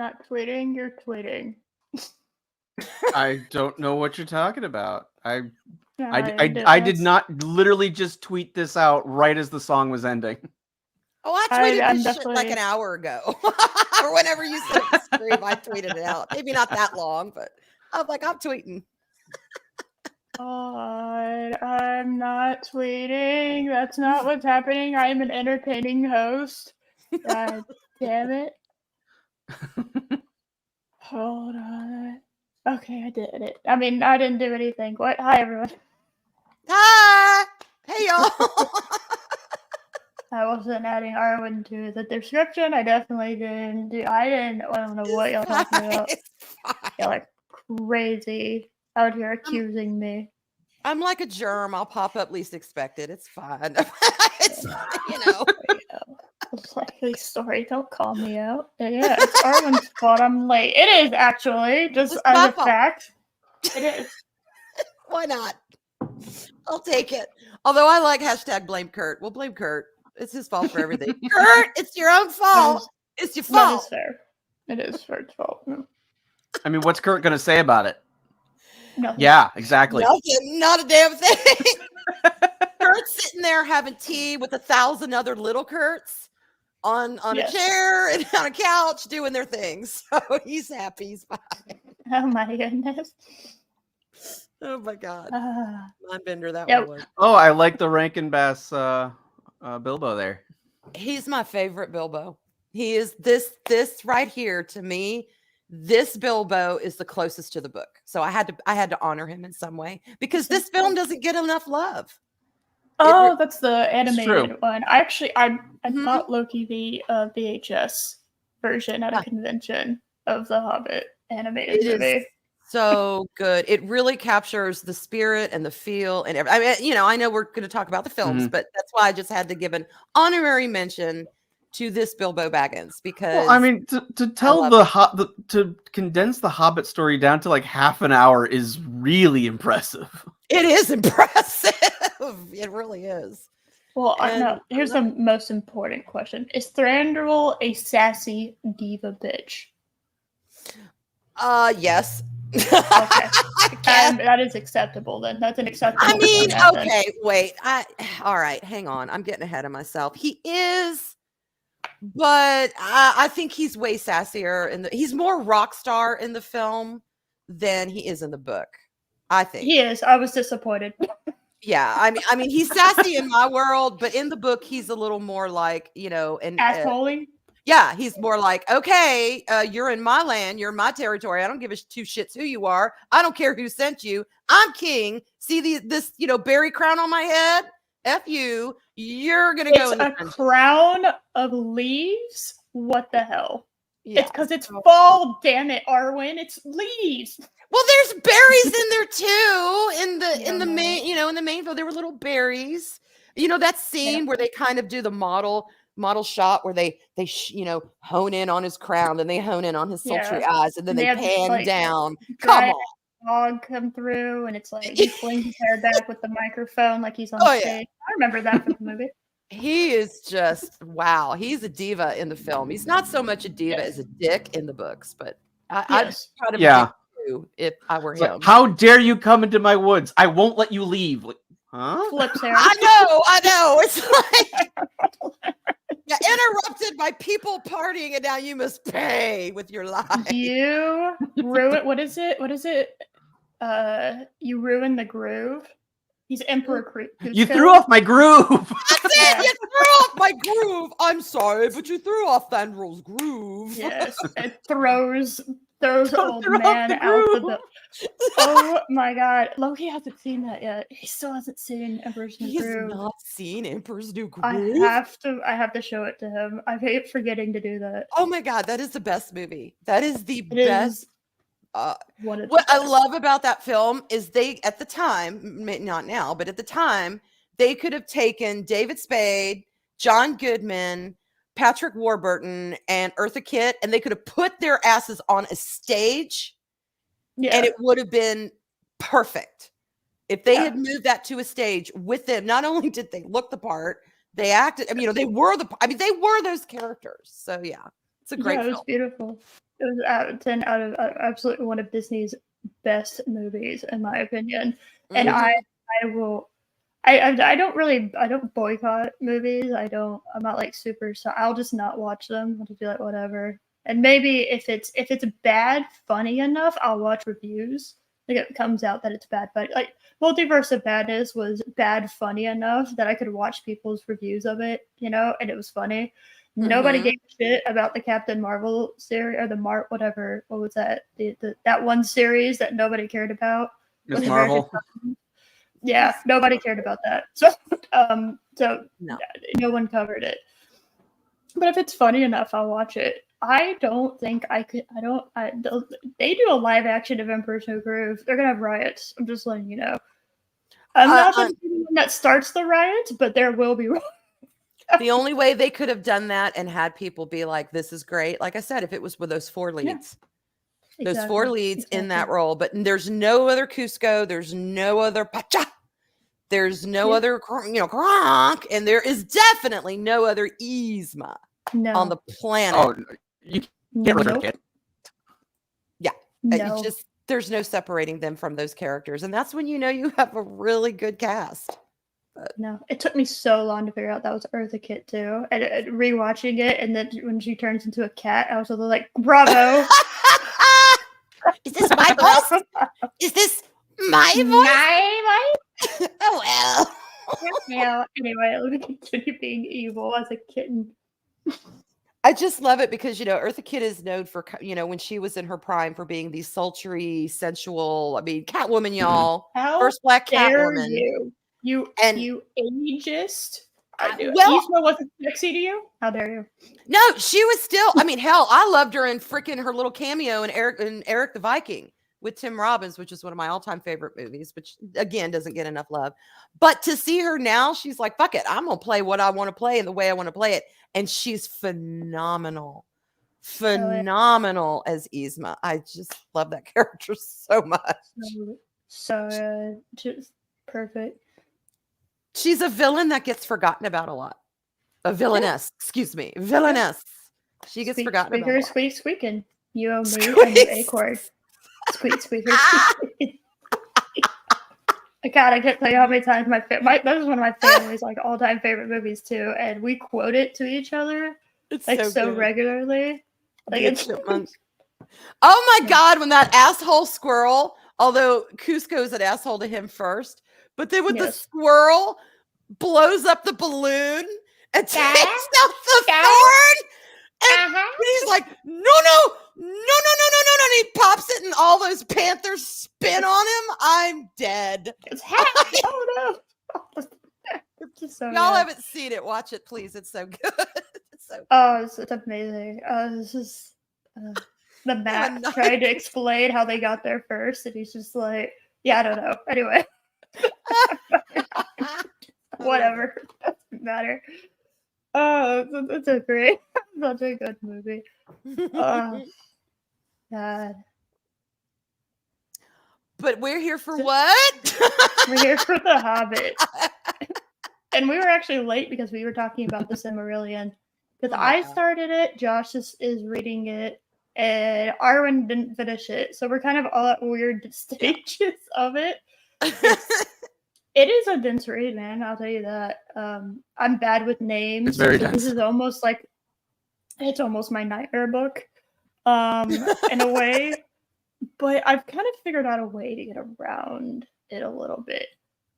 not tweeting. You're tweeting. I don't know what you're talking about. I did That's- not literally just tweet this out right as the song was ending. Oh, I tweeted I'm this shit definitely- like an hour ago. Or whenever you sent the stream, I tweeted it out. Maybe not that long, but I'm like, I'm tweeting. God, I'm not tweeting. That's not what's happening. I am an entertaining host. God damn it. Hold on. Okay, I did it. I mean, I didn't do anything. What? Hi, everyone. Hi! Hey, y'all! I wasn't adding Arwyn to the description. I definitely didn't do. I don't know what y'all talking about. It's fine. Y'all are crazy out here accusing me. I'm like a germ. I'll pop up least expected. It's fine. It's, you know. It's like a story. Don't call me out. Yeah, it's Arwyn's fault. I'm late. It is actually just It's as my a fault. fact. It is. Why not? I'll take it. Although I like hashtag blame Kurt. We'll blame Kurt. It's his fault for everything. Kurt, it's your own fault. It's your That is fault. fair. It is Kurt's fault. I mean, what's Kurt gonna say about it? Nothing. Yeah, exactly. Nothing, not a damn thing. Kurt's sitting there having tea with 1,000 other little Kurts on Yes. a chair and on a couch doing their things. So he's happy. He's fine. Oh my goodness. Oh my God. Ah. Mind bender that Yeah. one was. Oh, I like the Rankin Bass Bilbo there. He's my favorite Bilbo. He is this right here to me. This Bilbo is the closest to the book. So I had to honor him in some way because this film doesn't get enough love. Oh, that's the true. animated one. I Mhm. bought Loki the VHS version at a convention of the Hobbit animated It movie. is so good. It really captures the spirit and the feel and I mean, you know, I know we're going to talk about the films, Mhm. but that's why I just had to give an honorary mention to this Bilbo Baggins because Well, I mean, to tell to condense the Hobbit story down to like half an hour is really impressive. it is impressive. It really is. Well, And no, here's the most important question. Is Thranduil a sassy diva bitch? Yes. Okay. I can't. That is acceptable then. That's an acceptable I mean, comment then. okay, wait. All right, hang on. I'm getting ahead of myself. He is, but I think he's way sassier he's more rock star in the film than he is in the book. I think. He is. I was disappointed. Yeah, I mean, he's sassy in my world, but in the book, he's a little more like, you know, and Assholing? yeah, he's more like, okay, you're in my land, you're in my territory. I don't give a two shits who you are. I don't care who sent you. I'm king. See this, you know, berry crown on my head. F you. You're gonna go. It's in the a dungeon. crown of leaves? What the hell? Yeah. It's because it's fall, damn it, Arwyn. It's leaves. Well, there's berries in there too. In the Yeah. main, you know, in the main film, there were little berries. You know that scene where they kind of do the model shot where they you know, hone in on his crown, then they hone in on his sultry eyes, and then they have, pan like, down. giant Come on. dog come through, and it's like he flings his hair back with the microphone like he's on Oh, yeah. stage. I remember that from the movie. He is just wow. He's a diva in the film. He's not so much a diva as a dick in the books, but I'd Yes. try to Yeah. be too if I were It's like, him. how dare you come into my woods? I won't let you leave. Like, huh? Flips hair. I know. It's like yeah, interrupted by people partying, and now you must pay with your life. You ruin what is it? You ruined the groove. He's Emperor Cusco. You threw off my groove. That's it. You threw off my groove. I'm sorry, but you threw off Thranduil's groove. Yes, it throws old throw off man the out the. groove. Oh my God, Loki hasn't seen that yet. He still hasn't seen Emperor's New He has Groove. not seen Emperor's New Groove. I have to show it to him. I hate forgetting to do that. Oh my God, that is the best movie. That is the It is best. One of the What I best. love about that film is they, at the time, not now, but at the time, they could have taken David Spade, John Goodman, Patrick Warburton, and Eartha Kitt, and they could have put their asses on a stage, Yeah, and it would have been perfect. If they had moved that to a stage with them, not only did they look the part, they acted. I mean, you know, they were they were those characters. So yeah, it's a great it was film. beautiful. It was out of 10 out of absolutely one of Disney's best movies, in my opinion. And Mhm. I will. I don't boycott movies. I'm not like super. So I'll just not watch them. I'll just be like whatever. And maybe if it's bad, funny enough, I'll watch reviews. Like it comes out that it's bad, but like Multiverse of Badness was bad, funny enough that I could watch people's reviews of it, and it was funny. Nobody Mhm. gave a shit about the Captain Marvel series or the whatever. What was that? That one series that nobody cared about. Miss with American Marvel. Yeah, nobody cared about that. So No. no one covered it. But if it's funny enough, I'll watch it. I don't think I could. I don't. They do a live action of Emperor's New Groove. They're gonna have riots. I'm just letting you know. I'm not the one that starts the riots, but there will be. The only way they could have done that and had people be like, "This is great," like I said, if it was with those 4 leads. Yeah, Those 4 leads in that role, but there's no other Cusco, there's no other Pacha, there's no other, Kronk, and there is definitely no other Yzma on the planet. Oh, you can't really forget. Yeah, No. there's no separating them from those characters, and that's when you know you have a really good cast. No, it took me so long to figure out that was Eartha Kitt too, and rewatching it, and then when she turns into a cat, I was a little like, "Bravo!" Is this my voice? Is this my voice? My Oh well. Yeah. Anyway, let me continue being evil as a kitten. I just love it because Eartha Kitt is known for when she was in her prime for being the sultry, sensual. I mean, Catwoman, y'all. How First black dare Catwoman. you ageist. Well, Yzma wasn't sexy to you? How dare you? No, she was still. I mean, hell, I loved her in freaking her little cameo in Eric the Viking with Tim Robbins, which is one of my all-time favorite movies, which again doesn't get enough love. But to see her now, she's like, fuck it, I'm gonna play what I want to play and the way I want to play it. And she's phenomenal. Phenomenal as Yzma. I just love that character so much. So just perfect. She's a villain that gets forgotten about a lot. A villainess, excuse me. Villainess. She gets forgotten about. Squeak, squeaking. You owe me a new acorn. Squeak, squeaker, squeak. God, I can't tell you how many times that was one of my family's like all-time favorite movies too, and we quote it to each other so regularly. Like it's oh my God, when that asshole squirrel, although Cusco's an asshole to him first, but then when the squirrel blows up the balloon and takes out the thorn, and he's like, no, and he pops it and all those panthers spin on him. I'm dead. Oh no. It's so Y'all good. haven't seen it. Watch it, please. It's so good. It's amazing. This is the Matt trying to explain how they got there first, and he's just like, yeah, I don't know. Anyway. Whatever. Doesn't matter. Oh, it's such a good movie. Oh, God. But we're here for what? We're here for The Hobbit. And we were actually late because we were talking about the Silmarillion. Because I started it, Josh is reading it, and Arwyn didn't finish it. So we're kind of all at weird stages of it. It is a dense read, man. I'll tell you that. I'm bad with names. It's very dense. This is almost it's almost my nightmare book, in a way. But I've kind of figured out a way to get around it a little bit.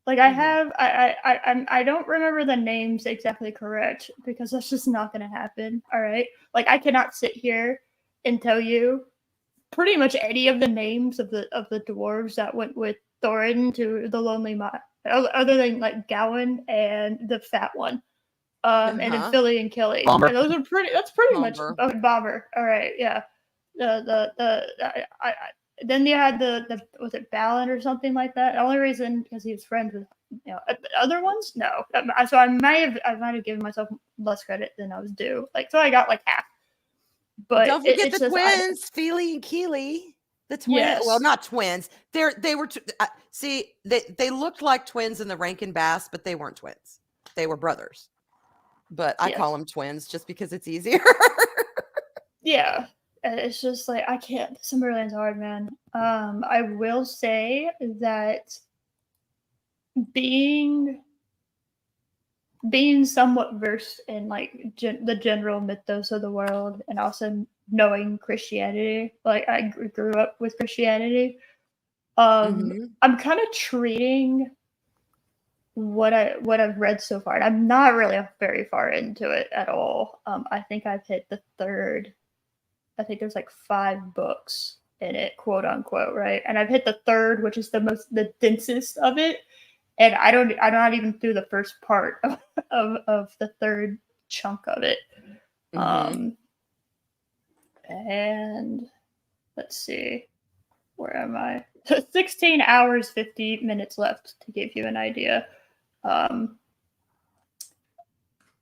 Like I don't remember the names exactly correct because that's just not going to happen. All right, like I cannot sit here and tell you pretty much any of the names of the dwarves that went with Thorin to the Lonely Mile, other than like Gowan and the fat one, and then Philly and Kelly. And those are that's pretty much Bomber. All right, yeah. Then you had the was it Balin or something like that? The only reason because he was friends with other ones. No, so I might have given myself less credit than I was due. Like so, I got like half. But don't forget the twins, Feely and Keely. The twins. Yes. Well, not twins. They were. See, they looked like twins in the Rankin Bass, but they weren't twins. They were brothers. But I call them twins just because it's easier. Yeah. it's just like I can't. Silmarillion's hard, man. I will say that being somewhat versed in like the general mythos of the world, and also knowing Christianity, like I grew up with Christianity. Mhm. I'm kind of treating what I've read so far. And I'm not really very far into it at all. I think I've hit the third. I think there's like 5 books in it, quote unquote, right? And I've hit the third, which is the densest of it. And I'm not even through the first part of the third chunk of it. Mhm. And let's see, where am I? 16 hours, 50 minutes left to give you an idea. Um,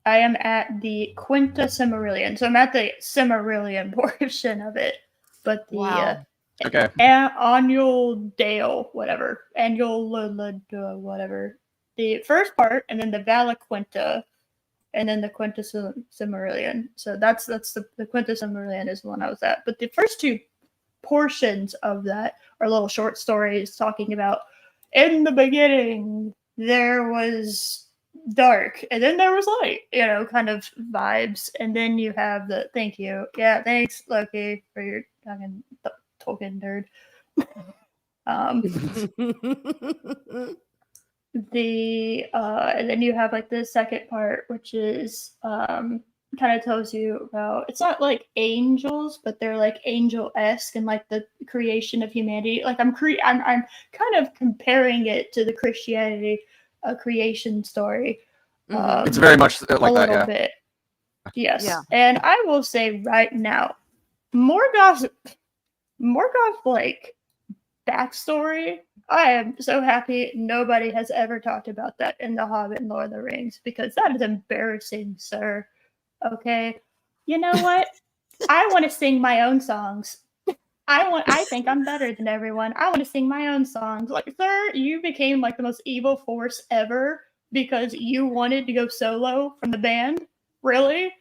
I am at the Quinta Silmarillion. So I'm at the Silmarillion portion of it. But the Wow. Okay. annual Dale, whatever. Annual whatever. The first part, and then the Vala Quinta, and then the Quinta Silmarillion. So that's the Quinta Silmarillion is the one I was at. But the first 2 portions of that are little short stories talking about in the beginning there was dark and then there was light, kind of vibes. And then you have the thank you. Yeah, thanks, Loki, for your fucking Tolkien nerd. And then you have like the second part, which is kind of tells you about, it's not like angels, but they're like angel-esque and like the creation of humanity. Like I'm kind of comparing it to the Christianity creation story. It's very much like a that, little yeah. bit. Yes. Yeah. And I will say right now, Morgoth's like backstory, I am so happy nobody has ever talked about that in The Hobbit and Lord of the Rings, because that is embarrassing, sir. Okay? You know what? I want to sing my own songs. I think I'm better than everyone. I want to sing my own songs. Like, sir, you became like the most evil force ever because you wanted to go solo from the band? Really?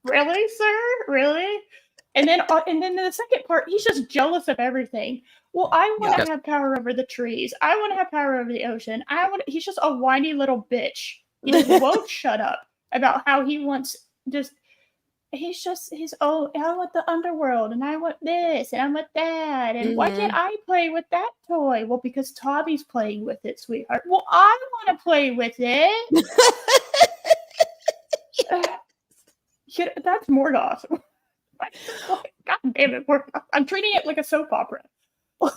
Really, sir? Really? And then in the second part, he's just jealous of everything. Well, I want to have power over the trees. I want to have power over the ocean. He's just a whiny little bitch. He just won't shut up about how he wants just. He's just I want the underworld, and I want this, and I want that, and why can't I play with that toy? Well, because Tommy's playing with it, sweetheart. Well, I want to play with it. That's Morgoth. God damn it, I'm treating it like a soap opera.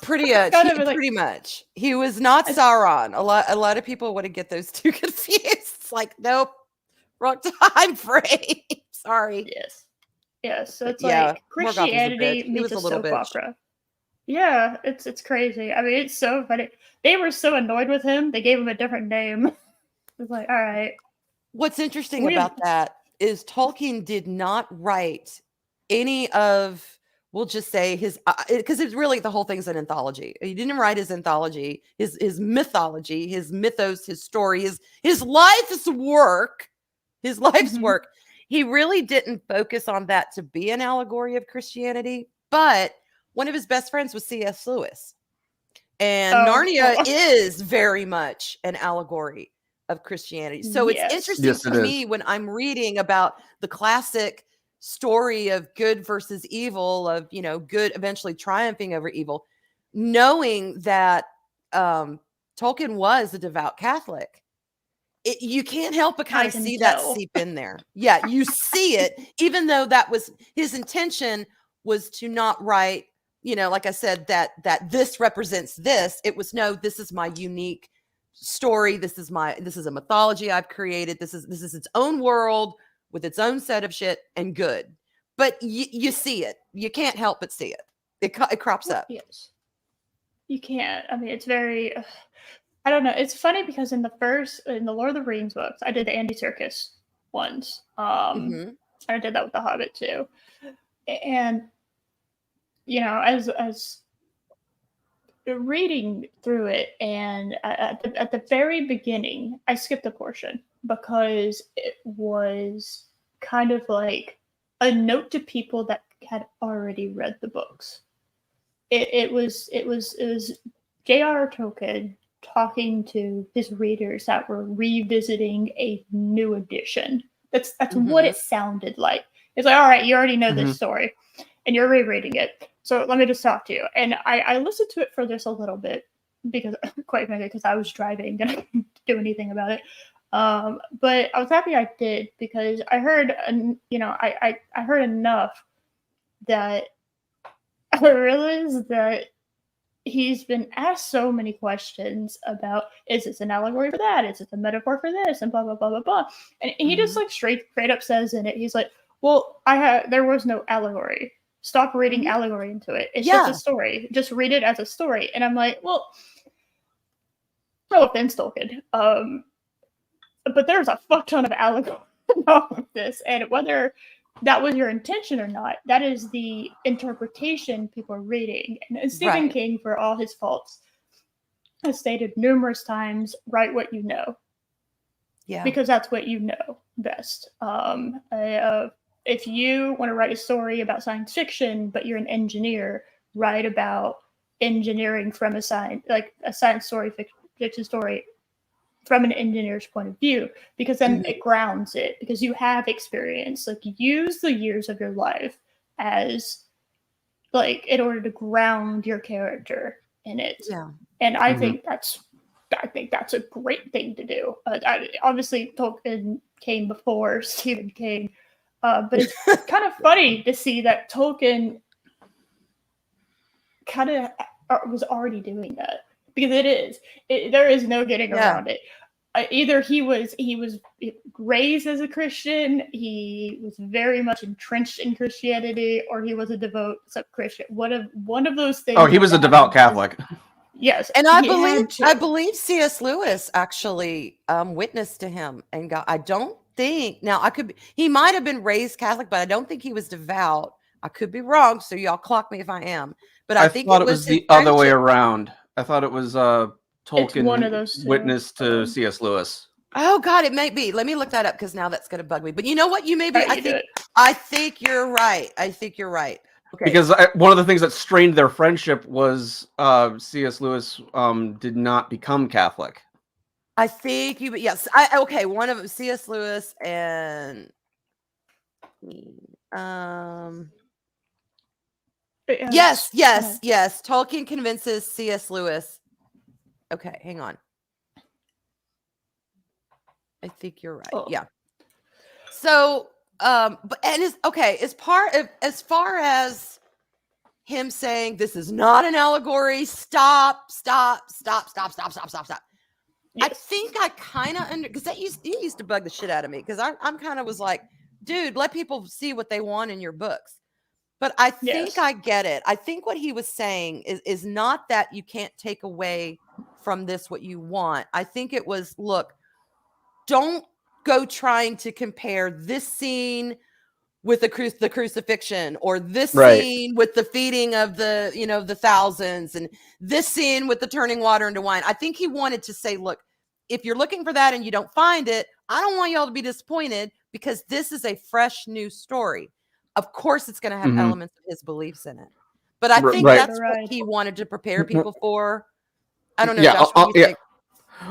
Pretty much. He was not Sauron. A lot of people want to get those 2 confused. It's like, nope, wrong time frame. Sorry. Yes. So it's like Christianity meets a soap opera. Yeah, it's crazy. I mean, it's so funny. They were so annoyed with him, they gave him a different name. It's like, all right. What's interesting about that is Tolkien did not write any of, we'll just say his, because it's really, the whole thing's an anthology. He didn't write his anthology, his mythology, his mythos, his story, his life's work, work. He really didn't focus on that to be an allegory of Christianity, but one of his best friends was C.S. Lewis. And Narnia is very much an allegory of Christianity. So it's interesting to me when I'm reading about the classic story of good versus evil, of, good eventually triumphing over evil, knowing that Tolkien was a devout Catholic. You can't help but kind of see that seep in there. Yeah, you see it, even though that was his intention, was to not write, like I said, that this represents this. It was, no, this is my unique story. This is a mythology I've created. This is its own world with its own set of shit and good. But you see it. You can't help but see it. It crops up. Yes. You can't. I mean, it's very. I don't know. It's funny because in the Lord of the Rings books, I did the Andy Serkis ones. I did that with the Hobbit too, and as reading through it, and at the very beginning, I skipped a portion because it was kind of like a note to people that had already read the books. It was J.R.R. Tolkien talking to his readers that were revisiting a new edition. That's what it sounded like. It's like, all right, you already know this story, and you're rereading it. So let me just talk to you. And I listened to it for just a little bit because, quite frankly, because I was driving and I couldn't do anything about it. But I was happy I did because I heard, I heard enough that I realized that he's been asked so many questions about, is this an allegory for that? Is it a metaphor for this? And blah blah blah blah blah. And he just like straight up says in it, he's like, well, there was no allegory. Stop reading allegory into it. It's just a story. Just read it as a story. And I'm like, well, no offense, Tolkien. But there's a fuck ton of allegory in all of this. And whether that was your intention or not, that is the interpretation people are reading. And Stephen King, for all his faults, has stated numerous times, write what you know. Yeah. Because that's what you know best. If you want to write a story about science fiction, but you're an engineer, write about engineering from a science fiction story from an engineer's point of view, because then it grounds it, because you have experience. Like, use the years of your life as like in order to ground your character in it. Yeah. And I think that's a great thing to do. Obviously Tolkien came before Stephen King, but it's kind of funny to see that Tolkien kind of was already doing that, because there is no getting around it. Either he was raised as a Christian, he was very much entrenched in Christianity, or he was a devout Christian. One of those things. Oh, he was a devout Catholic. Yes, and I believe C.S. Lewis actually witnessed to him and got. I don't think he might have been raised Catholic, but I don't think he was devout. I could be wrong, so y'all clock me if I am. But I think thought it was the other way around. I thought it was Tolkien one of those witness to C.S. Lewis. Oh God, it may be. Let me look that up, because now that's going to bug me. But you know what? You may be. I think you're right. Okay. Because one of the things that strained their friendship was C.S. Lewis did not become Catholic. I think you. Yes. Okay. One of them, C.S. Lewis and. Yes. Tolkien convinces C.S. Lewis. Okay, hang on. I think you're right. Oh. Yeah. So, as far as him saying this is not an allegory, stop. Yes. I think I kind of because he used to bug the shit out of me, because I'm kind of was like, dude, let people see what they want in your books. But I think I get it. I think what he was saying is not that you can't take away from this what you want. I think it was, look, don't go trying to compare this scene with the crucifixion, or this scene with the feeding of the thousands, and this scene with the turning water into wine. I think he wanted to say, look, if you're looking for that and you don't find it, I don't want y'all to be disappointed, because this is a fresh new story. Of course, it's going to have elements of his beliefs in it, but I think that's what he wanted to prepare people for. I don't know, Josh, what do you think?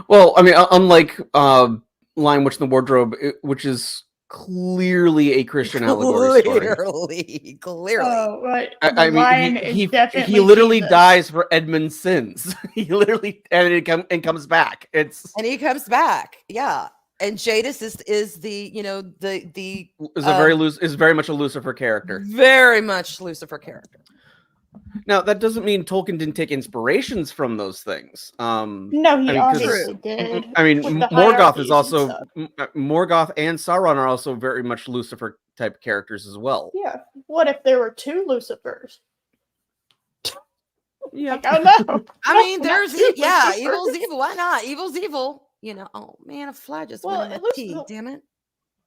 Well, I mean, unlike Lion, Witch, and the Wardrobe, which is clearly a Christian allegory story. Clearly. Oh, right. I mean, he literally dies for Edmund's sins. He literally and comes back. He comes back. Yeah. And J.O.S.H is very much a Lucifer character. Very much Lucifer character. Now, that doesn't mean Tolkien didn't take inspirations from those things. No, he obviously did. I mean, Morgoth is also Morgoth and Sauron are also very much Lucifer type characters as well. Yeah. What if there were two Lucifers? Yeah, I don't know. I mean, there's evil's evil. Why not? Evil's evil. Oh man, a fly just went in my tea. Damn it.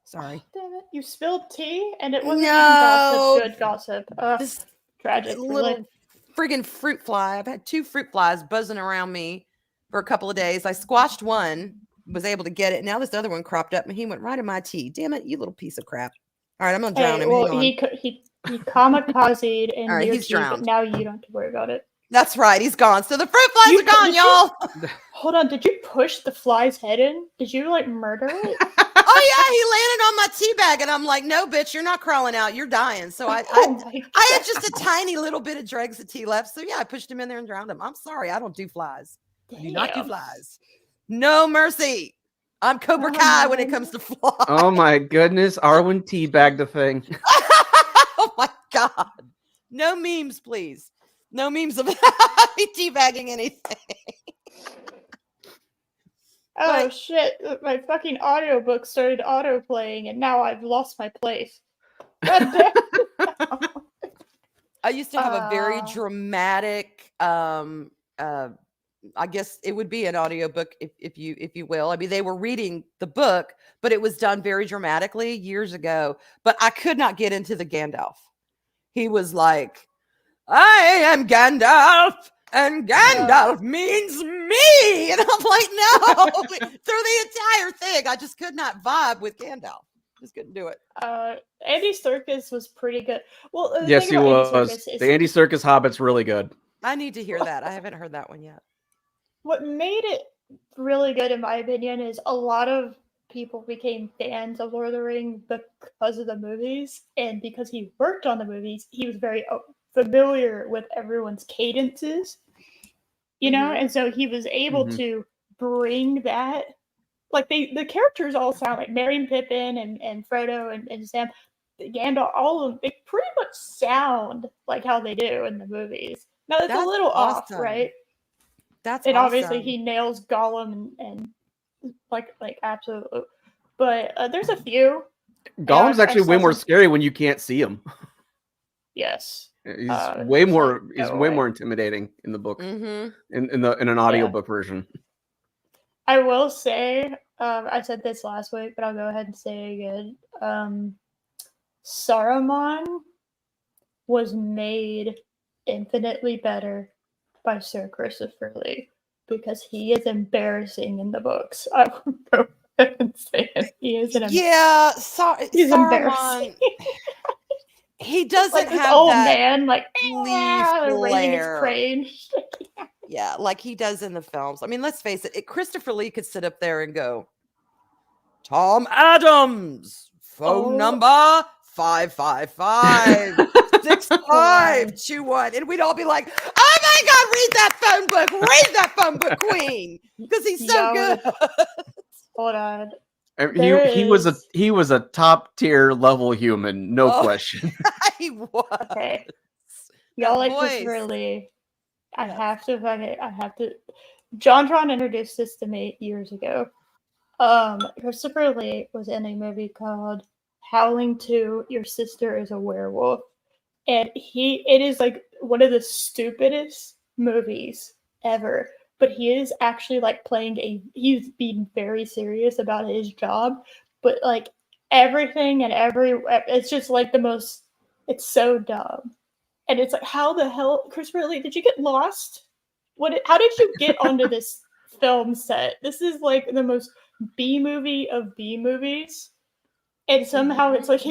Sorry. Damn it. You spilled tea, and it wasn't good gossip. This tragic. Little friggin' fruit fly. I've had 2 fruit flies buzzing around me for a couple of days. I squashed one, was able to get it. Now this other one cropped up, and he went right in my tea. Damn it, you little piece of crap. All right, I'm gonna drown him. Well, Hang on. he kamikazed in All right, near he's tea, but drowned. now you don't have to worry about it. That's right, he's gone. So the fruit flies are gone, y'all. Hold on, did you push the fly's head in? Did you like murder it? Oh yeah, he landed on my tea bag, and I'm like, no, bitch, you're not crawling out. You're dying. So I had just a tiny little bit of dregs of tea left. So yeah, I pushed him in there and drowned him. I'm sorry, I don't do flies. I do not do flies. No mercy. I'm Cobra Kai when it comes to flies. Oh my goodness, Arwyn teabagged the thing. Oh my God. No memes, please. No memes of me teabagging anything. Oh shit, my fucking audiobook started auto-playing and now I've lost my place. God damn. I used to have a very dramatic I guess it would be an audiobook if you will. I mean, they were reading the book, but it was done very dramatically years ago. But I could not get into the Gandalf. He was like, I am Gandalf, and Gandalf means me. And I'm like, no. Through the entire thing, I just could not vibe with Gandalf. Just couldn't do it. Andy Serkis was pretty good. Well, Yes, he was. The Andy Serkis Hobbit's really good. I need to hear that. I haven't heard that one yet. What made it really good, in my opinion, is a lot of people became fans of Lord of the Rings because of the movies, and because he worked on the movies, he was very familiar with everyone's cadences, you know, and so he was able to bring that. Like the characters all sound like Merry and Pippin and Frodo and Sam, Gandalf, all of them. They pretty much sound like how they do in the movies. Now that's a little off, right? That's and obviously he nails Gollum and like absolutely. But there's a few. Gollum's actually way more scary when you can't see him. Yes. He's way more. He's way more intimidating in the book. In an audiobook version. I will say, I said this last week, but I'll go ahead and say it again. Saruman was made infinitely better by Sir Christopher Lee because he is embarrassing in the books. I will go ahead and say it. He is he's Saruman. Embarrassing. He doesn't like this have old that man, like raising his glare. crane. Yeah, like he does in the films. I mean, let's face it. Christopher Lee could sit up there and go, Tom Adams, phone number 555-6521. And we'd all be like, oh my God, read that phone book. Read that phone book, Queen. Because he's so good. Hold on. He was a top tier level human, no question. He was. Okay. Y'all like Christopher Lee. I have to. JonTron introduced this to me years ago. Christopher Lee was in a movie called Howling 2, Your Sister is a Werewolf. And it is like one of the stupidest movies ever. But he is actually like he's being very serious about his job. But like everything and it's just like it's so dumb. And it's like, how the hell, Christopher Lee, did you get lost? How did you get onto this film set? This is like the most B movie of B movies. And somehow it's like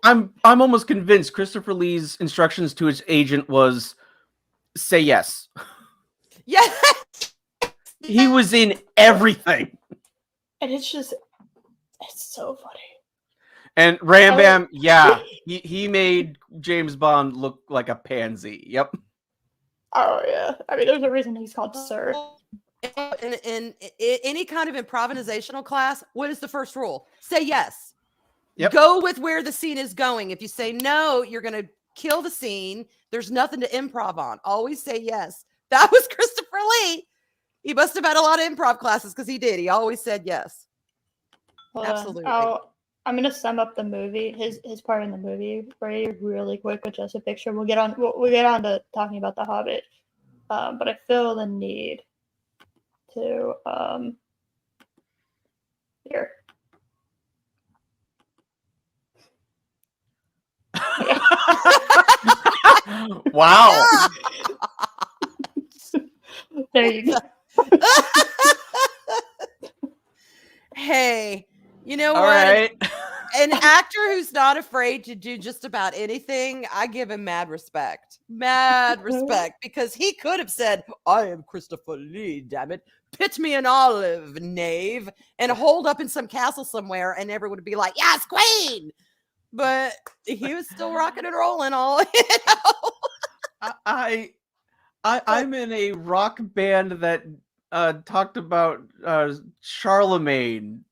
I'm almost convinced Christopher Lee's instructions to his agent was say yes. Yeah. He was in everything. And it's so funny. And Rambam, he made James Bond look like a pansy. Yep. Oh yeah. I mean, there's a reason he's called Sir. In any kind of improvisational class, what is the first rule? Say yes. Yep. Go with where the scene is going. If you say no, you're going to kill the scene. There's nothing to improv on. Always say yes. That was Christopher Lee. He must have had a lot of improv classes because he did. He always said yes. Absolutely. I'm gonna sum up the movie, his part in the movie for you really quick with just a picture. We'll get on to talking about the Hobbit, but I feel the need to here. Wow. There you go. Hey, you know all what? Right. And actor who's not afraid to do just about anything, I give him mad respect. Mad respect. Because he could have said, I am Christopher Lee, damn it. Pitch me an olive, knave, and hold up in some castle somewhere, and everyone would be like, yes, queen. But he was still rocking and rolling all, I'm in a rock band that talked about Charlemagne.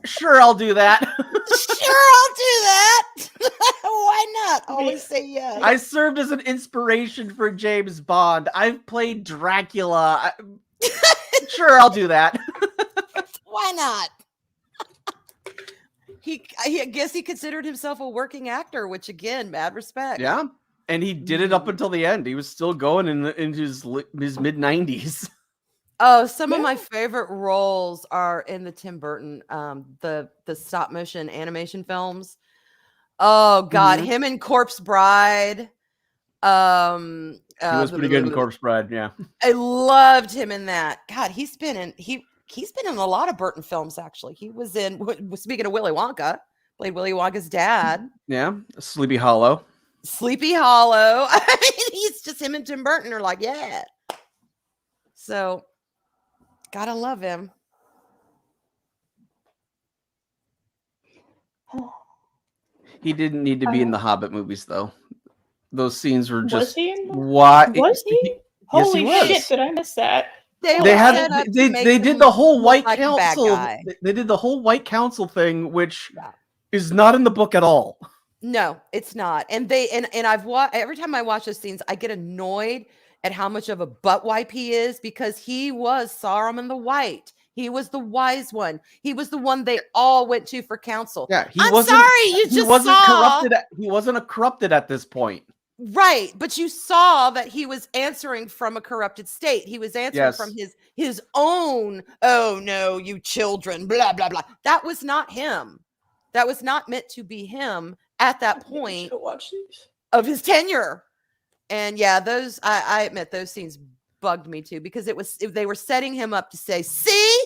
Sure, I'll do that. Sure, I'll do that. Why not? Always say yes. I served as an inspiration for James Bond. I've played Dracula. Sure, I'll do that. Why not? I guess he considered himself a working actor, which again, mad respect. Yeah, and he did it up until the end. He was still going in his mid-90s. Oh, some of my favorite roles are in the Tim Burton, the stop motion animation films. Oh God, him in Corpse Bride. He was pretty good in Corpse Bride. Yeah, I loved him in that. God, he's been in a lot of Burton films. Actually, he was in. Speaking of Willy Wonka, played Willy Wonka's dad. Yeah, Sleepy Hollow. Sleepy Hollow. I mean, he's just him and Tim Burton are like, yeah. So, gotta love him. He didn't need to be in the Hobbit movies, though. Those scenes were just. Was he in them? Why? Was he? Yes, he Holy was. shit! Did I miss that? They did the whole White Council. They did the whole White Council thing, which is not in the book at all. No, it's not. And I've watched every time I watch those scenes, I get annoyed at how much of a butt wipe he is, because he was Saruman the White. He was the wise one. He was the one they all went to for counsel. Yeah, he wasn't corrupted. He wasn't corrupted at this point. Right, but you saw that he was answering from a corrupted state. He was answering from his own, oh no, you children, blah, blah, blah. That was not him. That was not meant to be him at that point of his tenure. And yeah, those, I admit those scenes bugged me too, because they were setting him up to say, see,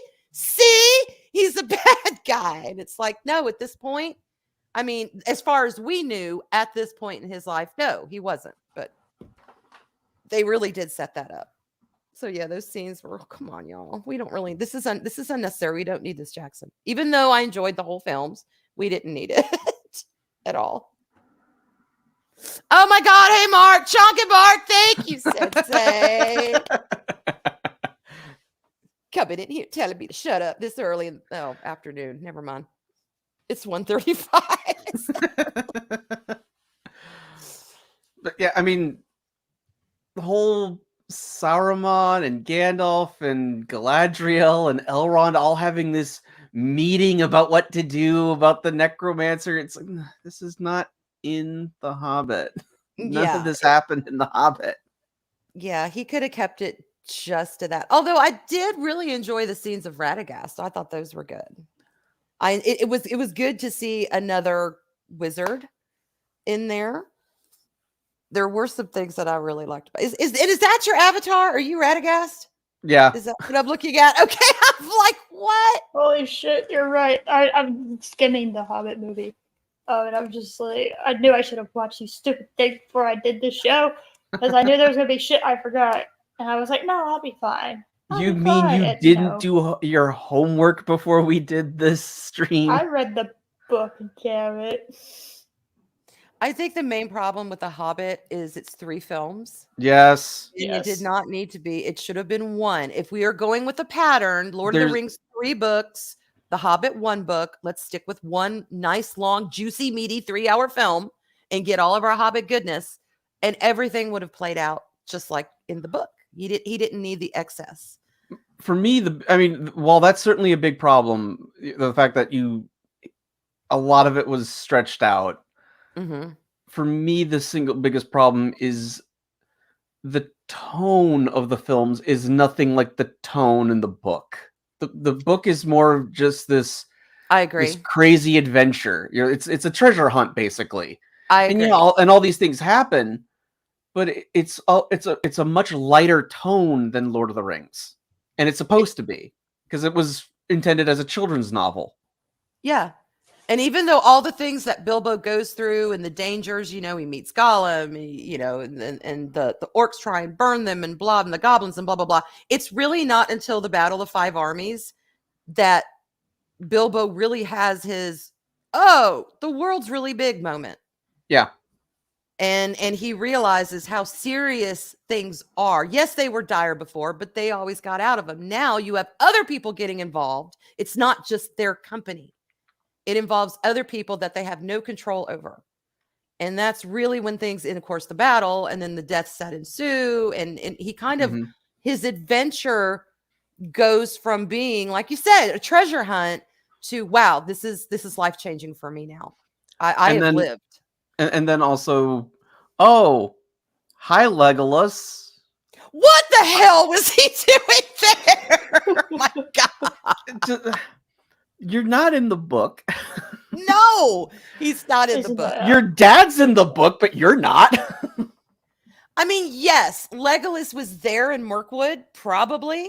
he's a bad guy. And it's like, no, at this point, I mean, as far as we knew at this point in his life, no, he wasn't. But they really did set that up. So yeah, those scenes were, come on, y'all. We don't really, this is unnecessary. We don't need this, Jackson. Even though I enjoyed the whole films, we didn't need it at all. Oh my God. Hey, Mark, Chonky Mark. Thank you, Sensei. Coming in here telling me to shut up this early in the afternoon. Never mind. It's 1:35. But yeah, I mean, the whole Saruman and Gandalf and Galadriel and Elrond all having this meeting about what to do about the necromancer. It's like, this is not in the Hobbit. None of this happened in the Hobbit. Yeah, he could have kept it just to that. Although I did really enjoy the scenes of Radagast. I thought those were good. It was good to see another wizard in there. There were some things that I really liked about. Is that your avatar? Are you Radagast? Yeah. Is that what I'm looking at? Okay, I'm like, what? Holy shit, you're right. I'm skimming the Hobbit movie. And I'm just like, I knew I should have watched these stupid things before I did this show, because I knew there was gonna be shit I forgot, and I was like, no, I'll be fine. You mean you didn't do your homework before we did this stream? I read the book, damn it. I think the main problem with The Hobbit is it's 3 films. Yes. And it did not need to be. It should have been 1. If we are going with a pattern, Lord of the Rings 3 books, The Hobbit 1 book, let's stick with 1 nice, long, juicy, meaty 3-hour film and get all of our Hobbit goodness, and everything would have played out just like in the book. He didn't need the excess. For me, while that's certainly a big problem, the fact that a lot of it was stretched out. Mm-hmm. For me, the single biggest problem is the tone of the films is nothing like the tone in the book. The book is more of just this. I agree. This crazy adventure. It's a treasure hunt basically. I agree. And all these things happen, but it's a much lighter tone than Lord of the Rings. And it's supposed to be, because it was intended as a children's novel. Yeah. And even though all the things that Bilbo goes through and the dangers, he meets Gollum, and the orcs try and burn them and blah, and the goblins and blah, blah, blah. It's really not until the Battle of Five Armies that Bilbo really has his, the world's really big moment. Yeah. And he realizes how serious things are. Yes, they were dire before, but they always got out of them. Now you have other people getting involved. It's not just their company. It involves other people that they have no control over. And that's really when things, and of course, the battle, and then the deaths that ensue. And he kind of, his adventure goes from being, like you said, a treasure hunt to, wow, this is life-changing for me now. I have lived. And then also, oh, hi, Legolas. What the hell was he doing there? Oh my God. You're not in the book. No, he's not in the book. Your dad's in the book, but you're not. I mean, yes, Legolas was there in Mirkwood, probably.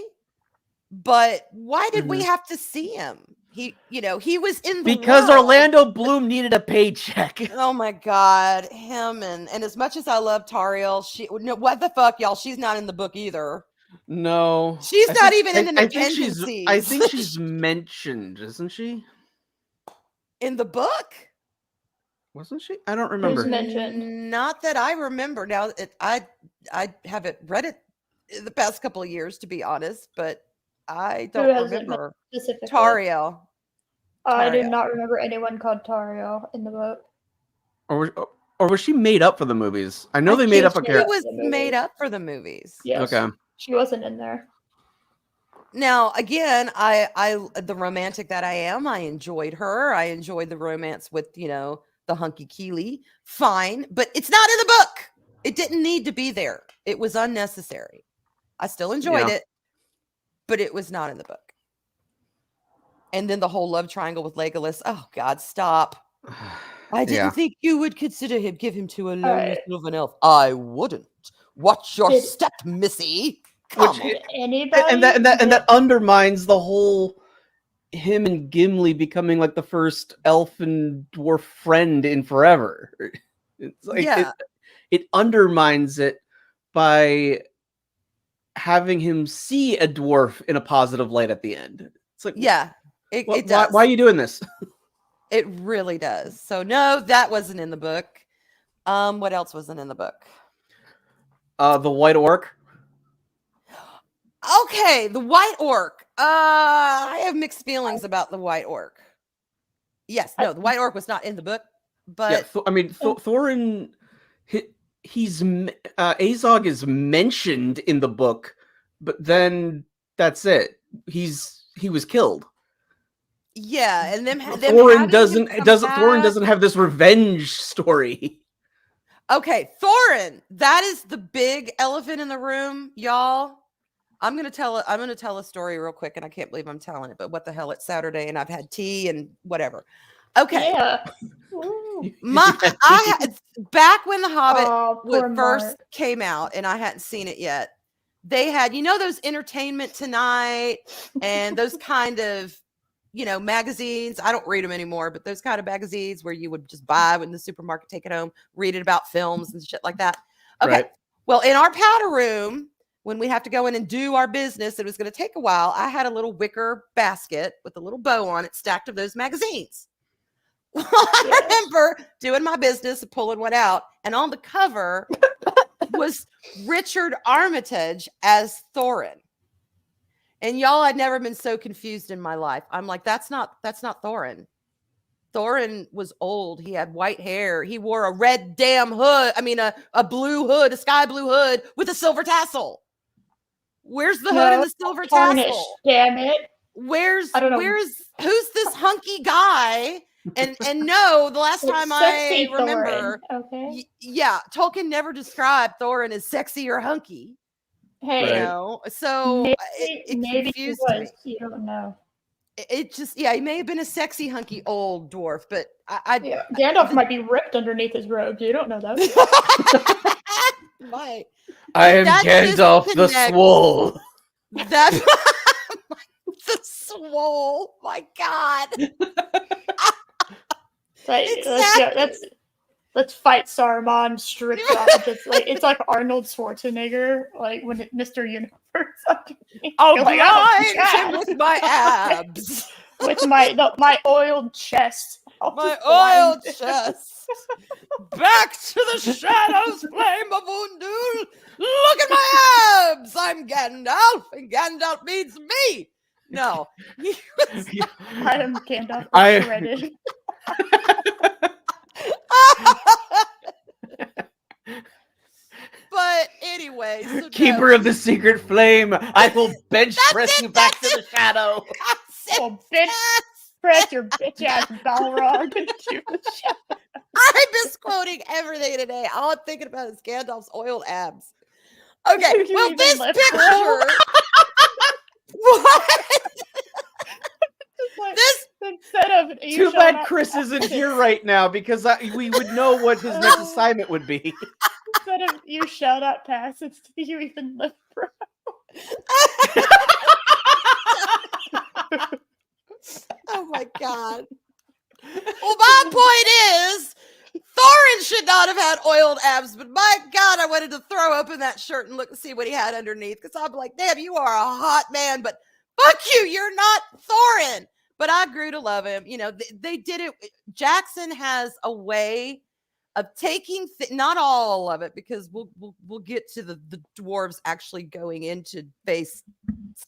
But why did we have to see him? He was in the because world. Orlando Bloom needed a paycheck. Oh my God, him and as much as I love Tariel, what the fuck, y'all? She's not in the book either. No, she's not even in the Mackenzie. I think she's mentioned, isn't she? In the book? Wasn't she? I don't remember. Who's mentioned? Not that I remember. Now, I haven't read it in the past couple of years, to be honest, but I don't remember. Tariel. I did not remember anyone called Tariel in the book. Or was she made up for the movies? I know they made up a character. She was made up for the movies. Yes. Okay. She wasn't in there. Now, again, I the romantic that I am, I enjoyed her. I enjoyed the romance with, the hunky Keeley. Fine, but it's not in the book. It didn't need to be there. It was unnecessary. I still enjoyed it, but it was not in the book. And then the whole love triangle with Legolas. Oh, God, stop. I didn't think you would consider him, give him to a lonely sylvan elf. I wouldn't. Watch your step, missy. Anybody? And that undermines the whole him and Gimli becoming like the first elf and dwarf friend in forever. It's like it undermines it by having him see a dwarf in a positive light at the end. It's like, it does. Why are you doing this? It really does. So no, that wasn't in the book. What else wasn't in the book? The White Orc. Okay, the White Orc. I have mixed feelings about the White Orc. Yes, no, the White Orc was not in the book, but Thorin, Azog is mentioned in the book, but then that's it. He was killed. Yeah, and Thorin doesn't have this revenge story. Okay, Thorin, that is the big elephant in the room, y'all. I'm gonna tell a story real quick, and I can't believe I'm telling it, but what the hell? It's Saturday, and I've had tea and whatever. Okay. Yeah. Back when The Hobbit first came out, and I hadn't seen it yet, they had, those Entertainment Tonight and those kind of, magazines. I don't read them anymore, but those kind of magazines where you would just buy in the supermarket, take it home, read it about films and shit like that. Okay. Right. Well, in our powder room, when we have to go in and do our business, it was going to take a while. I had a little wicker basket with a little bow on it stacked of those magazines. I remember doing my business and pulling one out, and on the cover was Richard Armitage as Thorin. And y'all, I'd never been so confused in my life. I'm like, that's not Thorin. Thorin was old. He had white hair. He wore a red damn hood. I mean, a blue hood, a sky blue hood with a silver tassel. Where's the hood and the silver tassel? Damn it. Who's this hunky guy? And no, the last time I remember, Tolkien never described Thorin as sexy or hunky. Hey, so maybe confused he was. me. You don't know. It just, he may have been a sexy hunky old dwarf, but Gandalf might be ripped underneath his robes. You don't know that. Might. I am Gandalf the Swole. That's the Swole. My God. Like, Exactly. let's fight Saruman, strip down. Just like it's like Arnold Schwarzenegger, like when Mr. Universe underneath. I'll You're like, oh, blind him God. with my abs. With my oiled chest. I'll My just blind oiled him. chest. Back to the shadows, flame of Undul. Look at my abs. I'm Gandalf, and Gandalf means me. No. I am Gandalf shredded. But anyway, so Keeper of the secret flame, I will bench press you back to the shadow. Oh, bitch, press your bitch ass Balrog into the shadow. I'm misquoting everything today. All I'm thinking about is Gandalf's oiled abs. Okay, Did you well, even this lift picture. What? Like, This instead of Too bad Chris isn't here right now because we would know what his next assignment would be. Instead of you shall not pass, it's do you even live, bro? Oh my god. Well, my point is, Thorin should not have had oiled abs, but my god, I wanted to throw open that shirt and look and see what he had underneath because I'm like, damn, you are a hot man, but fuck you, you're not Thorin. But I grew to love him. You know, they did it. Jackson has a way of taking not all of it, because we'll get to the dwarves actually going into face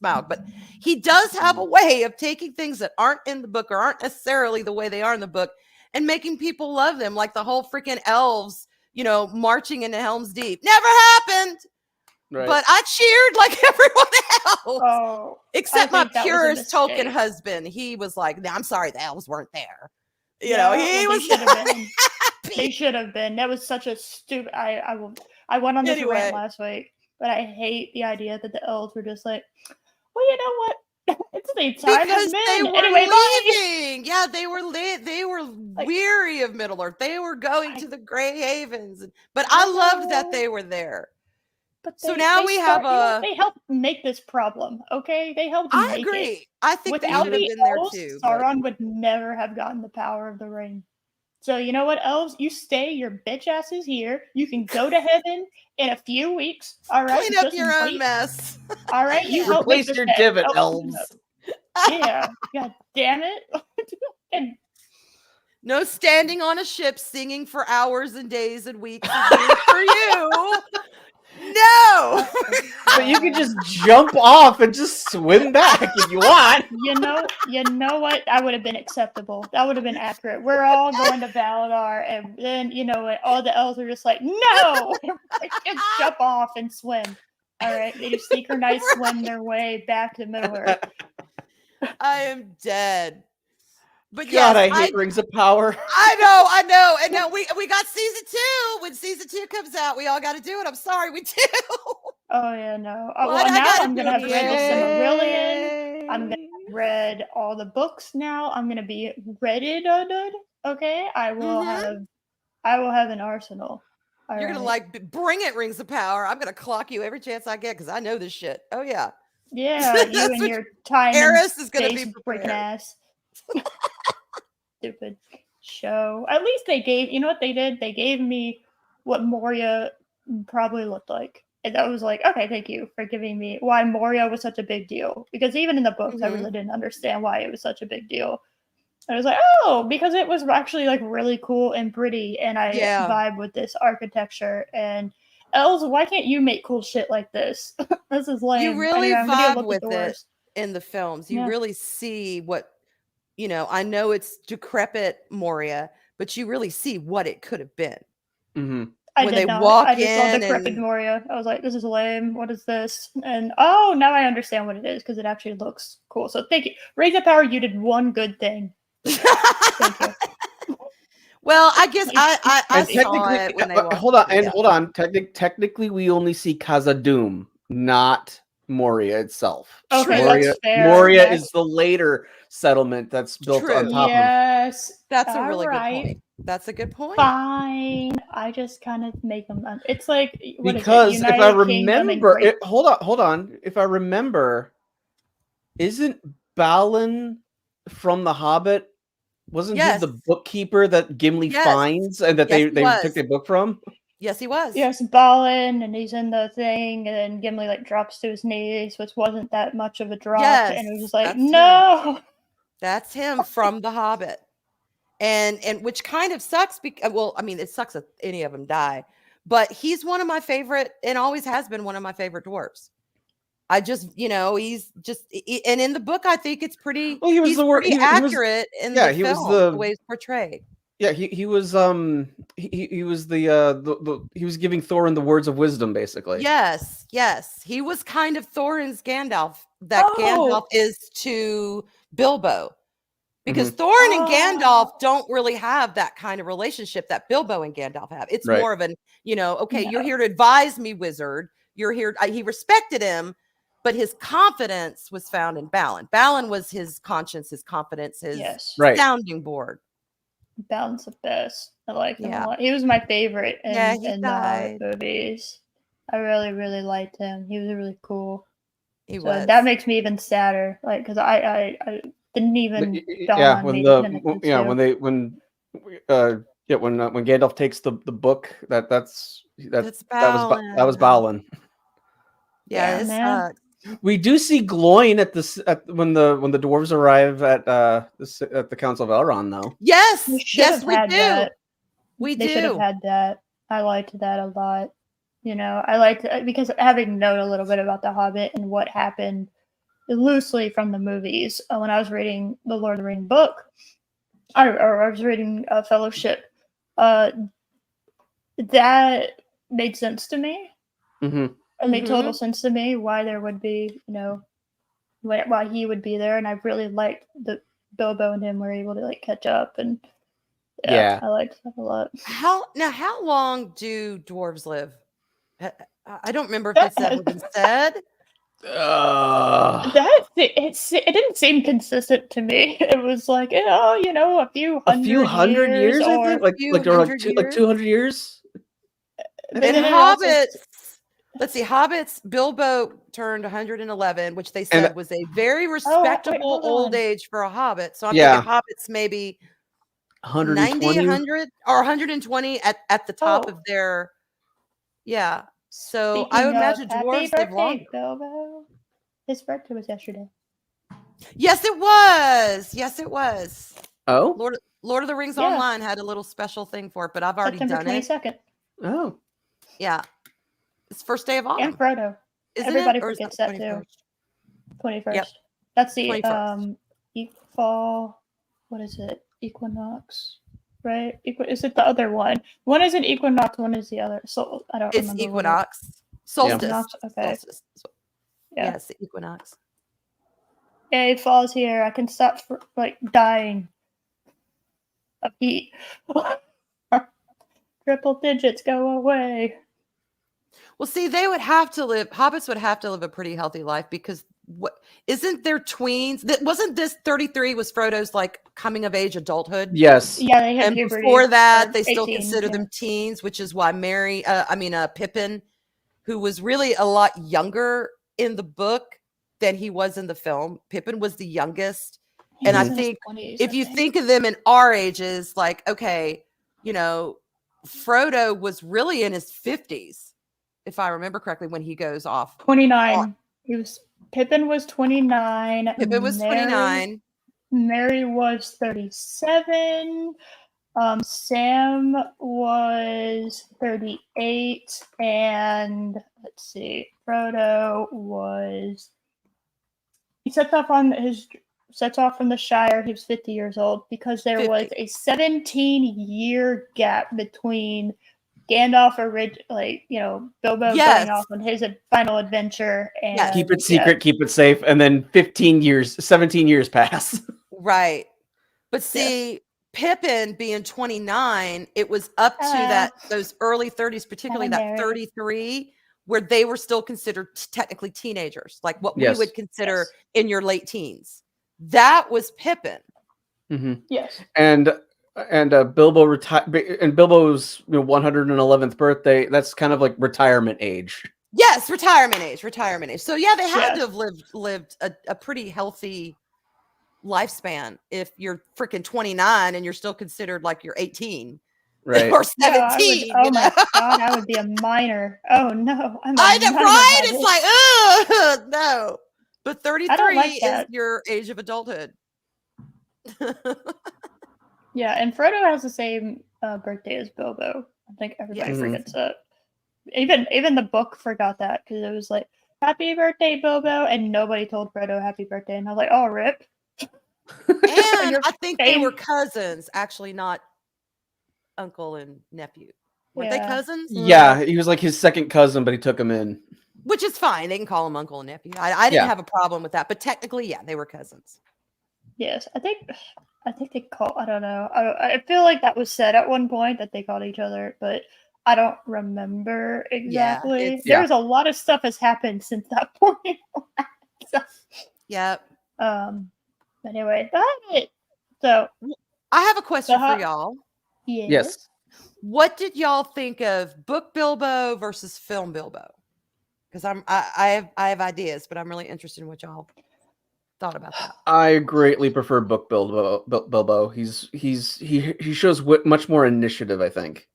Smaug, but he does have a way of taking things that aren't in the book or aren't necessarily the way they are in the book and making people love them, like the whole freaking elves, you know, marching into Helm's Deep. Never happened. Right. But I cheered like everyone else. Oh, except my purist Tolkien husband. He was like, I'm sorry, the elves weren't there. You know, he was happy. They should have been. That was such a stupid. I went on this rant last week, but I hate the idea that the elves were just like, well, you know what? It's the time because of men. They were anyway, leaving. Bye. Yeah, they were like, weary of Middle Earth. They were going to the Grey Havens. But I loved that they were there. But so now we have a. They helped make this problem. Okay, they helped. I agree. It. I think without they should have been elves, there too. Sauron would never have gotten the power of the ring. So you know what, elves? You stay your bitch asses here. You can go to heaven in a few weeks. All right, clean up your own mess. All right, you help replace your divot, elves. Yeah, god damn it. And no standing on a ship singing for hours and days and weeks for you. No. But you can just jump off and just swim back if you want. You know what? That would have been acceptable. That would have been accurate. We're all going to Valinor, and then you know what? All the elves are just like, no, just jump off and swim. All right, they just synchronized swim their way back to Middle Earth. I am dead. But God, I hate Rings of Power. I know. And now we got season 2. When season 2 comes out, we all got to do it. I'm sorry, we do. Oh yeah, no. Well, now I'm gonna have read the Silmarillion. I'm gonna read all the books now. I'm gonna be ready. Okay, I will have an arsenal. You're gonna like bring it, Rings of Power. I'm gonna clock you every chance I get because I know this shit. Oh yeah. Yeah, you and your time. Eris is gonna be freaking ass. Stupid show. At least they gave. You know what they did? They gave me what Moria probably looked like. And I was like, okay, thank you for giving me why Moria was such a big deal. Because even in the books, I really didn't understand why it was such a big deal. I was like, oh, because it was actually like really cool and pretty, and I vibe with this architecture. And elves, why can't you make cool shit like this? This is lame. You really vibe with it in the films. You really see what, you know, I know it's decrepit Moria, but you really see what it could have been. Mm-hmm. I just saw decrepit Moria. I was like, this is lame. What is this? And now I understand what it is because it actually looks cool. So thank you. Rings of Power, you did one good thing. Thank you. Well, I guess I saw it when they walked. Hold on. Technically, we only see Khazad-dûm, not Moria itself. Okay, Moria is the later settlement that's built on top of. Yes, that's a really good point. That's a good point. Fine. I just kind of make them. It's like because if I remember, hold on. If I remember, isn't Balin from The Hobbit Wasn't he Yes. the bookkeeper that Gimli Yes. finds and that Yes, he they was. took their book from? Yes, he was. Yes, Balin, and he's in the thing, and then Gimli like drops to his knees, which wasn't that much of a drop, and it was just like, that's him. no. That's him from The Hobbit. And which kind of sucks because, well, I mean, it sucks if any of them die, but he's one of my favorite and always has been one of my favorite dwarves. I just, he's just, and in the book, I think it's pretty, Well, he was he's the word. pretty He was, accurate in yeah, the he was film, the- the way it's portrayed. yeah, he was he was the he was giving Thorin the words of wisdom, basically. Yes, yes. He was kind of Thorin's Gandalf, that Gandalf is to Bilbo. Because Thorin and Gandalf don't really have that kind of relationship that Bilbo and Gandalf have. It's Right. more of an, okay, you're here to advise me, wizard. You're here. He respected him, but his confidence was found in Balin. Balin was his conscience, his confidence, his Right. sounding board. Balin's the best. I like him Yeah. a lot. He was my favorite in, Yeah, he in the died. movies. I really, really liked him. He was really cool. He So was. that makes me even sadder. Like, because I didn't even dawn Yeah, on when me. the that it yeah too. when they when Gandalf takes the book, that was Balin. Balin. Yeah, it man. sucks. We do see Gloin when the dwarves arrive at the Council of Elrond, though. Yes, We should yes, have we had do. that. We They should have do. had that. I liked that a lot. I liked it because having known a little bit about The Hobbit and what happened loosely from the movies, when I was reading the Lord of the Rings book, I was reading Fellowship. That made sense to me. Mm-hmm. It made total sense to me why there would be, why he would be there, and I really liked that Bilbo and him were able to like catch up, and Yeah. I liked that a lot. How long do dwarves live? I don't remember if it's ever been said. It didn't seem consistent to me. It was like, a few hundred years, or I think, like 200 years. In then it also- Hobbits, let's see, Hobbits, Bilbo turned 111, which they said was a very respectable old age for a Hobbit. So I'm thinking Hobbits maybe 90, 100, or 120 at the top of their, So I would imagine dwarves live longer. Bilbo. His birthday was yesterday. Yes, it was. Yes, it was. Oh, Lord of the Rings Online had a little special thing for it, but I've already September done 22nd. it. Oh, Yeah, it's first day of autumn. And Frodo. Isn't Everybody it? Or is forgets that that too. 21st? 21st. Yep. That's the 21st. fall. What is it? Equinox, right? Is it the other one? One is an equinox. One is the other. So I don't It's remember. equinox. Solstice. Equinox, okay. Solstice. Yeah. Yes, the equinox. Yay, fall's here. I can stop dying of heat. Triple digits go away. Well, see, hobbits would have to live a pretty healthy life because isn't there tweens? Wasn't this 33 was Frodo's like coming of age adulthood? yes. Yeah, they had And puberty. before that, they still 18, consider them teens, which is why Pippin, who was really a lot younger in the book than he was in the film. Pippin was the youngest. And I think if you think of them in our ages, like, okay, Frodo was really in his 50s, if I remember correctly, when he goes off. 29. Pippin was 29. Pippin was 29. Merry was 37. Sam was 38. And let's see, Frodo was. He sets off from the Shire. He was 50 years old because there 50. was a 17-year gap between Gandalf, Bilbo going off on his final adventure, and keep it secret, keep it safe, and then 17 years pass. Right, but see, Pippin being 29, it was up to those early 30s, particularly that 33, where they were still considered technically teenagers, like what we would consider in your late teens. That was Pippin. Mm-hmm. Yes, and Bilbo retired, and Bilbo's 111th birthday. That's kind of like retirement age. Yes, retirement age. So yeah, they had to have lived a pretty healthy lifespan if you're freaking 29 and you're still considered like you're 18 Right. or Yeah, 17. oh my god, I would be a minor. Oh no, I'm a I know, minor right? by It's this. like, no. But 33 I don't like is that. your age of adulthood. Yeah, and Frodo has the same birthday as Bilbo. I think everybody Yes. forgets that. Even the book forgot that because it was like, "Happy birthday, Bilbo," and nobody told Frodo happy birthday, and I was like, "Oh, rip." And Your I think they were face. cousins, actually, not uncle and nephew. Weren't they Yeah. cousins? Yeah, he was like his second cousin, but he took him in. Which is fine. They can call him uncle and nephew. I didn't Yeah. have a problem with that. But technically, yeah, they were cousins. Yes, I think they call. I don't know. I feel like that was said at one point that they called each other, but I don't remember exactly. it's- There's a lot of stuff has happened since that point. So, Yep. anyway, that's it. So I have a question Uh-huh. for y'all. Yes. What did y'all think of book Bilbo versus film Bilbo? Because I have ideas, but I'm really interested in what y'all thought about that. I greatly prefer book Bilbo. He shows much more initiative, I think.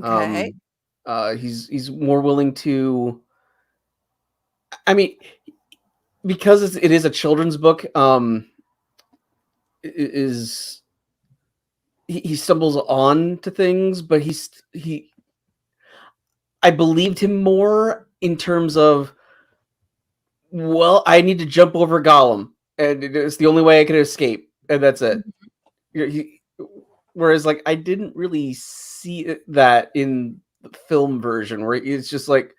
Okay. He's more willing to. I mean, because it is a children's book. He stumbles on to things, but I believed him more in terms of, well, I need to jump over Gollum, and it's the only way I can escape, and that's it. Whereas, like, I didn't really see that in the film version, where it's just like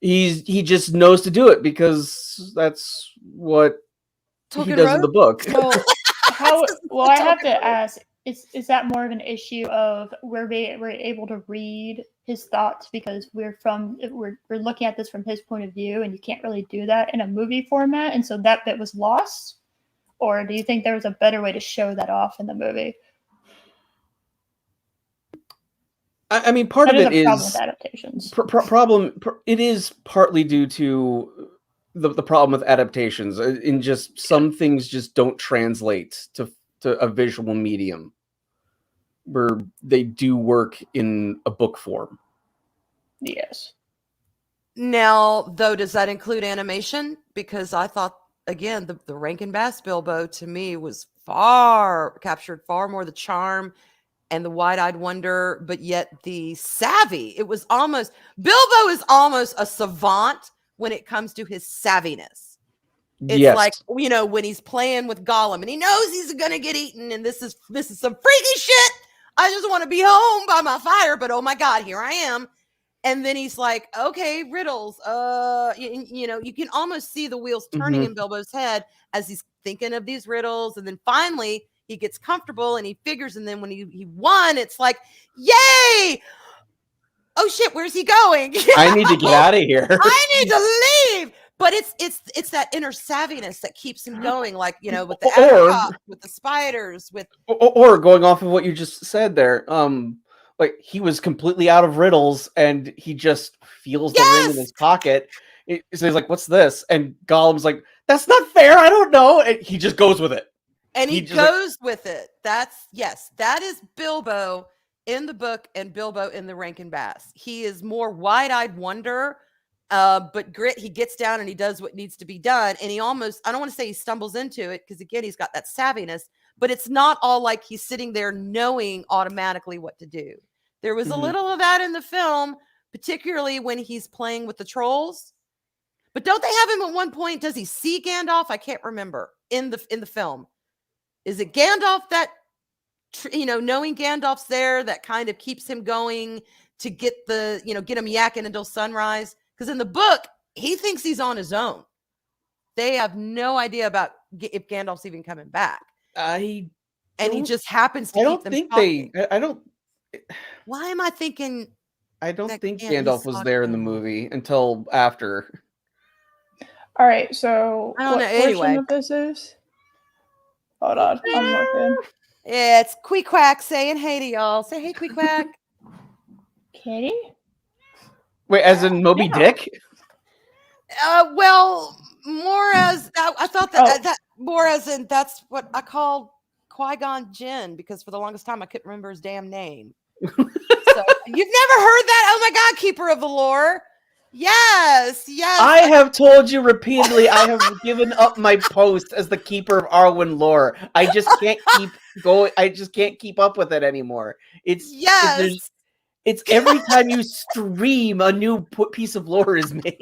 he just knows to do it because that's what he does in the book. So well, I have to ask, is that more of an issue of we're able to read his thoughts because we're looking at this from his point of view, and you can't really do that in a movie format, and so that bit was lost? Or do you think there was a better way to show that off in the movie? I mean, part That of is it a problem is with adaptations. It is partly due to the problem with adaptations. In just some things just don't translate to a visual medium where they do work in a book form. Yes. Now, though, does that include animation? Because I thought, again, the Rankin Bass Bilbo to me was captured far more the charm and the wide-eyed wonder, but yet the savvy. It was almost, Bilbo is almost a savant when it comes to his savviness. It's like, when he's playing with Gollum and he knows he's going to get eaten and this is some freaky shit. I just want to be home by my fire, but oh my God, here I am. And then he's like, okay, riddles. You can almost see the wheels turning in Bilbo's head as he's thinking of these riddles. And then finally he gets comfortable and he figures. And then when he won, it's like, yay! Oh shit, where's he going? I need to get out of here. I need to leave. But it's that inner savviness that keeps him going, like, with the apricot, with the spiders, or going off of what you just said there. Like, he was completely out of riddles, and he just feels the ring in his pocket. So he's like, "What's this?" And Gollum's like, "That's not fair. I don't know." And he just goes with it. And he goes with it. That is Bilbo in the book and Bilbo in the Rankin Bass. He is more wide-eyed wonder, but grit. He gets down and he does what needs to be done. And he almost, I don't want to say he stumbles into it, because again, he's got that savviness, but it's not all like he's sitting there knowing automatically what to do. There was a little of that in the film, particularly when he's playing with the trolls. But don't they have him at one point? Does he see Gandalf? I can't remember in the film. Is it Gandalf that, knowing Gandalf's there, that kind of keeps him going to get get him yakking until sunrise? Because in the book, he thinks he's on his own. They have no idea about if Gandalf's even coming back. And he just happens to keep them talking. I don't. Why am I thinking? I don't think Gandalf was there in the movie until after. All right, so I don't know. Portion Anyway, of this is. Hold on, I'm looking. Yeah, it's Queequeg saying hey to y'all. Say hey, Queequeg. Kitty? Wait, as in Moby Dick? Well, more as I thought that more as in that's what I call Qui-Gon Jinn, because for the longest time I couldn't remember his damn name. So you've never heard that? Oh my God, Keeper of the Lore. Yes. I have told you repeatedly I have given up my post as the Keeper of Arwyn lore. I just can't keep going. I just can't keep up with it anymore. It's every time you stream, a new piece of lore is made.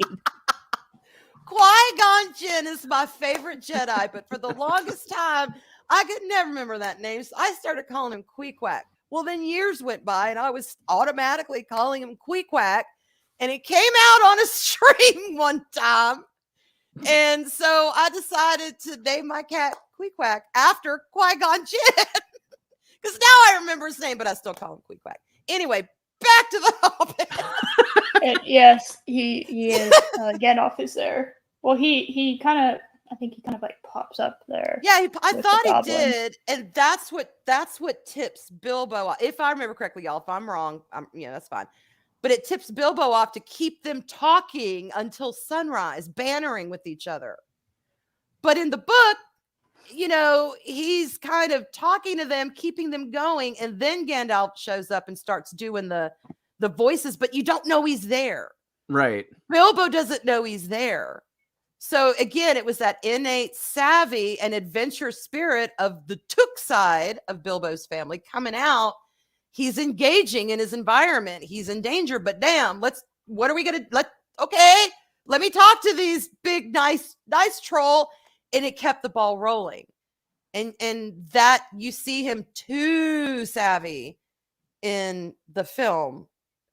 Qui-Gon Jinn is my favorite Jedi, but for the longest time, I could never remember that name. So I started calling him Queequeg. Well, then years went by, and I was automatically calling him Queequeg, and it came out on a stream one time. And so I decided to name my cat Queequeg after Qui-Gon Jinn. Because now I remember his name, but I still call him Queequeg. Anyway, back to the Hobbit. And yes, he is. Gandalf is there. Well, he kind of. I think he kind of like pops up there. Yeah, I with thought the he goblin. did, and that's what tips Bilbo off. If I remember correctly, y'all. If I'm wrong, that's fine. But it tips Bilbo off to keep them talking until sunrise, bantering with each other. But in the book, he's kind of talking to them, keeping them going, and then Gandalf shows up and starts doing the voices, but you don't know he's there. Right. Bilbo doesn't know he's there. So again, it was that innate savvy and adventure spirit of the Took side of Bilbo's family coming out. He's engaging in his environment. He's in danger, but damn, let me talk to these big, nice troll. And it kept the ball rolling. And that you see him too savvy in the film.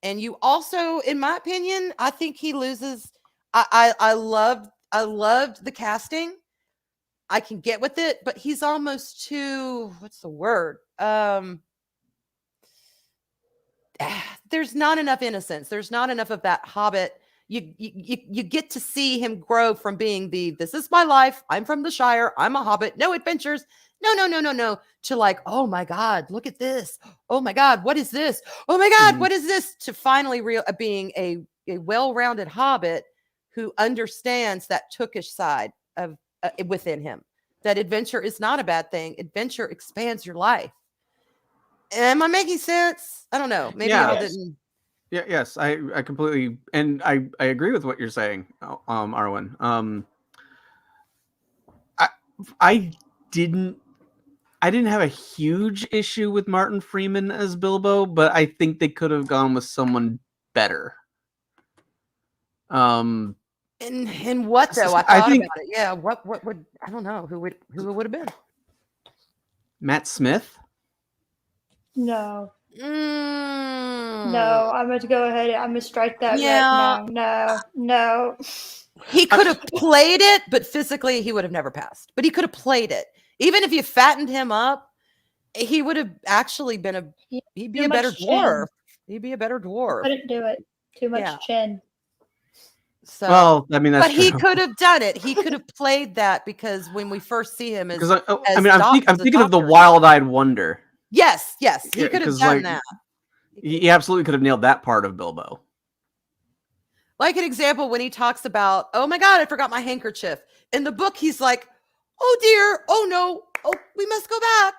And you also, in my opinion, I think he loses. I loved the casting. I can get with it, but he's almost too, what's the word? There's not enough innocence. There's not enough of that Hobbit. You get to see him grow from being this is my life. I'm from the Shire. I'm a Hobbit. No adventures. No. To like, oh my God, look at this. Oh my God, what is this? Oh my God, what is this? To finally being a well-rounded Hobbit who understands that Tookish side of within him. That adventure is not a bad thing. Adventure expands your life. Am I making sense? I don't know. Maybe y'all didn't. Yeah, yes, I completely, and I agree with what you're saying, Arwen. I didn't have a huge issue with Martin Freeman as Bilbo, but I think they could have gone with someone better. And what though? I thought about it. Yeah, what would, I don't know who it would have been. Matt Smith? No. No, I'm going to go ahead. I'm going to strike that. Yeah. Right no. He could have played it, but physically he would have never passed. But he could have played it. Even if you fattened him up, he would have actually been he'd be a better dwarf. He'd be a better dwarf. Couldn't do it. Too much chin. So, well, I mean, that's true. He could have done it. He could have played that, because when we first see him I'm thinking of the Wild-Eyed Wonder. Yes, he could have done that. He absolutely could have nailed that part of Bilbo. Like an example, when he talks about, oh my God, I forgot my handkerchief. In the book, he's like, oh dear, oh no, oh, we must go back.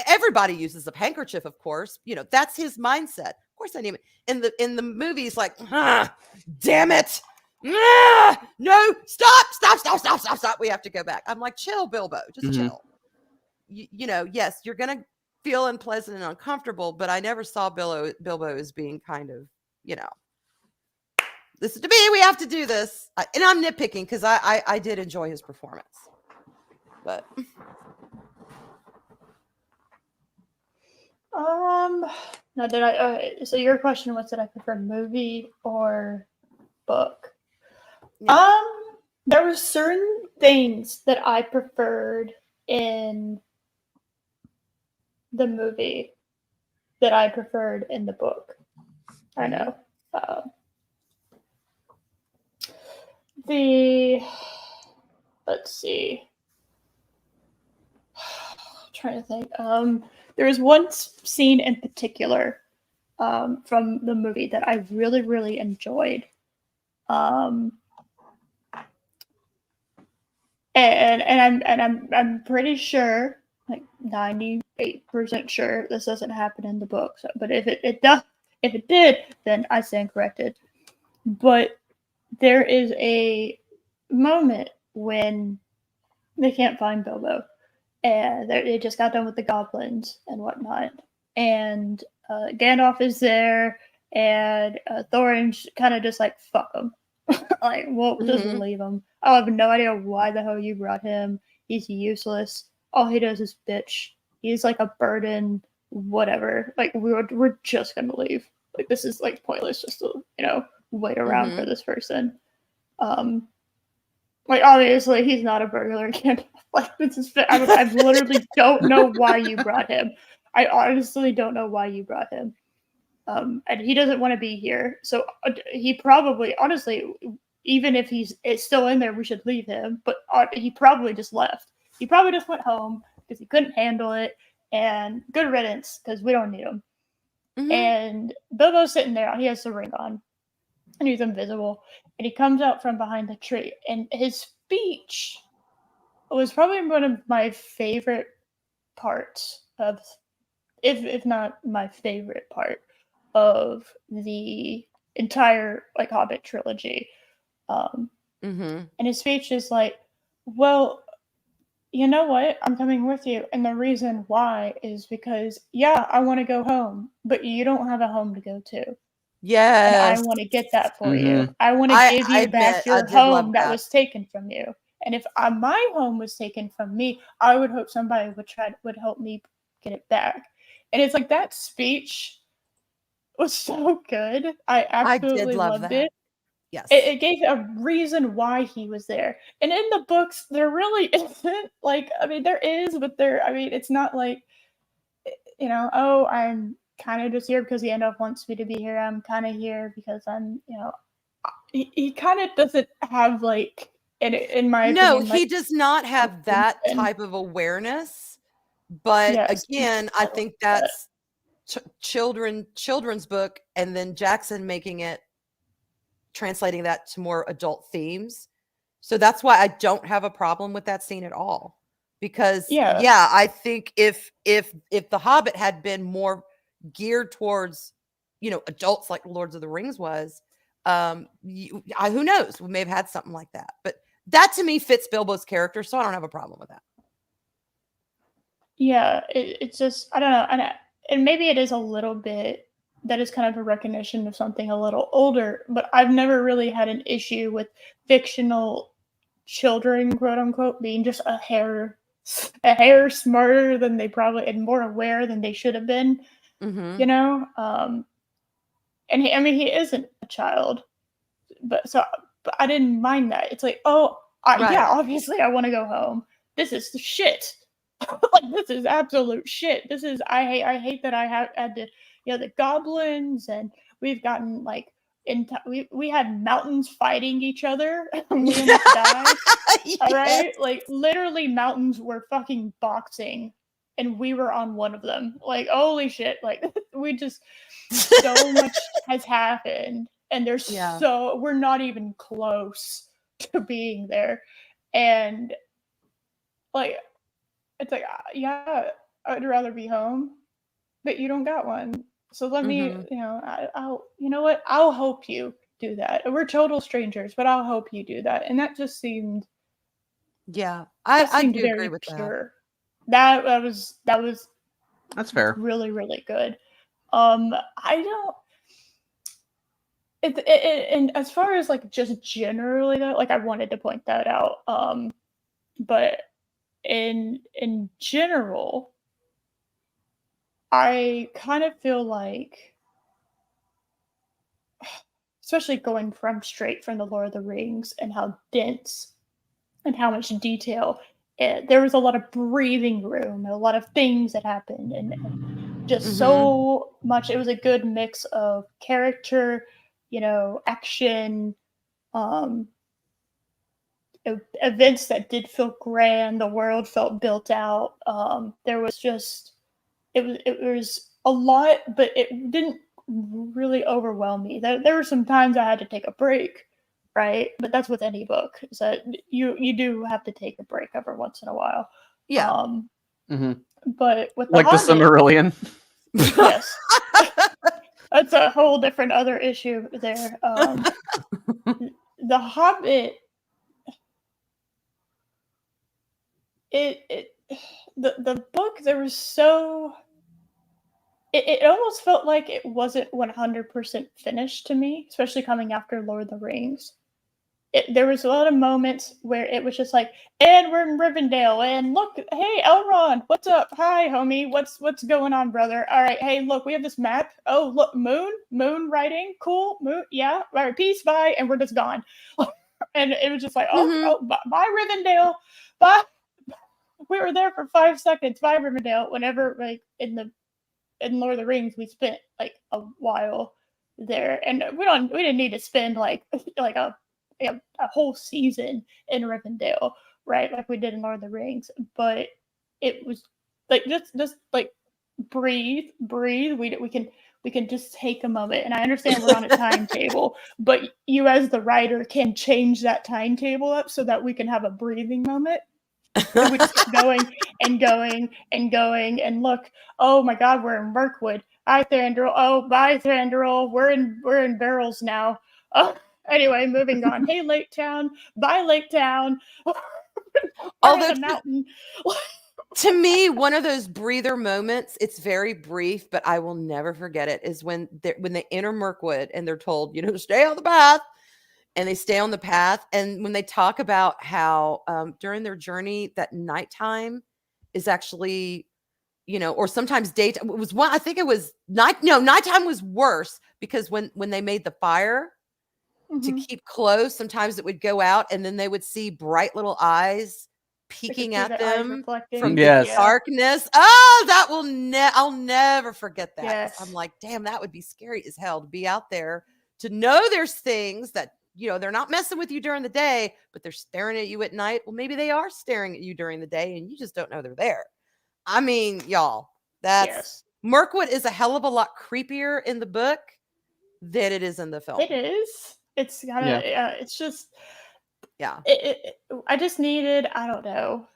Everybody uses a handkerchief, of course. That's his mindset. Of course, I need it. In the movie, he's like, damn it. No, stop. We have to go back. I'm like, chill, Bilbo, just chill. Yes, you're going to feel unpleasant and uncomfortable, but I never saw Bilbo as being kind of, listen to me, we have to do this. And I'm nitpicking because I did enjoy his performance. But now did I so your question was, did I prefer movie or book? Yeah. There were certain things that I preferred in the movie that I preferred in the book. I know. Let's see. I'm trying to think. There was one scene in particular from the movie that I really, really enjoyed. I'm pretty sure, like 98% sure, this doesn't happen in the book. So, but if it does, if it did, then I stand corrected. But there is a moment when they can't find Bilbo, and they just got done with the goblins and whatnot, and Gandalf is there, and Thorin's kind of just like fuck him, like well just Mhm. leave him. I have no idea why the hell you brought him. He's useless. All he does is bitch. He's like a burden. Whatever. Like we're just gonna leave. Like this is like pointless just to wait around for Mhm. this person. Um, like obviously he's not a burglar again. Like this is I literally don't know why you brought him. I honestly don't know why you brought him. And he doesn't want to be here. So he probably honestly, even if it's still in there, we should leave him. But he probably just left. He probably just went home because he couldn't handle it. And good riddance because we don't need him. Mhm. And Bilbo's sitting there. He has the ring on and he's invisible. And he comes out from behind the tree. And his speech was probably one of my favorite parts of, if not my favorite part of the entire like Hobbit trilogy. Um, Mhm. and his speech is like, well, you know what? I'm coming with you. And the reason why is because, yeah, I want to go home, but you don't have a home to go to. And I Yes. want to get that for you. Mhm. I want to I give I you back admit I your did love home that that. was taken from you. And if my home was taken from me, I would hope somebody would help me get it back. And it's like that speech was so good. I I did absolutely love loved it. that. Yes. It gave a reason why he was there. And in the books, there really isn't. Like, I mean, there is, but I mean, it's not like, oh, I'm kind of just here because Gandalf wants me to be here. I'm kind of here because he kind of doesn't have, like, in my No, opinion, like, he does not a have that reason. type of awareness, but Yes. again, I I love think that. that's children's book and then Jackson making it translating that to more adult themes. So that's why I don't have a problem with that scene at all. Because Yeah. yeah, I think if The Hobbit had been more geared towards, adults like Lords of the Rings was, who knows? We may have had something like that. But that to me fits Bilbo's character, so I don't have a problem with that. Yeah, it's just I don't know, and maybe it is a little bit that is kind of a recognition of something a little older, but I've never really had an issue with fictional children, quote unquote, being just a hair smarter than they probably and more aware than they should have been, you Mhm. know. And I mean, he isn't a child, but I didn't mind that. It's like, oh, Right. yeah, obviously I want to go home. This is the shit. Like this is absolute shit. This is I hate that I have had to the goblins and we've gotten like we had mountains fighting each other and we almost died. All Yes. right, like literally mountains were fucking boxing and we were on one of them. Like holy shit! Like we just so much has happened and Yeah. we're not even close to being there, and like it's like, yeah, I'd rather be home, but you don't got one. So let me, Mhm. you know what? I'll help you do that. We're total strangers, but I'll help you do that. And Yeah. that I seemed do agree very with that. pure. That was That's fair. really, really good. I don't. And as far as like just generally though, like I wanted to point that out. But in general, I kind of feel like, especially going from straight from the Lord of the Rings and how dense and how much detail, there was a lot of breathing room and a lot of things that happened and just Mhm. so much. It was a good mix of character, action, um, events that did feel grand. The world felt built out. There was just it was a lot, but it didn't really overwhelm me. There were some times I had to take a break, right? But that's with any book, is that you do have to take a break every once in a while. Yeah. But with Like the Hobbit, Silmarillion. yes, that's a whole different other issue there. The Hobbit, the book, there was so it almost felt like it wasn't 100% finished to me, especially coming after Lord of the Rings. There was a lot of moments where it was just like, and we're in Rivendell, and look, hey Elrond, what's up? Hi, homie, what's going on, brother? All right, hey, look, we have this map. Oh, look, moon writing, cool, moon, yeah, all right, peace, bye, and we're just gone. And it was just like, bye Rivendell, bye. We were there for 5 seconds, bye Rivendell. Whenever like in Lord of the Rings, we spent like a while there, and we didn't need to spend like a whole season in Rivendell, right? Like we did in Lord of the Rings. But it was like just like breathe. We can just take a moment. And I understand we're on a timetable, but you as the writer can change that timetable up so that we can have a breathing moment. And we just keep going and going and going. And look, oh my God, we're in Mirkwood. Hi, Thranduil. Oh, bye, Thranduil. We're in barrels now. Oh, anyway, moving on. Hey, Lake Town. Bye, Lake Town. Although the mountain. To me, one of those breather moments, it's very brief, but I will never forget it, is when they enter Mirkwood and they're told, stay on the path. And they stay on the path. And when they talk about how during their journey that nighttime is actually, or sometimes daytime, it was one, I think it was nighttime was worse, because when they made the fire to keep close, sometimes it would go out and then they would see bright little eyes peeking at them from the darkness. Oh, that I'll never forget that. Yes. I'm like, damn, that would be scary as hell to be out there, to know there's things that, they're not messing with you during the day, but they're staring at you at night. Well, maybe they are staring at you during the day and you just don't know they're there. I mean, y'all, Mirkwood is a hell of a lot creepier in the book than it is in the film. It is. It's gotta, it's just, yeah. I just needed, I don't know.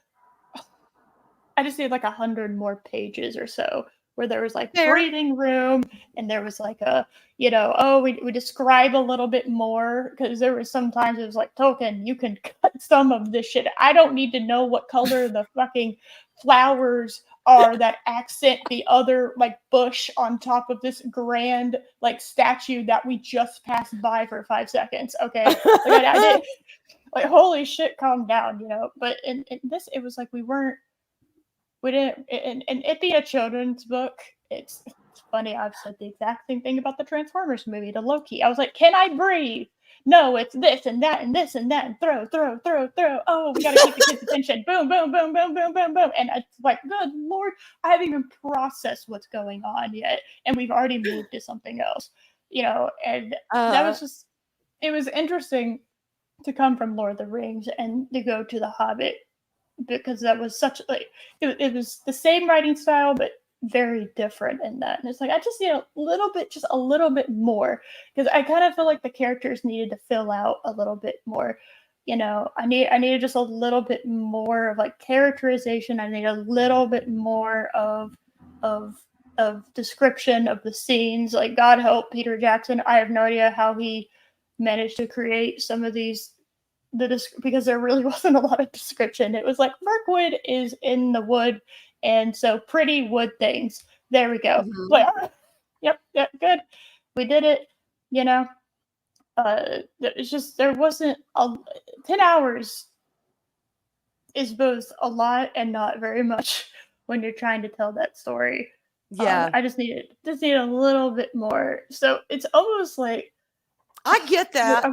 I just needed like 100 more pages or so where there was like breathing room, and there was like a, we describe a little bit more, because there was sometimes it was like, Tolkien, you can cut some of this shit. I don't need to know what color the fucking flowers are that accent the other like bush on top of this grand like statue that we just passed by for 5 seconds. Okay, like, I did, like, holy shit, calm down, But in this, it was like we didn't, and it being a children's book, it's funny, I've said the exact same thing about the Transformers movie to Loki. I was like, can I breathe? No, it's this and that and this and that, and throw. Oh, we gotta keep the kids' attention. Boom, boom, boom, boom, boom, boom, boom. And it's like, good Lord, I haven't even processed what's going on yet, and we've already moved to something else. And that was just, it was interesting to come from Lord of the Rings and to go to The Hobbit, because that was such like it was the same writing style but very different in that. And it's like I just need a little bit more, because I kind of feel like the characters needed to fill out a little bit more. I needed just a little bit more of like characterization. I need a little bit more of description of the scenes. Like, God help Peter Jackson, I have no idea how he managed to create some of these because there really wasn't a lot of description. It was like, Mirkwood is in the wood, and so pretty wood things. There we go. Like, yep, good. We did it. It's just, there wasn't 10 hours is both a lot and not very much when you're trying to tell that story. Yeah. I just need a little bit more. So it's almost like, I get that.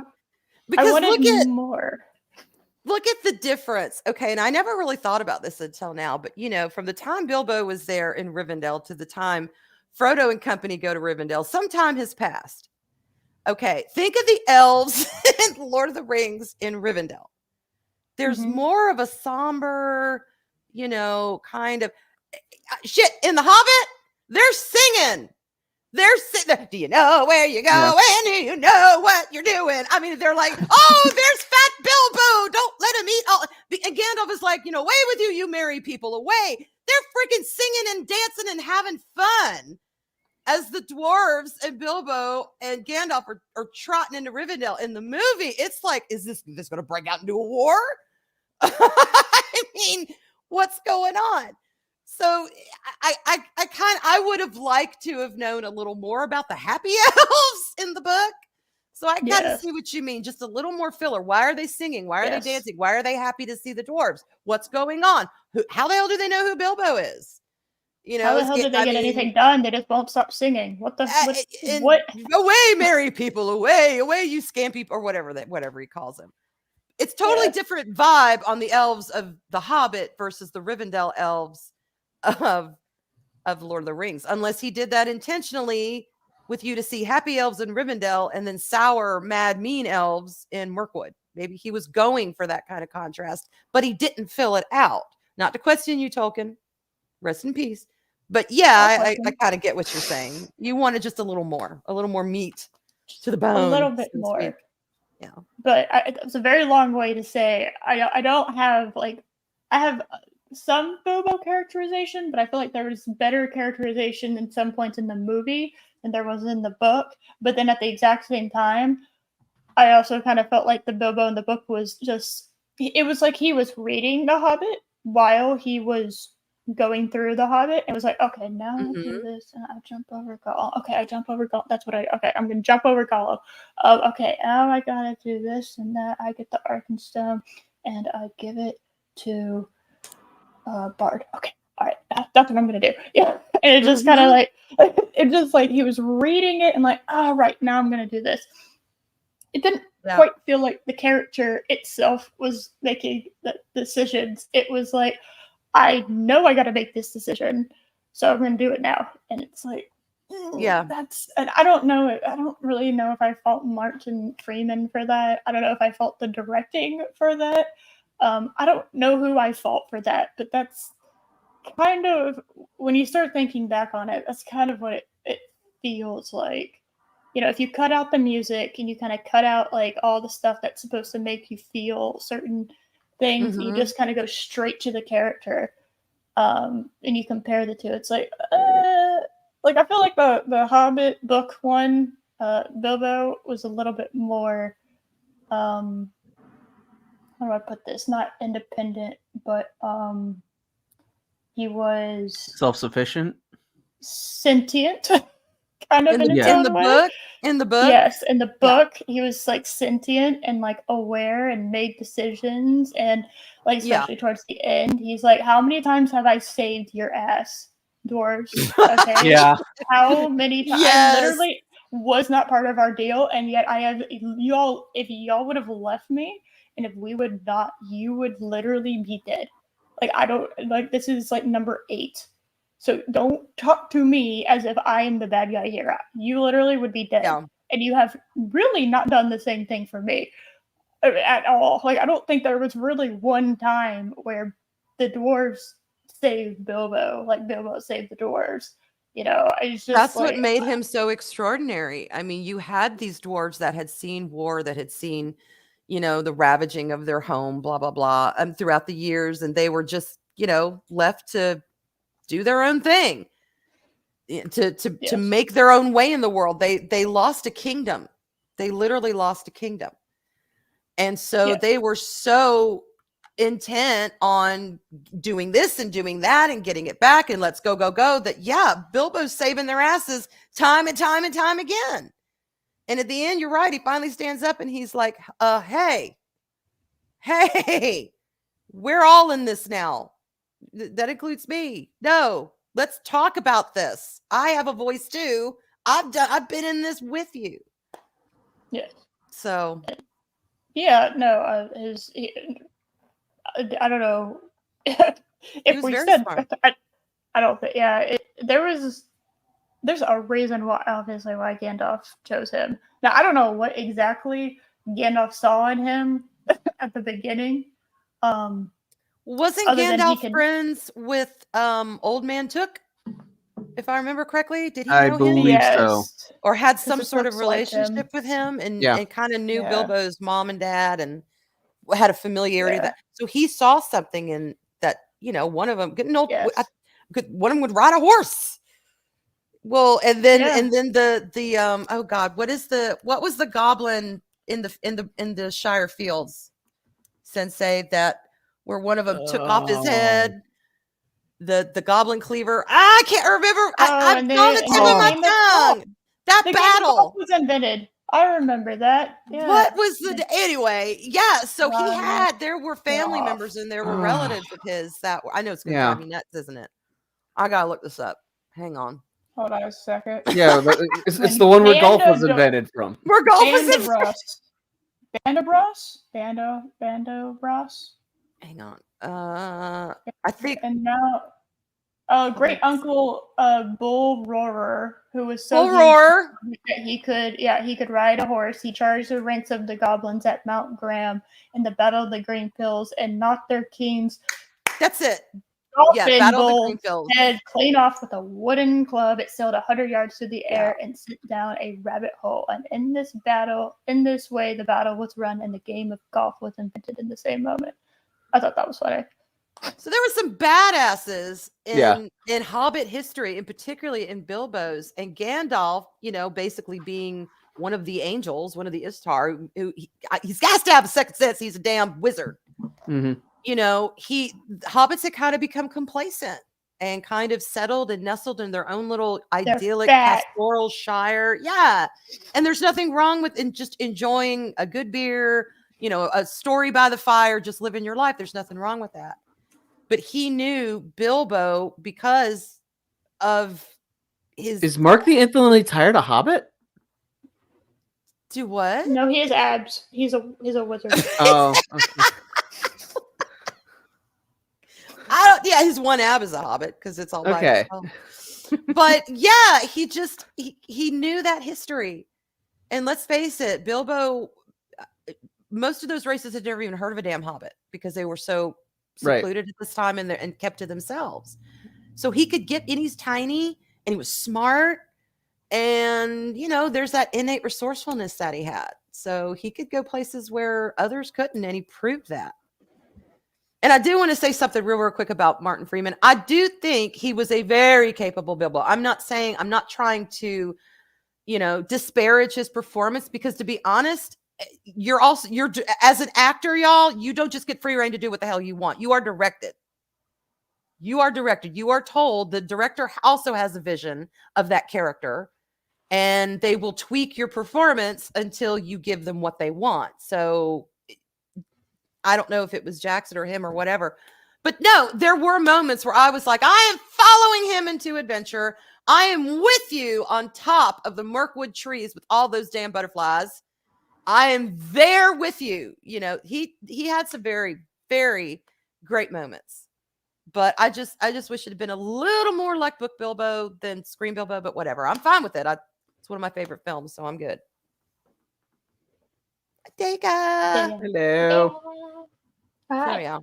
Because I wanted more. Look at the difference. Okay. And I never really thought about this until now, but from the time Bilbo was there in Rivendell to the time Frodo and company go to Rivendell, some time has passed. Okay. Think of the elves in Lord of the Rings in Rivendell. There's more of a somber, kind of shit. In The Hobbit, they're singing. They're sitting there. Do you know where you're going? Yeah. Do you know what you're doing? I mean, they're like, oh, there's fat Bilbo. Don't let him eat all. And Gandalf is like, away with you, you merry people, away. They're freaking singing and dancing and having fun as the dwarves and Bilbo and Gandalf are trotting into Rivendell. In the movie, it's like, is this going to break out into a war? I mean, what's going on? So I would have liked to have known a little more about the happy elves in the book. So I got to see what you mean. Just a little more filler. Why are they singing? Why are they dancing? Why are they happy to see the dwarves? What's going on? How the hell do they know who Bilbo is? How the hell did they get anything done? They just won't stop singing. What the what? Away, merry people, away, you scampy, or whatever he calls them. It's totally different vibe on the elves of the Hobbit versus the Rivendell elves of Lord of the Rings, unless he did that intentionally with you to see happy elves in Rivendell and then sour, mad, mean elves in Mirkwood. Maybe he was going for that kind of contrast, but he didn't fill it out. Not to question you, Tolkien. Rest in peace. But yeah, I kind of get what you're saying. You wanted just a little more meat to the bone. A little bit more. Yeah. But it was a very long way to say I don't have I have some Bilbo characterization, but I feel like there was better characterization in some points in the movie than there was in the book. But then at the exact same time, I also kind of felt like the Bilbo in the book was just, it was like he was reading The Hobbit while he was going through The Hobbit. It was like, okay, now I do this and I jump over Gollum. Okay, I jump over Gollum. That's what I'm going to jump over Gollum. Okay, now I got to do this and that. I get the Arkenstone and I give it to Bard. Okay, all right, that's what I'm going to do. Yeah, and it just kind of like, it just like he was reading it and like, all right, now I'm going to do this. It didn't quite feel like the character itself was making the decisions. It was like, I know I got to make this decision, so I'm going to do it now. And it's like, and I don't know. I don't really know if I fault Martin Freeman for that. I don't know if I fault the directing for that. I don't know who I fault for that, but that's kind of, when you start thinking back on it, that's kind of what it feels like. If you cut out the music and you kind of cut out like all the stuff that's supposed to make you feel certain things, you just kind of go straight to the character, and you compare the two. It's like I feel like the Hobbit book one, Bilbo was a little bit more, how do I put this? Not independent, but he was self-sufficient, sentient. Kind of in the book. In the book, yes, in the book, he was like sentient and like aware and made decisions, and like especially towards the end, he's like, "How many times have I saved your ass, dwarves?" Okay, how many times? I literally was not part of our deal, and yet I have y'all. If y'all would have left me, and if we would not, you would literally be dead. Like I don't like this is like number 8. So don't talk to me as if I am the bad guy here. You literally would be dead. Yeah. And you have really not done the same thing for me at all. Like, I don't think there was really one time where the dwarves saved Bilbo, like Bilbo saved the dwarves. It's just that's what made him so extraordinary. I mean, you had these dwarves that had seen war, that had seen, the ravaging of their home, blah, blah, blah, throughout the years. And they were just, left to do their own thing, to make their own way in the world. They lost a kingdom. They literally lost a kingdom. And so they were so intent on doing this and doing that and getting it back and let's go that Bilbo's saving their asses time and time and time again. And at the end, you're right, he finally stands up and he's like, hey, we're all in this now. That includes me. No, let's talk about this. I have a voice too. I've been in this with you. Yeah. So. Yeah. No. I don't know if we said. Smart. I don't think. Yeah. There's a reason why, obviously, why Gandalf chose him. Now I don't know what exactly Gandalf saw in him at the beginning. Wasn't Gandalf friends with Old Man Took? if I remember correctly. Did he I know him believe so. Yes. or had 'Cause some it sort of looks like him. relationship with him and Yeah. kind of knew Yeah. Bilbo's mom and dad and had a familiarity Yeah. that so he saw something in that, one of them getting old Yes. one of them would ride a horse. Well, and then Yeah. the oh god, what was the goblin in the Shire Fields, Sensei, that where one of them took off his head, the goblin cleaver. I can't remember. I'm and on the tip of my Game of Golf. tongue. That The Game of Golf battle. was invented. I remember that. Yeah. What was anyway? Yeah, so there were family Golf. members and there were relatives of his that were, I know it's gonna Yeah. drive me nuts, isn't it? I gotta look this up. Hang on. Hold on a second. Yeah, it's the one where golf was invented from. Where golf was invented. Bando Bros. Hang on. I think And now, great uncle Bull Roarer, who was so Bull Roarer. that he could ride a horse. He charged the ranks of the goblins at Mount Graham in the Battle of the Green Hills and knocked their king's That's it. dolphin Battle of the bull Green Hills. head clean off with a wooden club. It sailed 100 yards through the air and sent down a rabbit hole. And in this way, the battle was run and the game of golf was invented in the same moment. I thought that was funny. So there were some badasses in Hobbit history, and particularly in Bilbo's, and Gandalf, basically being one of the angels, one of the Ishtar, who he's got to have a second sense. He's a damn wizard. Mm-hmm. Hobbits had kind of become complacent and kind of settled and nestled in their own little idyllic pastoral shire. Yeah. And there's nothing wrong with just enjoying a good beer, a story by the fire, just living your life. There's nothing wrong with that. But he knew Bilbo because of his. Is Mark the Infinitely Tired a Hobbit? Do what? No, he has abs. He's a wizard. Oh, okay. His one ab is a Hobbit because it's all by okay. himself. But yeah, he knew that history. And let's face it, Bilbo, most of those races had never even heard of a damn Hobbit because they were so secluded at this time and kept to themselves. So he could get in, he's tiny and he was smart. And, there's that innate resourcefulness that he had. So he could go places where others couldn't. And he proved that. And I do want to say something real quick about Martin Freeman. I do think he was a very capable Bilbo. I'm not trying to, disparage his performance because, to be honest, you're as an actor, y'all, you don't just get free reign to do what the hell you want. You are directed. You are told. The director also has a vision of that character, and they will tweak your performance until you give them what they want. So I don't know if it was Jackson or him or whatever, but no, there were moments where I was like, I am following him into adventure. I am with you on top of the Mirkwood trees with all those damn butterflies. I am there with you. He had some very, very great moments, but I just wish it had been a little more like Book Bilbo than Screen Bilbo, but whatever. I'm fine with it. It's one of my favorite films, so I'm good. Dega. Hello. Hi. Yeah.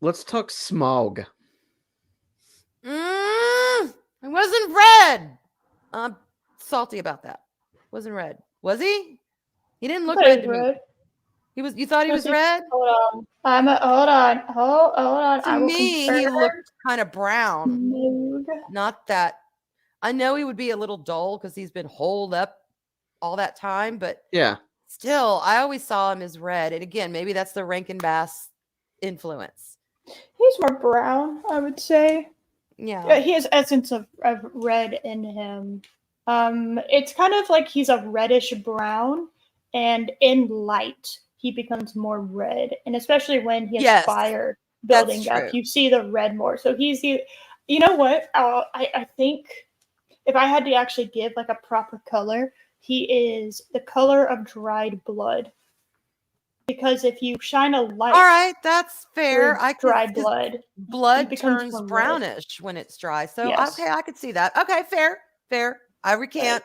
Let's talk Smaug. It wasn't red. I'm salty about that. Wasn't red. Was he? He didn't look red to me. He was. You thought he was red? Hold on. Hold on. To me, he looked kind of brown. Not that. I know he would be a little dull because he's been holed up all that time, but yeah, still, I always saw him as red. And again, maybe that's the Rankin Bass influence. He's more brown, I would say. Yeah, he has essence of red in him. It's kind of like he's a reddish brown, and in light, he becomes more red. And especially when he has fire building up, you see the red more. So he's the, you know what? I think if I had to actually give like a proper color, he is the color of dried blood. Because if you shine a light, all right, that's fair. Dried blood turns brownish when it's dry. So okay, I could see that. Okay, fair. I recant.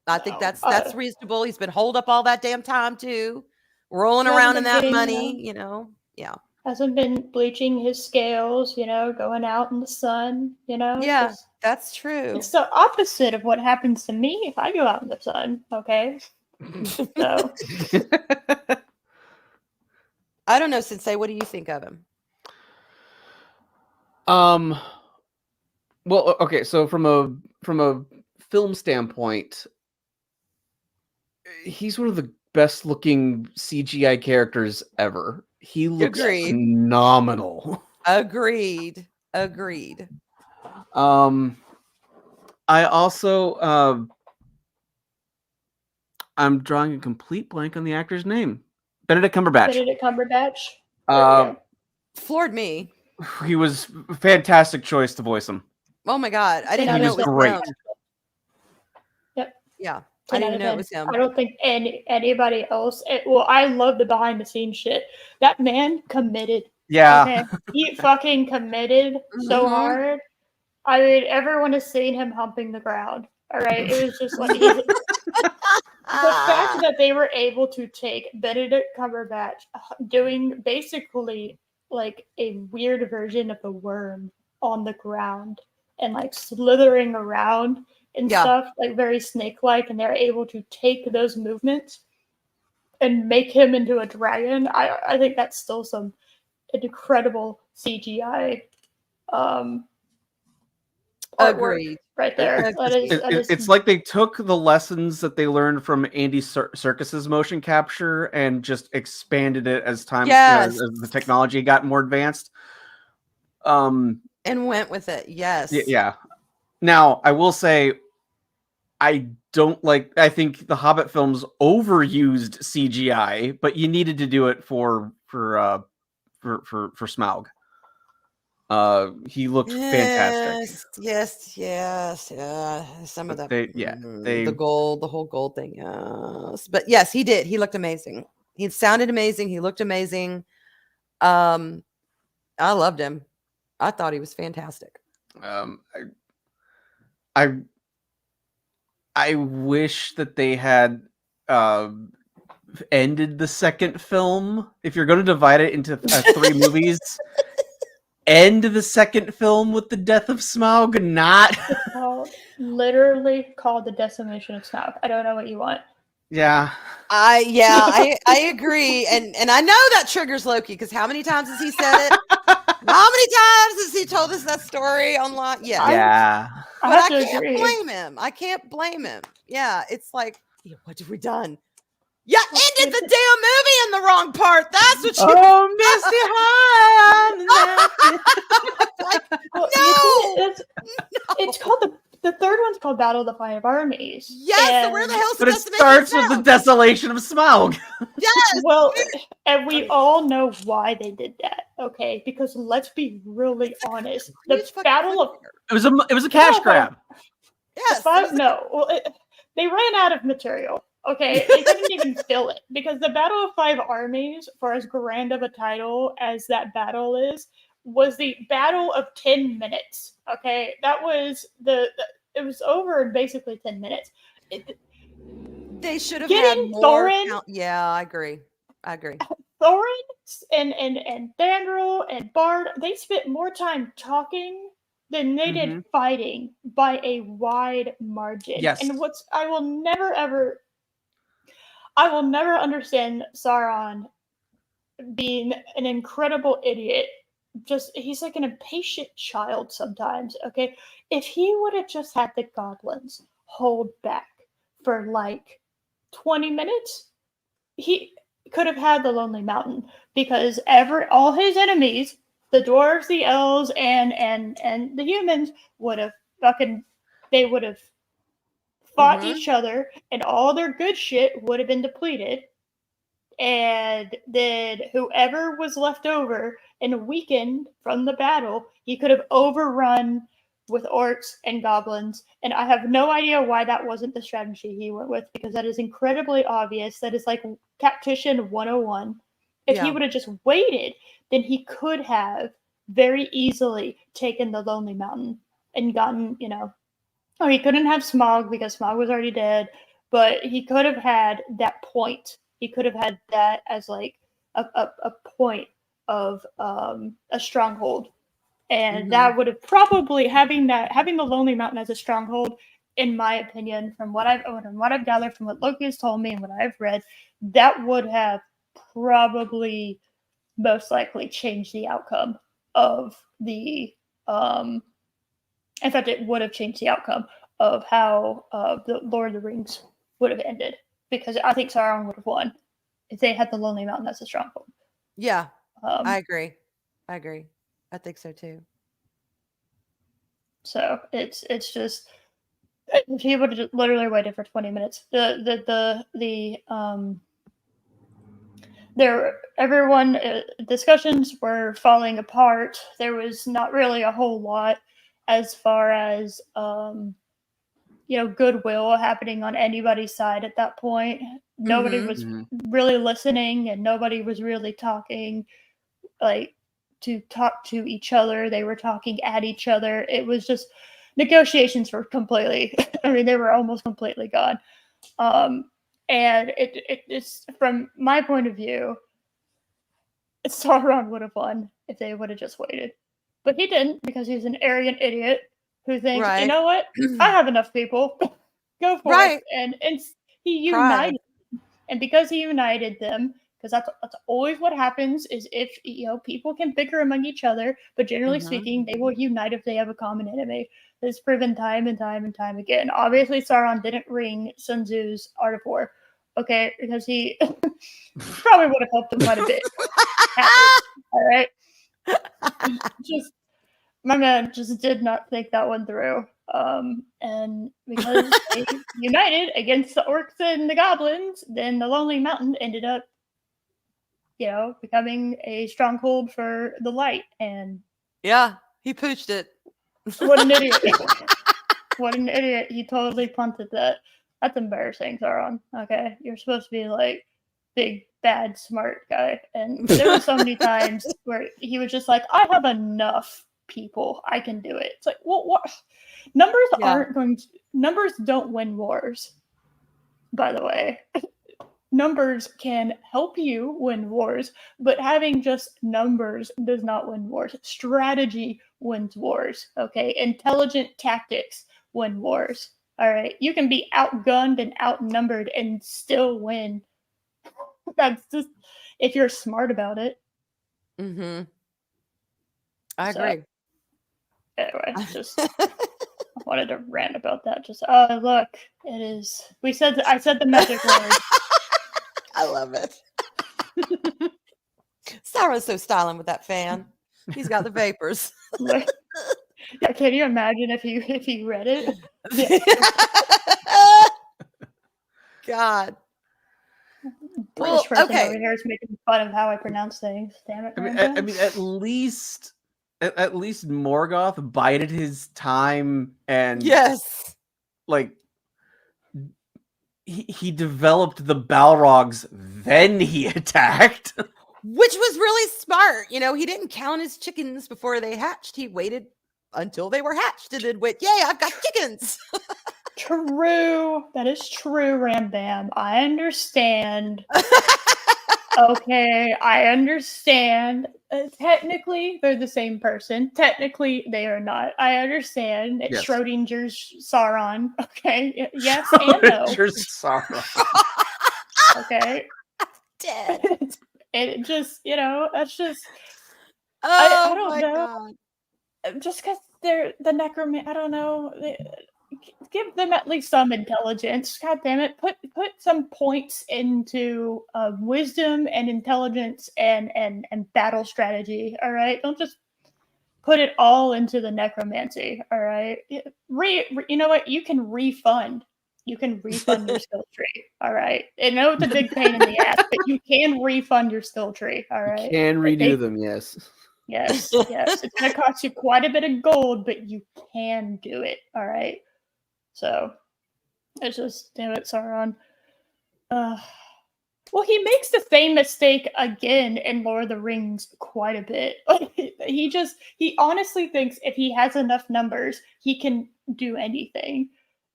I think that's reasonable. He's been holed up all that damn time too, rolling He around hasn't in been that getting, money, you know. Yeah. hasn't been bleaching his scales, going out in the sun, Yeah, 'cause that's true. it's the opposite of what happens to me if I go out in the sun, okay? So, I don't know, Sensei, what do you think of him? Well, okay, so from a film standpoint, he's one of the best looking CGI characters ever. He looks Agreed. phenomenal. Agreed. I also I'm drawing a complete blank on the actor's name. Benedict Cumberbatch. Benedict Cumberbatch. There we go. Floored me. He was a fantastic choice to voice him. Oh my God. I 10 didn't out know of it was 10. great. him. Yep. Yeah. I 10 didn't out even of know 10. it was him. I don't think anybody else. Well, I love the behind the scenes shit. That man committed. Yeah. Okay, he fucking committed so Mhm. hard. I mean, everyone has seen him humping the ground. All right, it was just like the fact that they were able to take Benedict Cumberbatch doing basically like a weird version of the worm on the ground and like slithering around and Yeah. stuff, like very snake-like, and they're able to take those movements and make him into a dragon. I think that's still some incredible CGI artwork Agreed. right there. It's like they took the lessons that they learned from Andy Serkis's motion capture and just expanded it as time Yes. as the technology got more advanced. And went with it. Yes. Yeah. Now, I will say I think the Hobbit films overused CGI, but you needed to do it for Smaug. He looked fantastic. Yes. Some of the the whole gold thing. Yes, but yes, he did. He looked amazing. He sounded amazing. He looked amazing. I loved him. I thought he was fantastic. I wish that they had ended the second film. If you're going to divide it into 3 movies, end the second film with the death of Smaug, not literally called the decimation of Smaug. I don't know what you want. Yeah. I agree, and I know that triggers Loki because how many times has he said it? How many times has he told us that story online? Yeah. But I can't blame him. I can't blame him. Yeah, it's like, what have we done? Yeah, ended the damn movie in the wrong part. That's what you. Oh, Misty High. No, it's called the third one's called Battle of the Five Armies. Yes, so where the hell's the But it starts with the desolation of Smaug. Yes. Well, and we all know why they did that, okay? Because let's be really honest. The Battle of it was a cash grab. Yes. They ran out of material. Okay, they couldn't even fill it because the Battle of Five Armies, for as grand of a title as that battle is, was the battle of 10 minutes. Okay, that was it was over in basically 10 minutes. They should have had more. Thorin. Yeah, I agree. Thorin and Thranduil and Bard, they spent more time talking than they did fighting by a wide margin. Yes. And I will never understand Sauron being an incredible idiot. He's like an impatient child sometimes, okay? If he would have just had the goblins hold back for like 20 minutes, he could have had the Lonely Mountain because all his enemies, the dwarves, the elves, and the humans would have fought each other, and all their good shit would have been depleted. And then whoever was left over and weakened from the battle, he could have overrun with orcs and goblins. And I have no idea why that wasn't the strategy he went with, because that is incredibly obvious. That is like tactician 101. If he would have just waited, then he could have very easily taken the Lonely Mountain and gotten, he couldn't have Smaug because Smaug was already dead, but he could have had that point, he could have had that as like a point of a stronghold. And that would have probably having the Lonely Mountain as a stronghold, in my opinion, from what I've gathered from what Loki has told me and what I've read, that would have probably most likely changed the outcome of the in fact it would have changed the outcome of how the Lord of the Rings would have ended, because I think Sauron would have won if they had the Lonely Mountain as a stronghold. Yeah, I agree. I think so too. So it's just, if he would have literally waited for 20 minutes, everyone discussions were falling apart. There was not really a whole lot as far as goodwill happening on anybody's side at that point. Nobody was really listening, and nobody was really talking like to talk to each other. They were talking at each other. It was just, negotiations were completely they were almost completely gone. And it's, from my point of view, Sauron would have won if they would have just waited. But he didn't, because he's an arrogant idiot who thinks, you know what? I have enough people. Go for it. And he united them. And because he united them, because that's always what happens, is if people can bicker among each other, but generally speaking, they will unite if they have a common enemy. It's proven time and time and time again. Obviously, Sauron didn't ring Sun Tzu's Art of War, okay, because he probably would have helped him quite a bit. All right, my man just did not think that one through. And because they united against the orcs and the goblins, then the Lonely Mountain ended up, becoming a stronghold for the light. And yeah, he pooched it. What an idiot. What an idiot. He totally punted that. That's embarrassing, Sauron. Okay, you're supposed to be like big, bad, smart guy. And there were so many times where he was just like, I have enough people. I can do it. It's like, well, what? Numbers don't win wars, by the way. Numbers can help you win wars, but having just numbers does not win wars. Strategy wins wars, okay? Intelligent tactics win wars, all right? You can be outgunned and outnumbered and still win. That's just, if you're smart about it. I agree. Anyway, just I wanted to rant about that. Just, oh, look, it is. I said the magic word. I love it. Sauron's so styling with that fan. He's got the vapors. Yeah, can you imagine if he read it? God. British person over here is making fun of how I pronounce things. Damn it! I mean, at least Morgoth bided his time, and like he developed the Balrogs, then he attacked. Which was really smart. He didn't count his chickens before they hatched. He waited until they were hatched and then went, yay, I've got chickens. True. That is true, Rambam. I understand. Okay, I understand. Technically, they're the same person. Technically, they are not. I understand. It's Schrodinger's Sauron. Okay, yes and no. Schrodinger's Sauron. Okay. Dead. It just, that's just. I don't know. God. Just because they're the necromancer, I don't know. Give them at least some intelligence. God damn it! Put some points into wisdom and intelligence and battle strategy. All right, don't just put it all into the necromancy. All right, you know what? You can refund. You can refund your skill tree. All right, I know it's a big pain in the ass, but you can refund your skill tree. All right, you can redo them. Yes. Yes. It's going to cost you quite a bit of gold, but you can do it. All right. So it's just, damn it, Sauron. Well, he makes the same mistake again in Lord of the Rings quite a bit. He honestly thinks if he has enough numbers, he can do anything.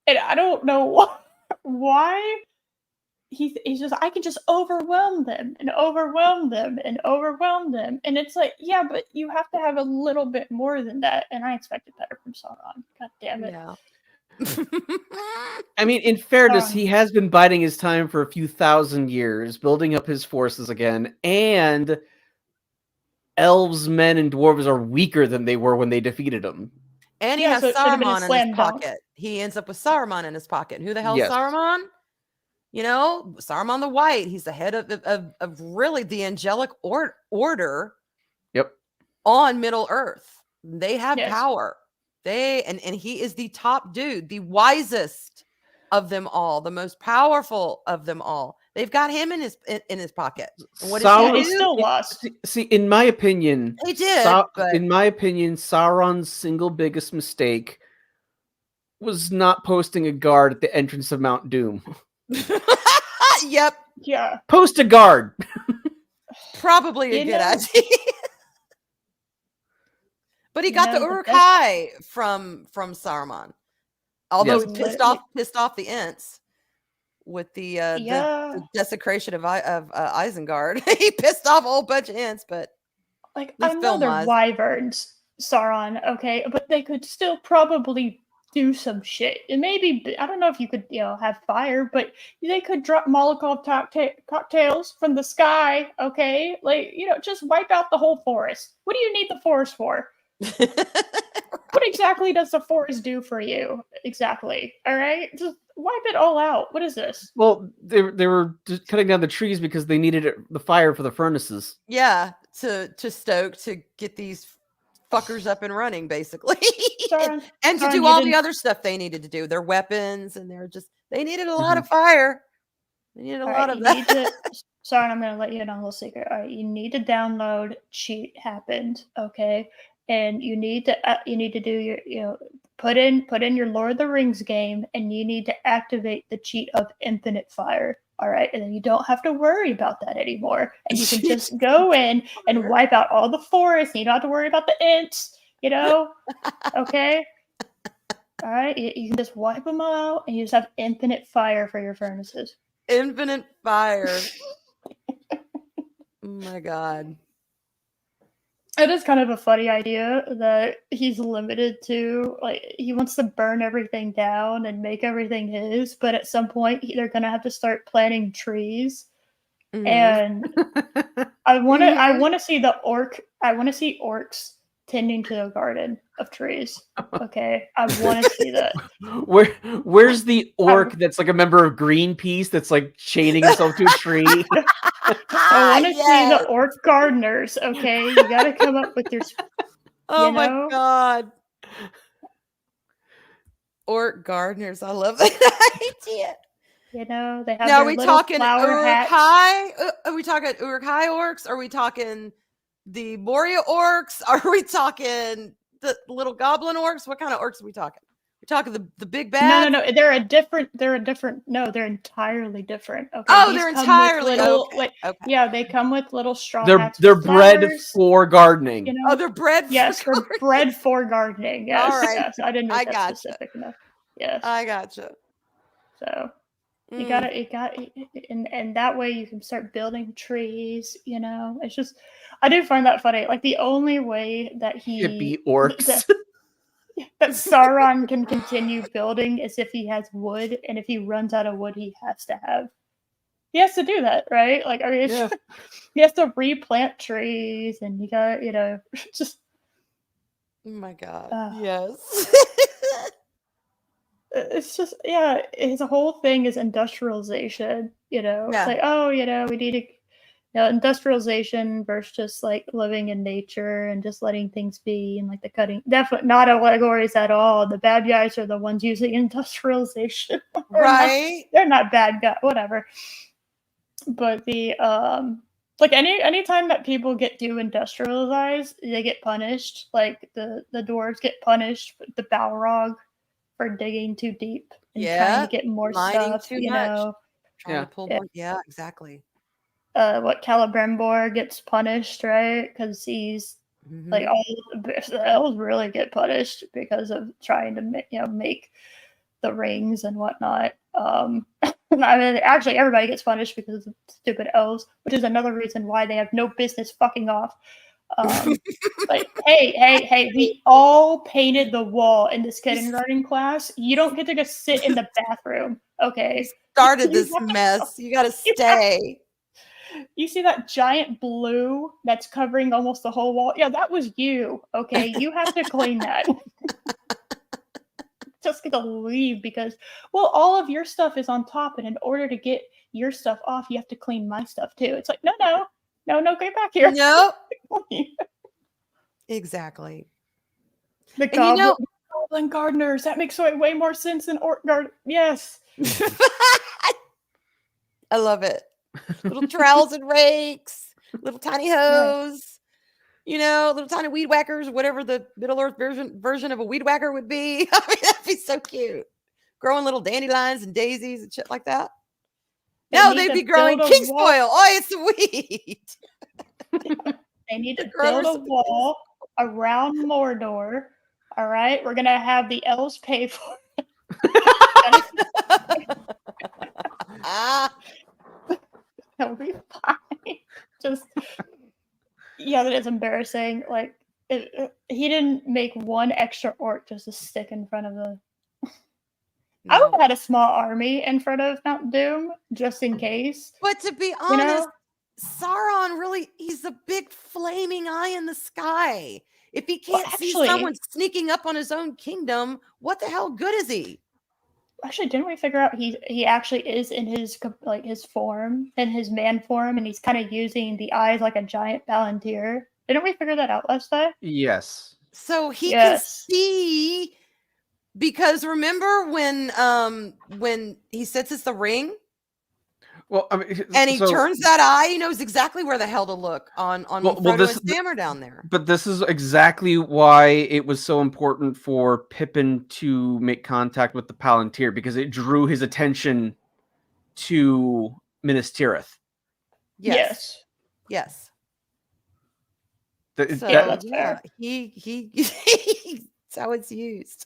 And I don't know why he's just, I can just overwhelm them and overwhelm them and overwhelm them. And it's like, yeah, but you have to have a little bit more than that. And I expected better from Sauron. God damn it. Yeah. I mean, in fairness, he has been biding his time for a few thousand years, building up his forces again, and elves, men, and dwarves are weaker than they were when they defeated him. And he Yeah, has so it should have been a Saruman in slam his dunk. pocket. He ends up with Saruman in his pocket. Who the hell's Yes. Saruman? You know, Saruman the White. He's the head of really the angelic order Yep. on Middle Earth. They have Yes. power. And he is the top dude, the wisest of them all, the most powerful of them all. They've got him in his pocket. And what does he do? He still lost. See, in my opinion, He did, but in my opinion, Sauron's single biggest mistake was not posting a guard at the entrance of Mount Doom. yep, Yeah. Post a guard. probably a You good know- idea. But he You got the know, the Uruk-hai from Saruman. Although Yes. he Literally- pissed off the Ents with the Yeah. the desecration of Isengard. He pissed off a whole bunch of Ents, but Like, least I know they're film-wise. wyverns, Sauron, okay, but they could still probably do some shit. And maybe, I don't know if you could, have fire, but they could drop Molotov cocktails from the sky, okay? Like, just wipe out the whole forest. What do you need the forest for? What exactly does the forest do for you? Exactly. All right? Just wipe it all out. What is this? Well, they were just cutting down the trees because they needed the fire for the furnaces. yeah, to stoke to get these fuckers up and running, basically. Sauron, and to Sauron, do you all the didn't- other stuff they needed to do, their weapons, and they needed a lot Mhm. of fire. They needed a All lot right, of you that. need to. Sorry, I'm going to let you in on a little secret. All right, you need to download Cheat Happened, okay? And you need to do your put in your Lord of the Rings game, and you need to activate the cheat of Infinite Fire. All right, and then you don't have to worry about that anymore, and you can just go in and wipe out all the forests. And you don't have to worry about the Ents, okay? All right, you can just wipe them all out, and you just have infinite fire for your furnaces. Infinite fire. Oh my god. It is kind of a funny idea that he's limited to, like, he wants to burn everything down and make everything his, but at some point they're gonna have to start planting trees. Mhm. And I want to see orcs tending to a garden of trees. Okay, I want to see that. Where's the orc that's like a member of Greenpeace that's like chaining himself to a tree? I want to see Yes. the orc gardeners. Okay, you got to come up with your. Oh you my know? god. Orc gardeners. I love that idea. They have Now, their are we little talking flower hats. Uruk-hai? Are we talking Uruk-hai orcs? Are we talking the Moria orcs? Are we talking the little goblin orcs? What kind of orcs are we talking? We talking the big bad? No. They're entirely different. Okay. Oh, These they're come with entirely little, okay. Okay. Yeah, they come with little straw They're hats. they're with bred flowers, for gardening. Oh, they're bred. Yes, for they're bred for gardening. Yes, All right. yes. I didn't I make that gotcha. specific enough. Yes. I gotcha. So you Mm. gotta, and that way you can start building trees. It's just, I do find that funny. Like, the only way that Hippie orcs. that Sauron can continue building is if he has wood, and if he runs out of wood, he has to do that, right? Like, I mean, Yeah. he has to replant trees, and you got, just Oh my god. Ah. Yes. it's just, yeah, his whole thing is industrialization. Yeah. It's like, oh, we need to. Industrialization versus just like living in nature and just letting things be, and like the cutting, definitely not allegories at all. The bad guys are the ones using industrialization. Right. They're not bad guys, whatever. But the like anytime that people get too industrialized, they get punished. Like the dwarves get punished with the Balrog for digging too deep and trying to get more mining stuff. too much. Trying Yeah. to pull Yeah. more. Yeah, exactly. What Celebrimbor gets punished, right? Because he's like, Mhm. all the elves really get punished because of trying to make the rings and whatnot. I mean, actually, everybody gets punished because of stupid elves, which is another reason why they have no business fucking off. Like, hey, we all painted the wall in this kindergarten class. You don't get to just sit in the bathroom, okay? Started this mess. You got to stay. You see that giant blue that's covering almost the whole wall? Yeah, that was you, okay? You have to clean that. Just gonna leave because, well, all of your stuff is on top, and in order to get your stuff off, you have to clean my stuff too. It's like, no, get back here. Nope. Exactly. The goblin gardeners. That makes way more sense than orc garden. Yes. I love it. Little trowels and rakes, little tiny hoes, little tiny weed whackers, whatever the Middle Earth version of a weed whacker would be. I mean, that'd be so cute. Growing little dandelions and daisies and shit like that. No, they'd be growing king spoil. Oh, it's sweet. They need to build a wall around Mordor. All right, we're gonna have the elves pay for it. That'll be fine. Just that is embarrassing. Like he didn't make one extra orc just to stick in front of the. No. I would have had a small army in front of Mount Doom just in case. But to be honest, Sauron he's a big flaming eye in the sky. If he can't see someone sneaking up on his own kingdom, what the hell good is he? Actually, didn't we figure out he actually is in his form, in his man form, and he's kind of using the eyes like a giant palantir? Didn't we figure that out last time? Yes. So he can see, because remember when he sits as the ring? Well, I mean, and he turns that eye, he knows exactly where the hell to look on Frodo and Sam are down there. But this is exactly why it was so important for Pippin to make contact with the Palantir, because it drew his attention to Minas Tirith. Yes. That's how it's used.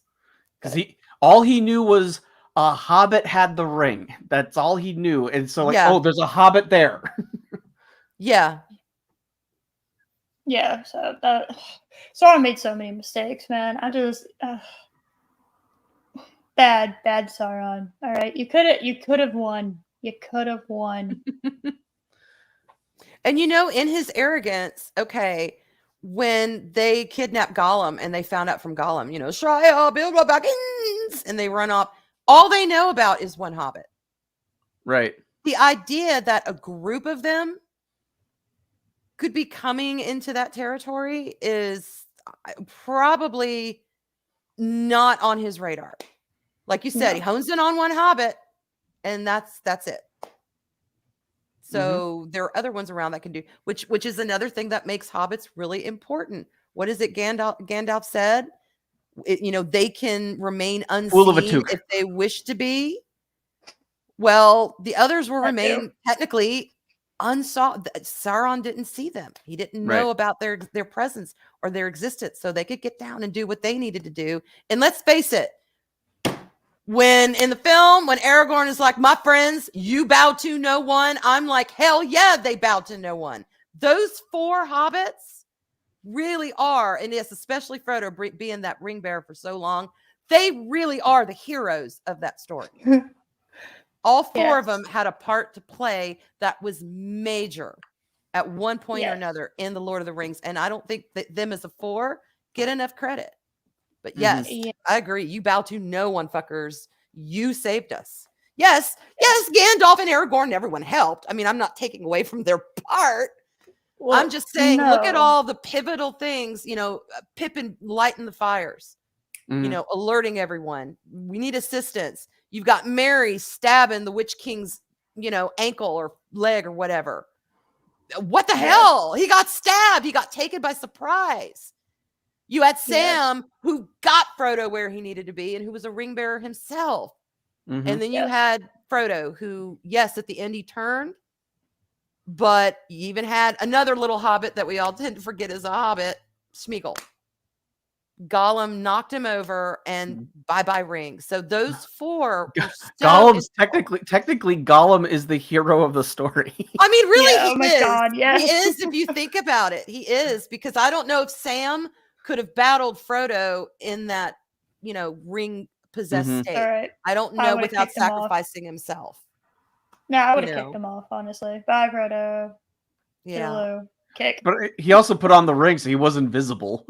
Because all he knew was a hobbit had the ring. That's all he knew. And so there's a hobbit there. Yeah, so I made so many mistakes, man. I just bad Sauron. All right, you could have won. You could have won. And in his arrogance, when they kidnapped Gollum and they found out from Gollum, Shia, Bilbo Baggins, and they run off. All they know about is one hobbit. Right. The idea that a group of them could be coming into that territory is probably not on his radar. Like you said, he hones in on one hobbit, and that's it. So there are other ones around that can do, which is another thing that makes hobbits really important. What is it Gandalf said? They can remain unseen if they wish to be. Well, the others will remain technically unsaw. Sauron didn't see them. He didn't know about their presence or their existence, so they could get down and do what they needed to do. And let's face it, when in the film, when Aragorn is like, "My friends, you bow to no one," I'm like, hell yeah, they bowed to no one. Those 4 hobbits really are, and yes, especially Frodo being that ring bearer for so long, they really are the heroes of that story. All 4 of them had a part to play that was major at one point or another in the Lord of the Rings, and I don't think that them as a 4 get enough credit. But yes, I agree. You bow to no one, fuckers. You saved us. Yes, Gandalf and Aragorn and everyone helped. I mean, I'm not taking away from their part. Well, I'm just saying, look at all the pivotal things, Pippin lighting the fires, alerting everyone. We need assistance. You've got Merry stabbing the Witch King's, ankle or leg or whatever. What the hell? He got stabbed. He got taken by surprise. You had Sam who got Frodo where he needed to be and who was a ring bearer himself. And then you had Frodo who, yes, at the end he turned. But you even had another little hobbit that we all tend to forget is a hobbit, Smeagol. Gollum knocked him over, and bye-bye ring. So those 4 were so Gollum's technically Gollum is the hero of the story. I mean, really, Yeah, oh my God, yes. He is, if you think about it. He is, because I don't know if Sam could have battled Frodo in that, ring possessed state. All right. I don't I know would've without kicked him off. sacrificing himself. No, I would have know. kicked him off, honestly. Bye, Frodo. Yeah. Toodaloo. Kick. But he also put on the ring, so he wasn't visible.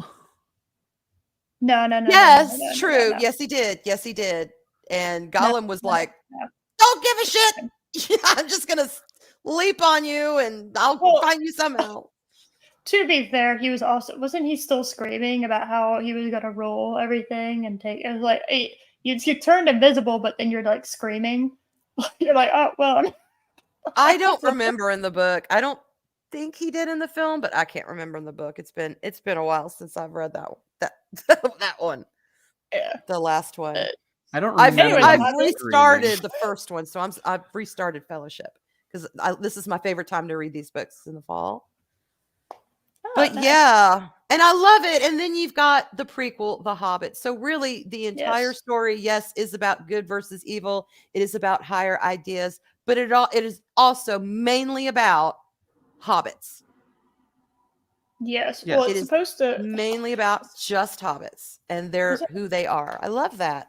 No. Yes, no, true. no. Yes, he did. Yes, he did. And Gollum was like, no. don't give a shit. I'm just going to leap on you and I'll find you somehow. To be fair, he was also, wasn't he still screaming about how he was going to roll everything and take, it was like, you turned invisible, but then you're like screaming. You're like, oh, well. I don't remember in the book. I don't think he did in the film, but I can't remember in the book. It's been a while since I've read that one. Yeah. The last one. I don't remember. I've restarted the first one, so I've restarted Fellowship because this is my favorite time to read these books in the fall. But nice. Yeah, and I love it. And then you've got the prequel, The Hobbit. So really, the entire story, yes, is about good versus evil. It is about higher ideas, but it is also mainly about hobbits. Yes. Well, it's supposed to mainly about just hobbits and who they are. I love that.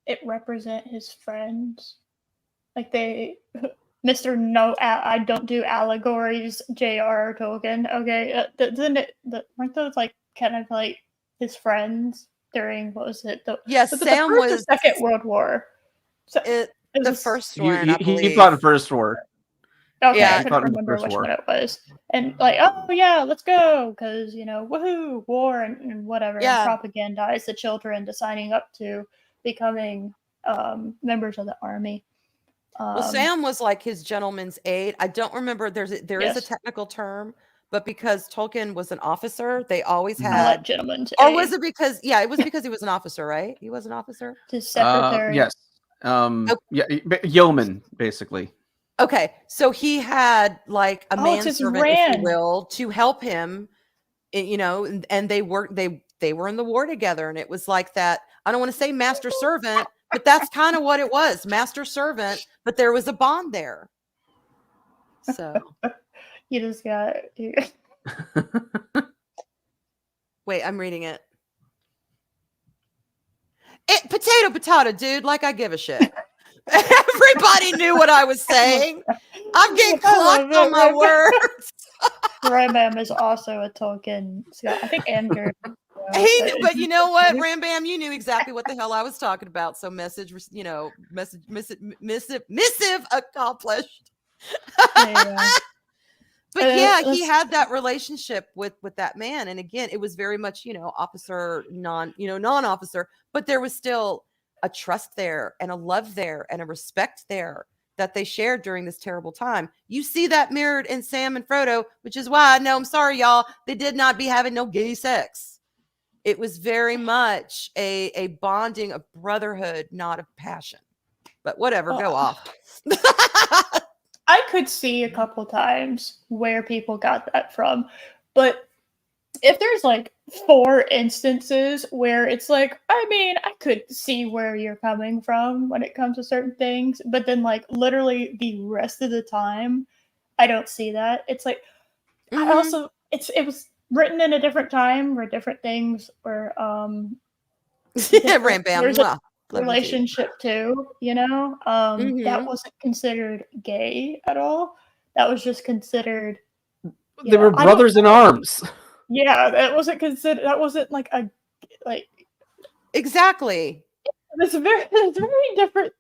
It represent his friends, like they. Mr. No, I don't do allegories. J.R. Tolkien. Okay, weren't those like kind of like his friends during what was it? Sam was the Second World War. So the first one. He fought in First War. Okay, I couldn't remember which one it was. And like, oh yeah, let's go because woohoo, war and whatever. Yeah. And propagandize the children to signing up to becoming members of the army. Well, Sam was like his gentleman's aide. I don't remember. There is a technical term, but because Tolkien was an officer, they always had gentleman's aide. Or was it because? Yeah, it was because he was an officer, right? He was an officer. His secretary. Yes. Yeah, yeoman basically. Okay, so he had like a manservant, if you will, to help him. And they were in the war together, and it was like that. I don't want to say master servant. But that's kind of what it was, master servant. But there was a bond there. So you just got. Wait, I'm reading it. Potato, dude. Like I give a shit. Everybody knew what I was saying. I'm getting clocked on my words. Rambam is also a Tolkien. I think Andrew. But you know what, Rambam, you knew exactly what the hell I was talking about. So missive accomplished. But yeah, he had that relationship with that man, and again, it was very much officer, non-officer, but there was still a trust there, and a love there, and a respect there that they shared during this terrible time. You see that mirrored in Sam and Frodo, which is why I know, I'm sorry, y'all, they did not be having no gay sex. It was very much a bonding of brotherhood, not of passion. But whatever, go off. I could see a couple times where people got that from. But if there's like 4 instances where it's like, I mean, I could see where you're coming from when it comes to certain things. But then like literally the rest of the time, I don't see that. It's like, I also, it was written in a different time where different things were there's a relationship too, that wasn't considered gay at all. That was just considered they were brothers in arms. Yeah, that wasn't considered, that wasn't like exactly. It's very different.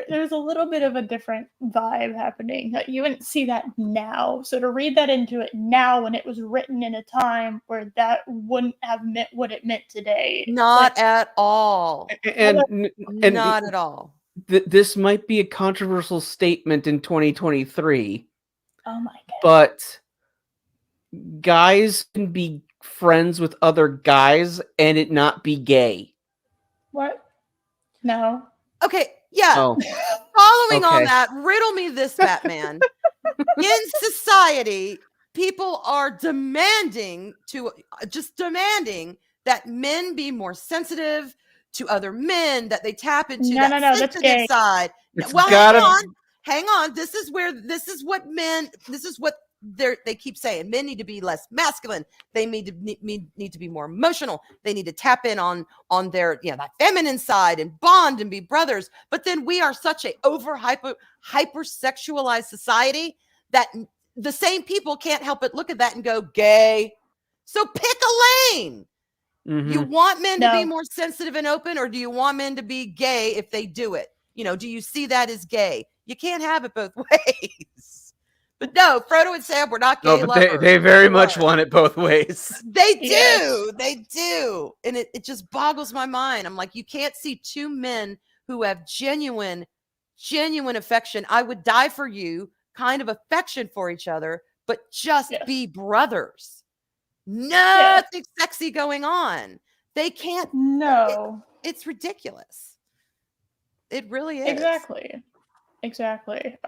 There's a little bit of a different vibe happening. Like, you wouldn't see that now. So to read that into it now, when it was written in a time where that wouldn't have meant what it meant today, not at all, and not at all. This might be a controversial statement in 2023. Oh my god! But guys can be friends with other guys and it not be gay. What? No. Okay, yeah. Oh. Following on that, riddle me this, Batman. In society, people are demanding that men be more sensitive to other men, that they tap into No, that that's sensitive gay. side. It's Well, gotta- hang on. This is what they keep saying. Men need to be less masculine. They need to be more emotional. They need to tap in on their that feminine side and bond and be brothers. But then we are such a hyper sexualized society that the same people can't help but look at that and go gay. So pick a lane. You want men to be more sensitive and open, or do you want men to be gay if they do it? Do you see that as gay? You can't have it both ways. But no, Frodo and Sam were not gay lovers. They very much want it both ways. They do. They do. And it just boggles my mind. I'm like, you can't see two men who have genuine affection. I would die for you kind of affection for each other, but just be brothers. Nothing sexy going on. They can't. No. It's ridiculous. It really is. Exactly.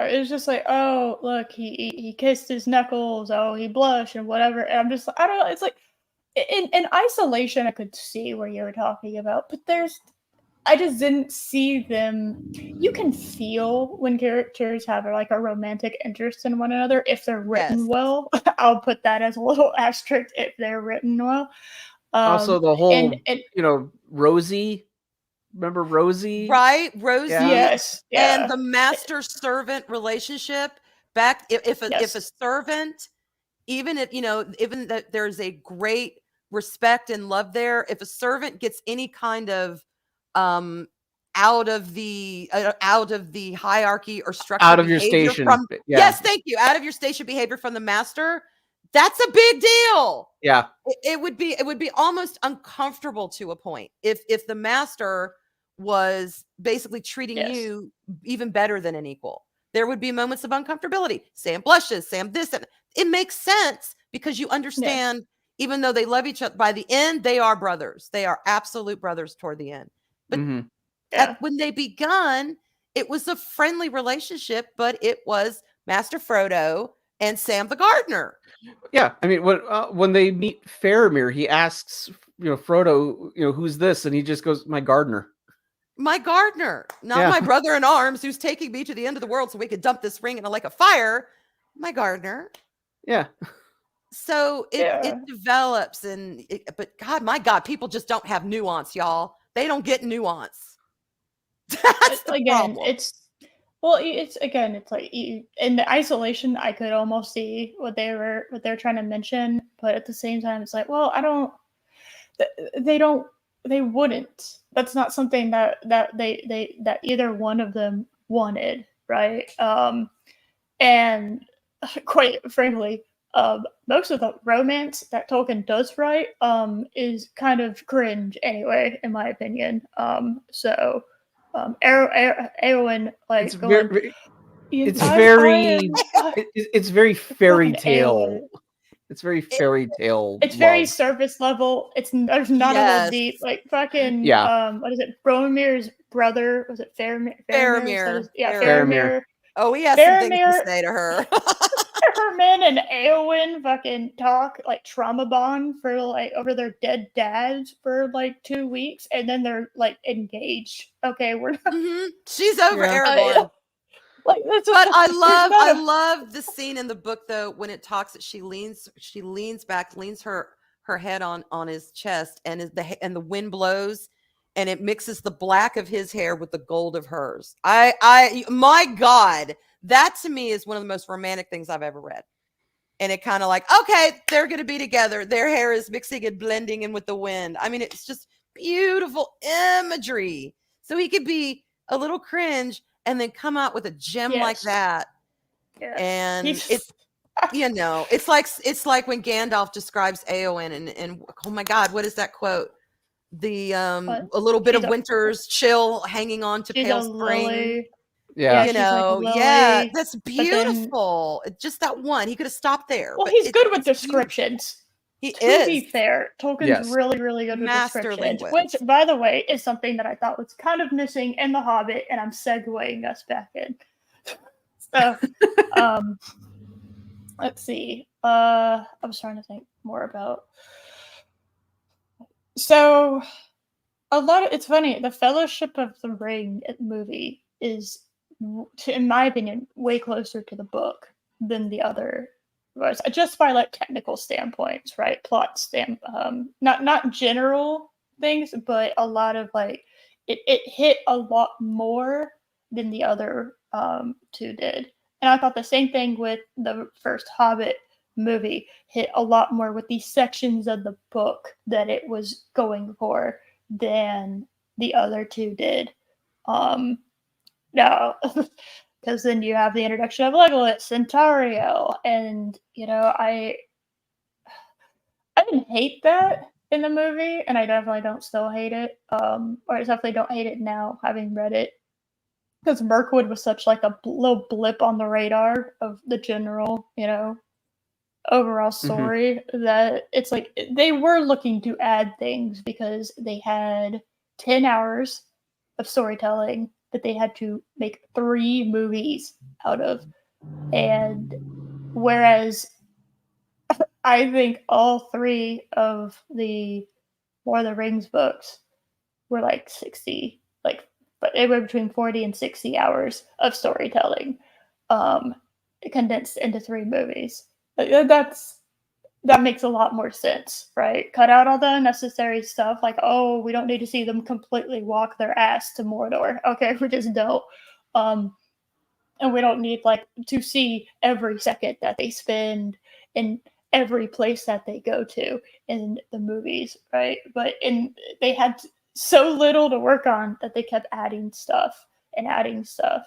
It's just like, oh, look, he kissed his knuckles. Oh, he blushed and whatever. And I'm just, I don't know. It's like in isolation, I could see where you were talking about, but I just didn't see them. You can feel when characters have like a romantic interest in one another if they're written well. I'll put that as a little asterisk if they're written well. Also, the whole, Rosie. Remember Rosie? Right, Rosie. Yes, and the master-servant relationship. If a servant, even that there's a great respect and love there, if a servant gets any kind of out of the hierarchy or structure, out of your station, yes, thank you, out of your station behavior from the master, that's a big deal. Yeah, it would be almost uncomfortable to a point if the master was basically treating you even better than an equal. There would be moments of uncomfortability. Sam blushes, Sam this, and it makes sense because you understand, even though they love each other, by the end, they are brothers. They are absolute brothers toward the end. But when they begun, it was a friendly relationship, but it was Master Frodo and Sam the gardener. Yeah, I mean, when they meet Faramir, he asks, Frodo, who's this? And he just goes, my gardener. My gardener, not my brother in arms who's taking me to the end of the world so we could dump this ring in a fire. My gardener. Yeah. So it develops, but God, my God, people just don't have nuance, y'all. They don't get nuance. That's the problem. It's like in the isolation, I could almost see what they're trying to mention, but at the same time, it's like, well, they wouldn't. That's not something that either one of them wanted, right? And quite frankly, most of the romance that Tolkien does write is kind of cringe anyway, in my opinion. So Arwen, like, it's very fairy tale. It's very fairy tale. It's very surface level. There's not a little deep, like fucking what is it? Boromir's brother, was it Faramir? Faramir. Oh, we have some things to say to her. Faramir and Eowyn fucking talk like trauma bond for like over their dead dads for like 2 weeks, and then they're like engaged. Okay, we're not... She's over Aragorn. But I love the scene in the book though when it talks that she leans back, leans her head on his chest, and the wind blows, and it mixes the black of his hair with the gold of hers. My God, that to me is one of the most romantic things I've ever read. And it kind of like, okay, they're going to be together. Their hair is mixing and blending in with the wind. I mean, it's just beautiful imagery. So he could be a little cringe and then come out with a gem like that. Yeah. And it's like when Gandalf describes Eowyn and oh my God, what is that quote? The a little bit of winter's chill hanging on to pale spring. Lily. Yeah, that's beautiful. Just that one. He could have stopped there. Well, he's good with descriptions. To be fair, Tolkien's really, really good with descriptions, which, by the way, is something that I thought was kind of missing in The Hobbit, and I'm segueing us back in. So, let's see. I was trying to think more about. So a lot of it's funny. The Fellowship of the Ring movie is, in my opinion, way closer to the book than the other was, just by like technical standpoints, right? Not general things, but a lot of like it hit a lot more than the other two did. And I thought the same thing with the first Hobbit movie, hit a lot more with these sections of the book that it was going for than the other two did. No, because then you have the introduction of Legolas and Tario, and I didn't hate that in the movie, and I definitely don't still hate it. Or I definitely don't hate it now, having read it, because Mirkwood was such like a little blip on the radar of the general, overall Mhm. story, that it's like they were looking to add things because they had 10 hours of storytelling that they had to make 3 movies out of. And whereas I think all 3 of the Lord of the Rings books were like 60, but they were between 40 and 60 hours of storytelling, um, condensed into 3 movies. That makes a lot more sense, right? Cut out all the unnecessary stuff, like, oh, we don't need to see them completely walk their ass to Mordor. Okay, we just don't. And we don't need like to see every second that they spend in every place that they go to in the movies, right? They had so little to work on that they kept adding stuff and adding stuff.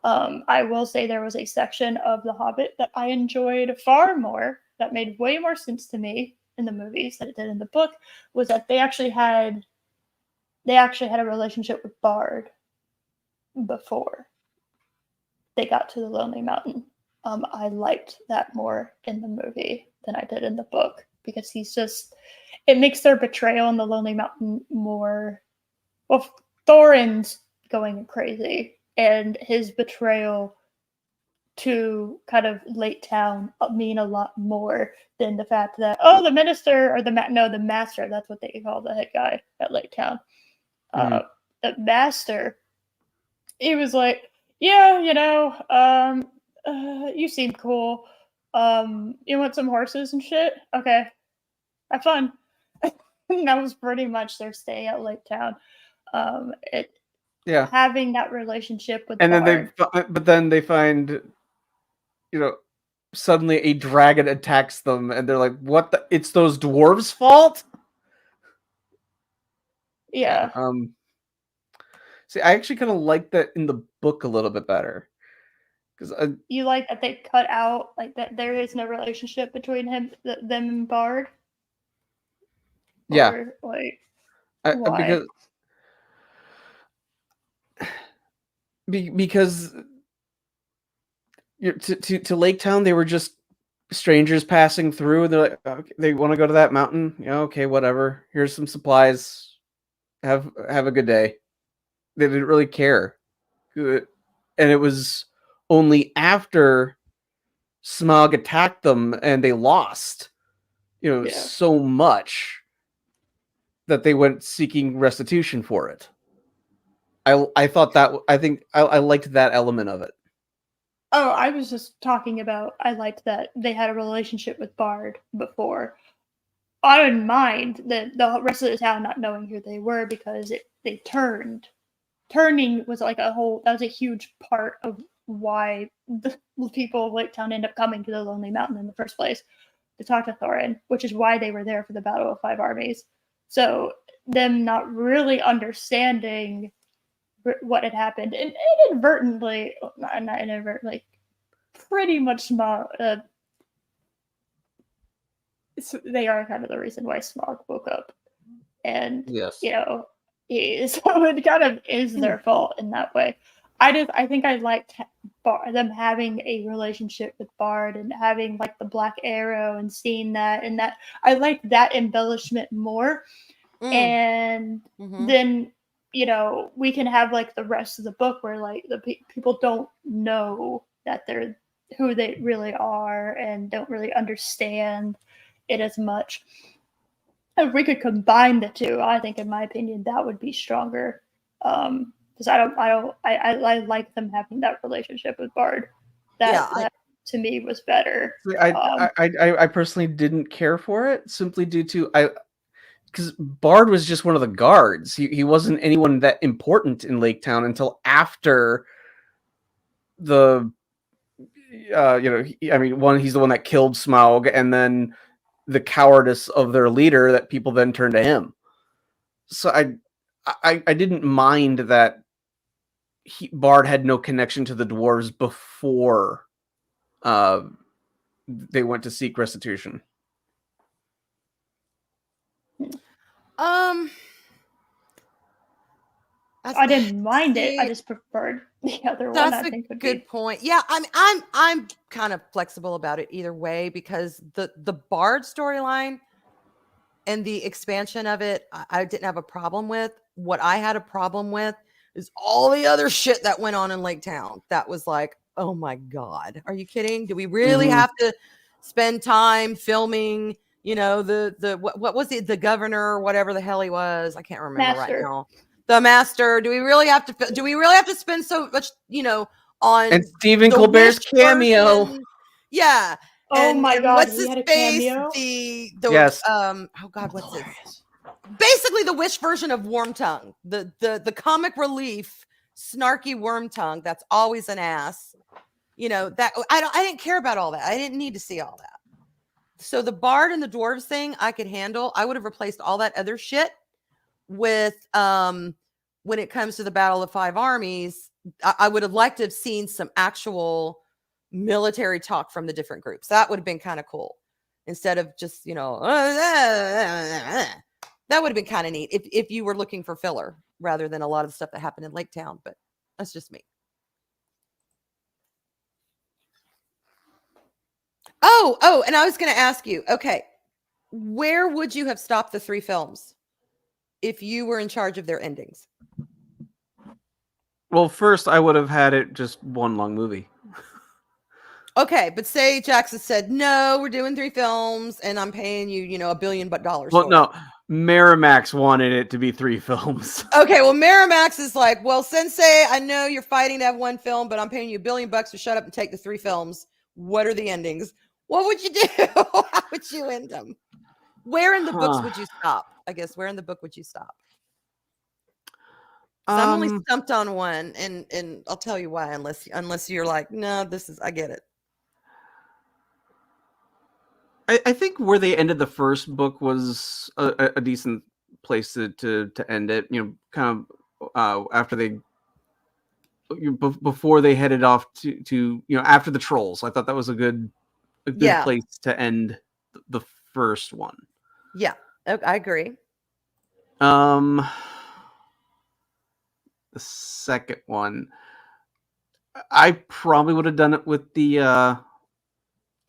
I will say there was a section of The Hobbit that I enjoyed far more, that made way more sense to me in the movies than it did in the book, was that they actually had a relationship with Bard before they got to the Lonely Mountain. I liked that more in the movie than I did in the book, because it makes their betrayal in the Lonely Mountain more, well, Thorin's going crazy, and his betrayal to kind of Lake Town mean a lot more than the fact that, oh, the minister, or the master, that's what they call the head guy at Lake Town. Mhm. The master, he was like, yeah, you seem cool. You want some horses and shit? Okay, have fun. And that was pretty much their stay at Lake Town. It Yeah. Having that relationship with And then Bard. but then they find, you know, suddenly a dragon attacks them, and they're like, "What the? It's those dwarves' fault?" Yeah, See, I actually kind of like that in the book a little bit better, because you like that they cut out like that. There is no relationship between them and Bard, yeah, or like why? because because to Lake Town, they were just strangers passing through. They're like, okay, they want to go to that mountain. Yeah, okay, whatever. Here's some supplies. Have a good day. They didn't really care. Good. And it was only after Smog attacked them and they lost, Yeah. so much, that they went seeking restitution for it. I thought that I think I liked that element of it. Oh, I was just talking about, I liked that they had a relationship with Bard before. I didn't mind the rest of the town not knowing who they were, because they turned. Turning was like that was a huge part of why the people of Lake Town end up coming to the Lonely Mountain in the first place, to talk to Thorin, which is why they were there for the Battle of Five Armies. So them not really understanding what had happened, and inadvertently, not inadvertently, pretty much small. They are kind of the reason why Smog woke up, and Yes. so it kind of is their fault in that way. I think I liked them having a relationship with Bard, and having like the Black Arrow, and seeing that, and that I liked that embellishment more. And then we can have like the rest of the book where like the people don't know that they're who they really are and don't really understand it as much. If we could combine the two, I think, in my opinion, that would be stronger. Because I like them having that relationship with Bard. Yeah, That to me was better. I personally didn't care for it simply due to because Bard was just one of the guards. He wasn't anyone that important in Lake Town until after the he's the one that killed Smaug, and then the cowardice of their leader that people then turned to him. So I didn't mind that Bard had no connection to the dwarves before they went to seek restitution. I didn't mind it. I just preferred the other one. I think would be good point. Yeah, I'm kind of flexible about it either way, because the Bard storyline and the expansion of it, I didn't have a problem with. What I had a problem with is all the other shit that went on in Lake Town. That was like, oh my God, are you kidding? Do we really have to spend time filming? What was it? The governor, or whatever the hell he was. I can't remember right now. The master. Do we really have to spend so much, on and Stephen Colbert's cameo? Version? Yeah. Oh my God, what's he his had a face? cameo? Yes. Oh God, what's it? Basically the Wish version of Wormtongue. The comic relief snarky Wormtongue that's always an ass. That I didn't care about all that. I didn't need to see all that. So the Bard and the dwarves thing I could handle. I would have replaced all that other shit with when it comes to the Battle of the Five Armies. I would have liked to have seen some actual military talk from the different groups. That would have been kind of cool, instead of just that would have been kind of neat if you were looking for filler rather than a lot of the stuff that happened in Lake Town. But that's just me. Oh, and I was going to ask you, okay, where would you have stopped the 3 films if you were in charge of their endings? Well, first I would have had it just one long movie. Okay, but say Jackson said, no, we're doing 3 films and I'm paying you, $1 billion. Well, no, Miramax wanted it to be 3 films. Okay, well, Miramax is like, well, Sensei, I know you're fighting to have 1 film, but I'm paying you $1 billion to shut up and take the 3 films. What are the endings? What would you do? How would you end them? Where in the books would you stop? I guess, where in the book would you stop? I'm only stumped on one, and I'll tell you why, unless you're like, no, I get it. I think where they ended the first book was a decent place to end it. Kind of after they, before they headed off to after the trolls. I thought that was a good place to end the first one. Yeah, I agree. The second one, I probably would have done it with the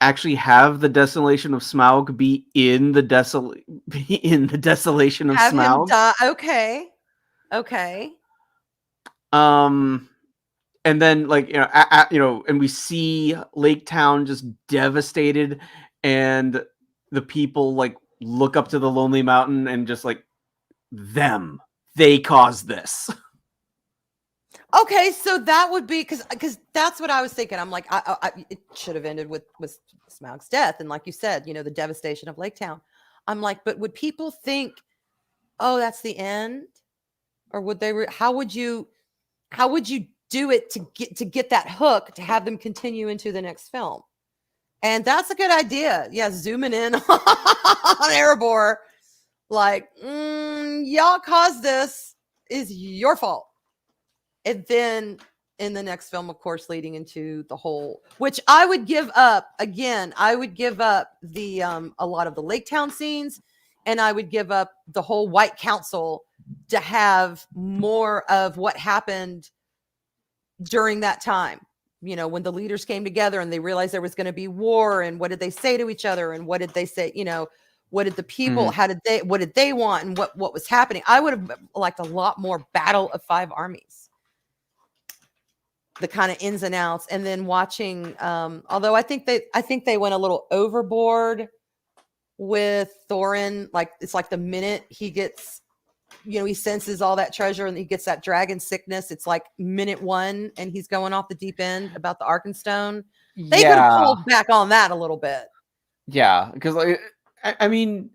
actually have the desolation of Smaug be in the desolation of Smaug. Okay. And then and we see Lake Town just devastated, and the people look up to the Lonely Mountain and just they caused this. Okay, so that would be because that's what I was thinking. I'm like, it should have ended with Smaug's death, and like you said, the devastation of Lake Town. I'm like, but would people think, oh, that's the end, or would they? How would you do it to get that hook to have them continue into the next film? And that's a good idea. Yeah, zooming in on Erebor, y'all caused this, is your fault. And then in the next film, of course, leading into the whole, which I would give up again. I would give up the a lot of the Lake Town scenes, and I would give up the whole White Council to have more of what happened during that time. When the leaders came together and they realized there was going to be war, and what did they say to each other, and what did they say? What did the people? What did they want, and what was happening? I would have liked a lot more Battle of Five Armies. the kind of ins and outs, and then watching. Although I think they went a little overboard with Thorin. Like it's like the minute he gets, he senses all that treasure and he gets that dragon sickness, it's like minute one, and he's going off the deep end about the Arkenstone. They could have pulled back on that a little bit. Yeah, because I mean,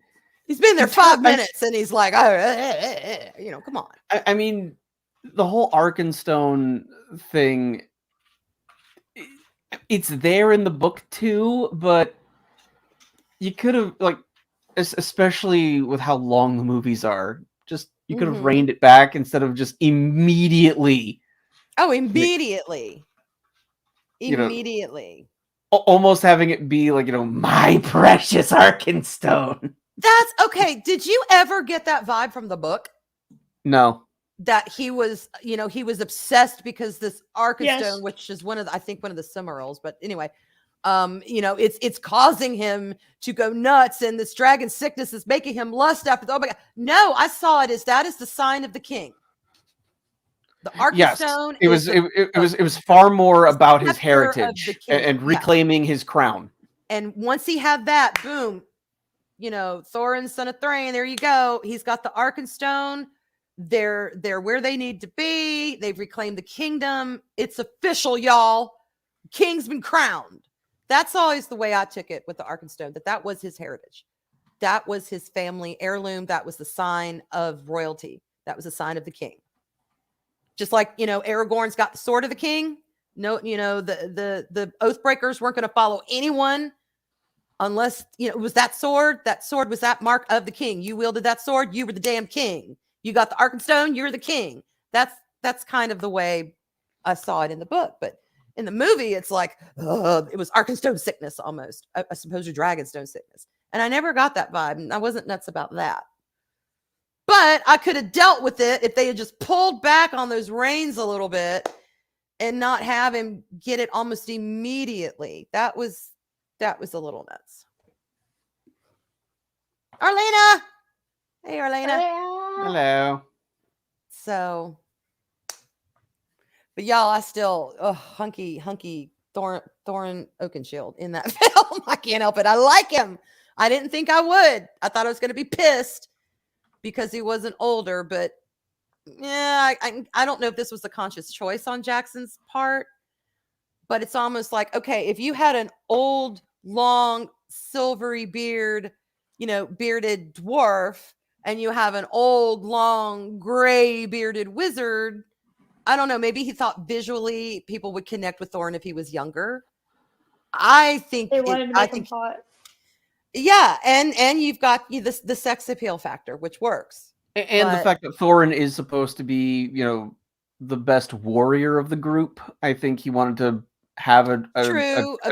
he's been there 5 minutes and he's like, oh, come on. I mean, the whole Arkenstone thing, it's there in the book too, but you could have, like, especially with how long the movies are, you could have reined it back instead of just immediately. Oh, immediately. Immediately. Almost having it be like, my precious Arkenstone. That's okay. Did you ever get that vibe from the book? No. That he was, he was obsessed because this Arkenstone, which is one of the Cimarils, but anyway, it's causing him to go nuts, and this dragon sickness is making him lust after. Oh my God! No, I saw it as that is the sign of the king. The Arkenstone. Yes, it was far more about his heritage and reclaiming his crown. And once he had that, boom, Thorin, son of Thrain. There you go. He's got the Arkenstone. They're where they need to be. They've reclaimed the kingdom. It's official, y'all. King's been crowned. That's always the way I took it with the Arkenstone, that was his heritage. That was his family heirloom. That was the sign of royalty. That was a sign of the king. Just like, Aragorn's got the sword of the king. No, the Oathbreakers weren't going to follow anyone unless, it was that sword. That sword was that mark of the king. You wielded that sword. You were the damn king. You got the Arkenstone. You're the king. That's kind of the way I saw it in the book. But in the movie, it's like, it was Arkenstone sickness almost, I suppose, or Dragonstone sickness. And I never got that vibe. And I wasn't nuts about that. But I could have dealt with it if they had just pulled back on those reins a little bit and not have him get it almost immediately. That was a little nuts. Arlena! Hey, Arlena. Hello. So, but y'all, I still, hunky Thorin Oakenshield in that film. I can't help it. I like him. I didn't think I would. I thought I was going to be pissed because he wasn't older, but yeah, I don't know if this was a conscious choice on Jackson's part, but it's almost like, okay, if you had an old, long, silvery bearded dwarf, and you have an old, long, gray bearded wizard, I don't know, maybe he thought visually people would connect with Thorin if he was younger. I think they wanted to make him hot. Yeah, and you've got the sex appeal factor, which works. And the fact that Thorin is supposed to be, the best warrior of the group. I think he wanted to have a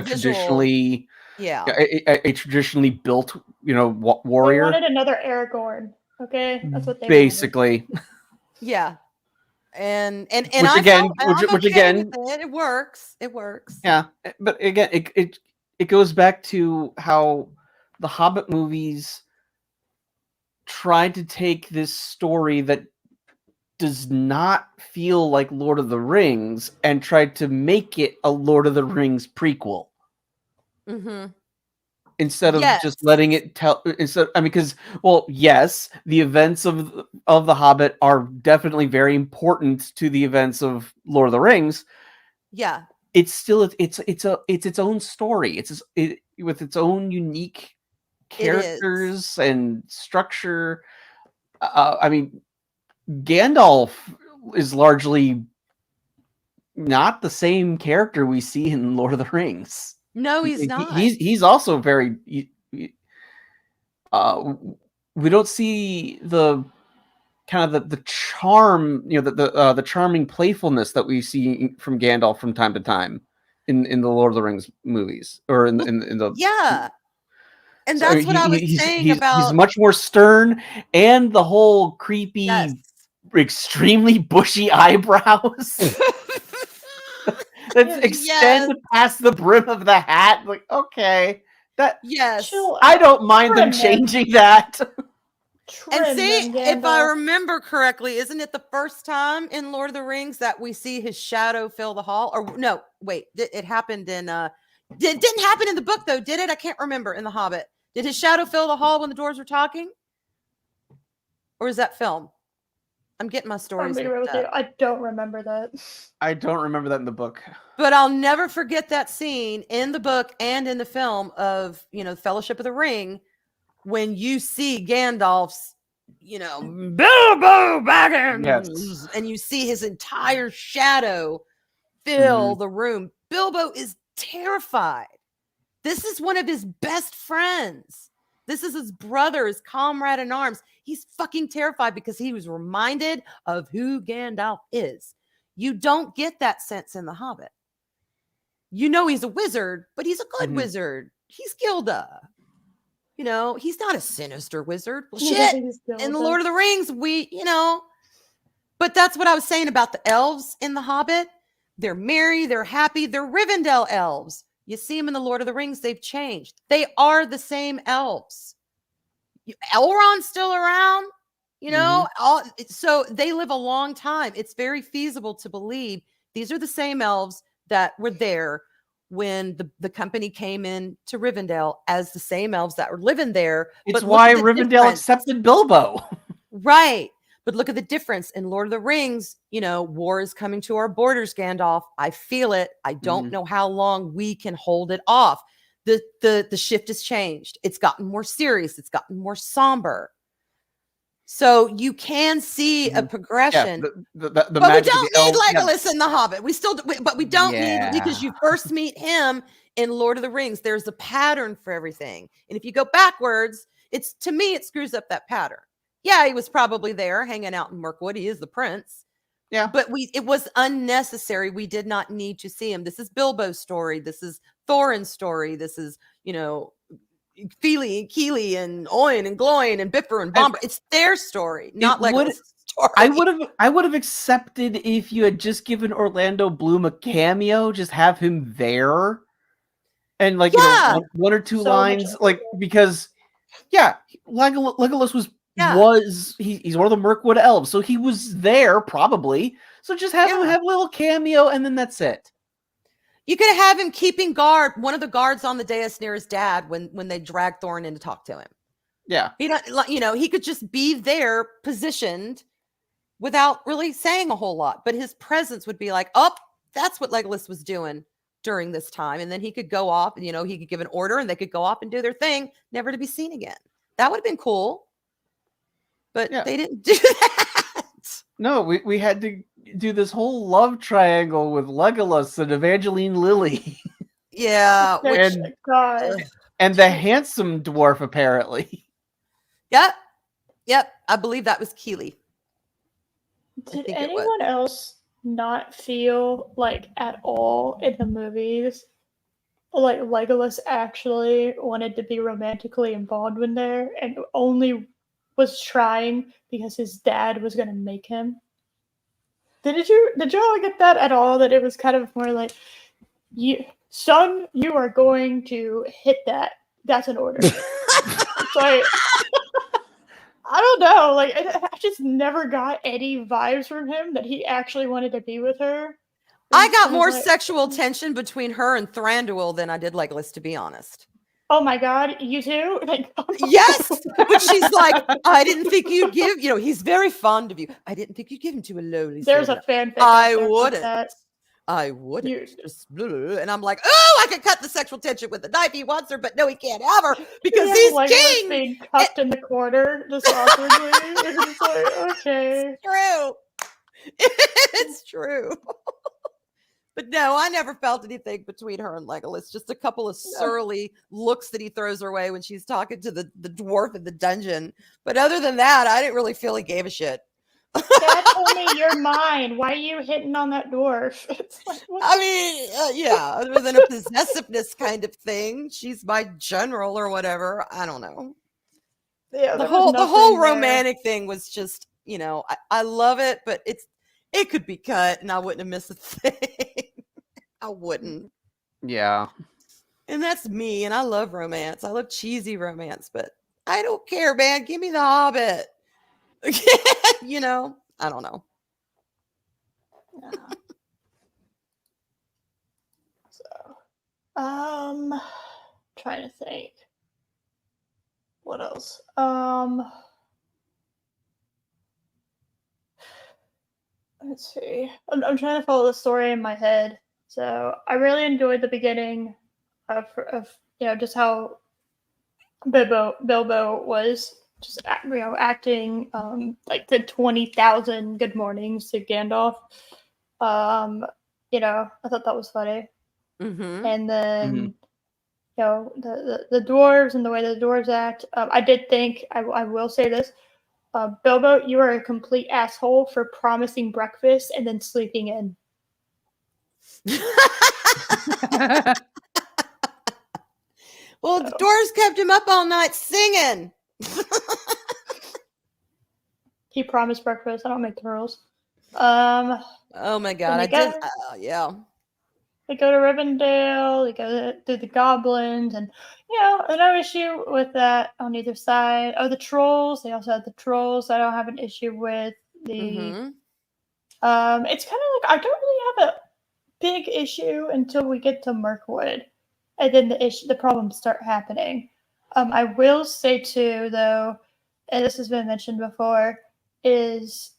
traditionally, a traditionally built, warrior. They wanted another Aragorn. Okay, that's what they basically wanted. Yeah, and which again, it works. It works. Yeah, but again, it goes back to how the Hobbit movies tried to take this story that does not feel like Lord of the Rings and tried to make it a Lord of the Rings prequel. Mm-hmm. Instead of just letting it tell. Because yes, the events of the Hobbit are definitely very important to the events of Lord of the Rings. Yeah, it's still it's its own story. With its own unique characters and structure. Gandalf is largely not the same character we see in Lord of the Rings. No, he's not. He's also very. We don't see the kind of the charm, the charming playfulness that we see from Gandalf from time to time in the Lord of the Rings movies, or in the And that's what I was saying about. He's much more stern, and the whole creepy, extremely bushy eyebrows that extend past the brim of the hat. Like, okay, that yes, I don't mind them changing that. trim And see, than if I Gandalf. remember correctly, isn't it the first time in Lord of the Rings that we see his shadow fill the hall? Or no, wait, it happened in didn't happen in the book though, did it? I can't remember in The Hobbit. Did his shadow fill the hall when the dwarves were talking? Or is that film? I'm getting my I'm stories being real mixed with you. up. I don't remember that. I don't remember that in the book. But I'll never forget that scene in the book and in the film of, Fellowship of the Ring, when you see Gandalf's, Bilbo Baggins, Yes. and you see his entire shadow fill Mhm. the room. Bilbo is terrified. This is one of his best friends. This is his brother, his comrade in arms. He's fucking terrified because he was reminded of who Gandalf is. You don't get that sense in The Hobbit. He's a wizard, but he's a good Mhm. wizard. He's Gilda. He's not a sinister wizard. Well, You shit. think he's still In with The Lord us? of the Rings, but that's what I was saying about the elves in The Hobbit. They're merry, they're happy, they're Rivendell elves. You see them in The Lord of the Rings, they've changed. They are the same elves. Elrond's still around, so they live a long time. It's very feasible to believe these are the same elves that were there when the company came in to Rivendell as the same elves that were living there. It's But look why at the Rivendell difference. accepted Bilbo. Right. But look at the difference in Lord of the Rings. War is coming to our borders, Gandalf. I feel it. I don't know how long we can hold it off. The shift has changed. It's gotten more serious. It's gotten more somber. So you can see a Yeah, progression. the But we magic of the don't need elves. Legolas in The Hobbit. But we don't need, because Yeah. you first meet him in Lord of the Rings. There's a pattern for everything. And if you go backwards, to me, it screws up that pattern. Yeah, he was probably there hanging out in Mirkwood. He is the prince. Yeah. But it was unnecessary. We did not need to see him. This is Bilbo's story. This is Thorin's story. This is, Feely and Keely and Oin and Gloin and Biffer and Bomber. It's their story, not Legolas' story. I would have accepted if you had just given Orlando Bloom a cameo, just have him there, and one or two So much lines, because Legolas he's one of the Mirkwood elves, so he was there probably. So just have him have a little cameo, and then that's it. You could have him keeping guard, one of the guards on the dais near his dad when they drag Thorin in to talk to him. Yeah. He could just be there positioned without really saying a whole lot, but his presence would be like, oh, that's what Legolas was doing during this time. And then he could go off and, he could give an order and they could go off and do their thing, never to be seen again. That would have been cool. But they didn't do that. No, we had to do this whole love triangle with Legolas and Evangeline Lilly. Yeah. And the handsome dwarf, apparently. Yep. I believe that was Keely. Did anyone else not feel like at all in the movies like Legolas actually wanted to be romantically involved in there and only was trying because his dad was going to make him? Did y'all get that at all? That it was kind of more like, son, you are going to hit that. That's an order. It's like, I don't know. Like, I just never got any vibes from him that he actually wanted to be with her. I got more sexual tension between her and Thranduil than I did Legolas, to be honest. Oh my God, you too? Like, oh no. Yes, but she's like, I didn't think you'd give. He's very fond of you. I didn't think you'd give him to a lowly. There's a fanfic. I wouldn't. I wouldn't. And I'm like, oh, I could cut the sexual tension with the knife. He wants her, but no, he can't have her because he's like king. Being cuffed in the corner, just awkwardly. It's like, okay, it's true. It's true. But no, I never felt anything between her and Legolas. Just a couple of surly looks that he throws her way when she's talking to the dwarf in the dungeon. But other than that, I didn't really feel he gave a shit. Dad told me you're mine. Why are you hitting on that dwarf? It's like, other than a possessiveness kind of thing. She's my general or whatever. I don't know. Yeah, the whole romantic thing was just, I love it, but it could be cut and I wouldn't have missed a thing. I wouldn't. Yeah. And that's me. And I love romance. I love cheesy romance, but I don't care, man. Give me the Hobbit. You know, I don't know. Yeah. So, trying to think. What else? Let's see. I'm trying to follow the story in my head. So I really enjoyed the beginning of just how Bilbo was just acting like the 20,000 good mornings to Gandalf. I thought that was funny. Mm-hmm. And then the dwarves and the way the dwarves act. I did think I will say this. Bilbo, you are a complete asshole for promising breakfast and then sleeping in. Well, the dwarves kept him up all night singing. He promised breakfast. I don't make the rules. Oh my God. Yeah. They go to Rivendell. They go through the goblins, and no issue with that on either side. Oh, the trolls. They also had the trolls. I don't have an issue with the. Mm-hmm. It's kind of like I don't really have a big issue until we get to Mirkwood, and then the problems start happening. I will say too, though, and this has been mentioned before, is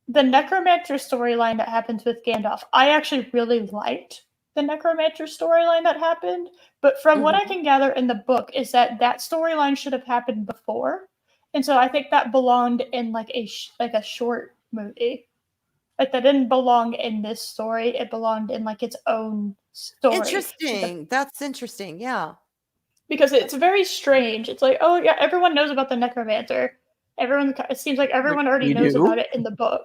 the Necromancer storyline that happens with Gandalf. I actually really liked the Necromancer storyline that happened, but from what I can gather in the book is that storyline should have happened before, and so I think that belonged in like a short movie. Like that didn't belong in this story; it belonged in like its own story. Interesting. That's interesting. Yeah. Because it's very strange. It's like, oh yeah, everyone knows about the Necromancer. It seems like everyone already knows about it in the book.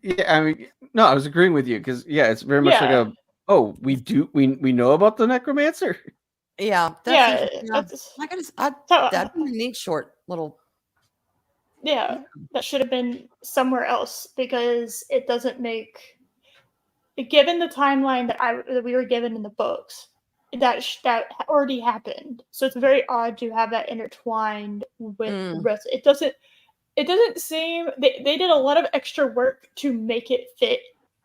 Yeah, I mean, no, I was agreeing with you because it's very much like we know about the Necromancer. Yeah, that'd be a neat short little. Yeah, that should have been somewhere else because it doesn't make. Given the timeline that we were given in the books, that already happened. So it's very odd to have that intertwined with the rest. It doesn't seem they did a lot of extra work to make it fit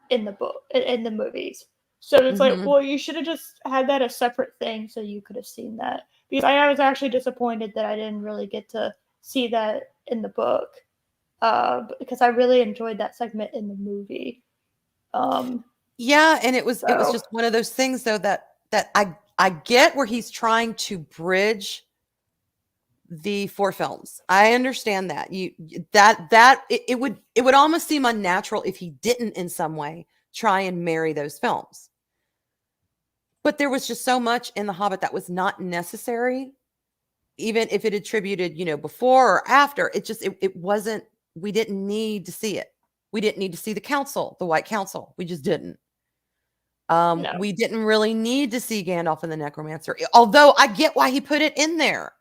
in the book in the movies. So it's like, well, you should have just had that a separate thing so you could have seen that. Because I was actually disappointed that I didn't really get to see that in the book. Because I really enjoyed that segment in the movie. Yeah, and it was just one of those things though that I get where he's trying to bridge the 4 films. I understand that. It would almost seem unnatural if he didn't in some way try and marry those films. But there was just so much in The Hobbit that was not necessary, even if it attributed, before or after. It wasn't, we didn't need to see it. We didn't need to see the council, the White Council. We just didn't. No. We didn't really need to see Gandalf and the Necromancer, although I get why he put it in there.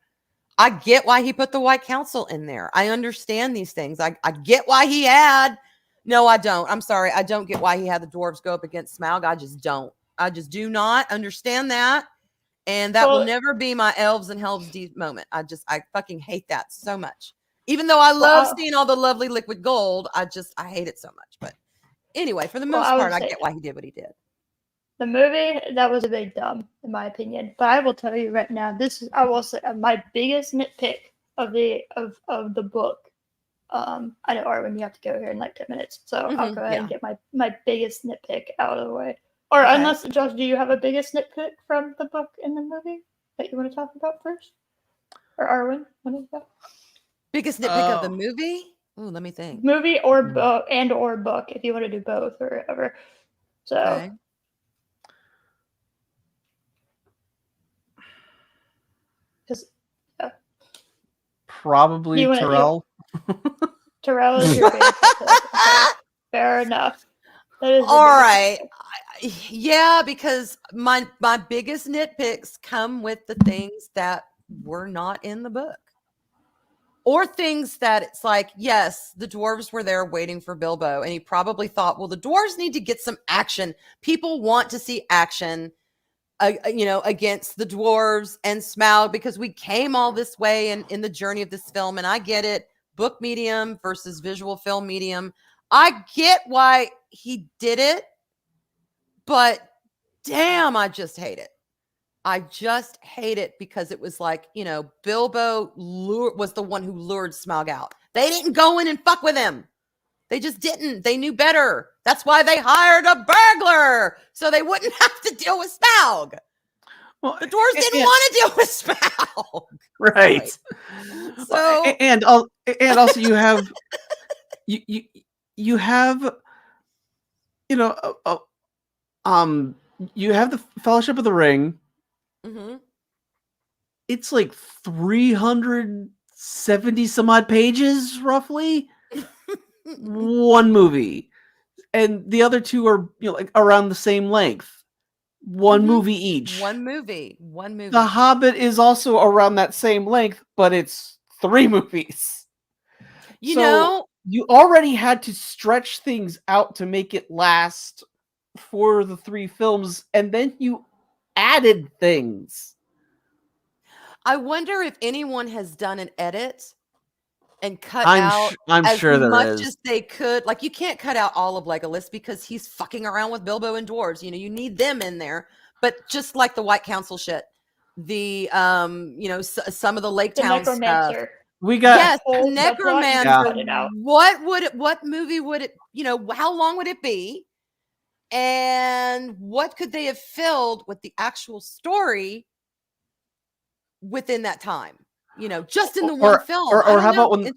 I get why he put the White Council in there. I understand these things. I get why he had. No, I don't. I'm sorry. I don't get why he had the dwarves go up against Smaug. I just don't. I just do not understand that. And that will never be my elves and helves deep moment. I fucking hate that so much. Even though I love seeing all the lovely liquid gold, I hate it so much. But anyway, for the most part, I get why he did what he did. The movie, that was a big dumb, in my opinion. But I will tell you right now, I will say my biggest nitpick of the book. I know, Arwyn, you have to go here in like 10 minutes, so I'll go ahead and get my biggest nitpick out of the way. Or unless, Josh, do you have a biggest nitpick from the book and the movie that you want to talk about first? Or Arwyn, what is that? Biggest nitpick of the movie? Oh, let me think. Movie or book, or book, if you want to do both or whatever. So. Okay. Probably Terrell. Terrell is your favorite. Okay. Fair enough. That is all right. Yeah, because my biggest nitpicks come with the things that were not in the book. Or things that it's like, yes, the dwarves were there waiting for Bilbo, and he probably thought, well, the dwarves need to get some action. People want to see action. against the dwarves and Smaug, because we came all this way in the journey of this film. And I get it. Book medium versus visual film medium. I get why he did it, but damn, I just hate it. I just hate it because it was like, Bilbo was the one who lured Smaug out. They didn't go in and fuck with him. They just didn't. They knew better. That's why they hired a burglar, so they wouldn't have to deal with Smaug. Well, The dwarves didn't want to deal with Smaug. Right. So and also you have you have you have the Fellowship of the Ring. Mm-hmm. It's like 370 some odd pages, roughly. One movie, and the other two are like around the same length. One movie each. One movie. The Hobbit is also around that same length, but it's 3 movies. You already had to stretch things out to make it last for the 3 films, and then you added things. I wonder if anyone has done an edit and cut I'm out as sure there much is. as they could. Like, you can't cut out all of Legolas because he's fucking around with Bilbo and dwarves. You need them in there. But just like the White Council shit, the some of the Lake Town stuff. We got the Necromancer. Yeah. What movie would it? How long would it be? And what could they have filled with the actual story within that time? Just in the one film. Or how about when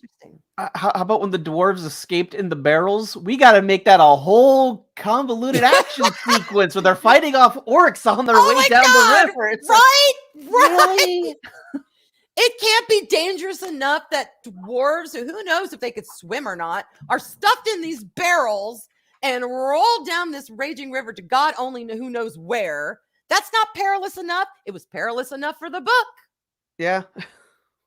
how about when the dwarves escaped in the barrels? We got to make that a whole convoluted action sequence where they're fighting off orcs on their way down the river. It's right. Really? It can't be dangerous enough that dwarves, who knows if they could swim or not, are stuffed in these barrels and roll down this raging river to God only who knows where. That's not perilous enough. It was perilous enough for the book. Yeah.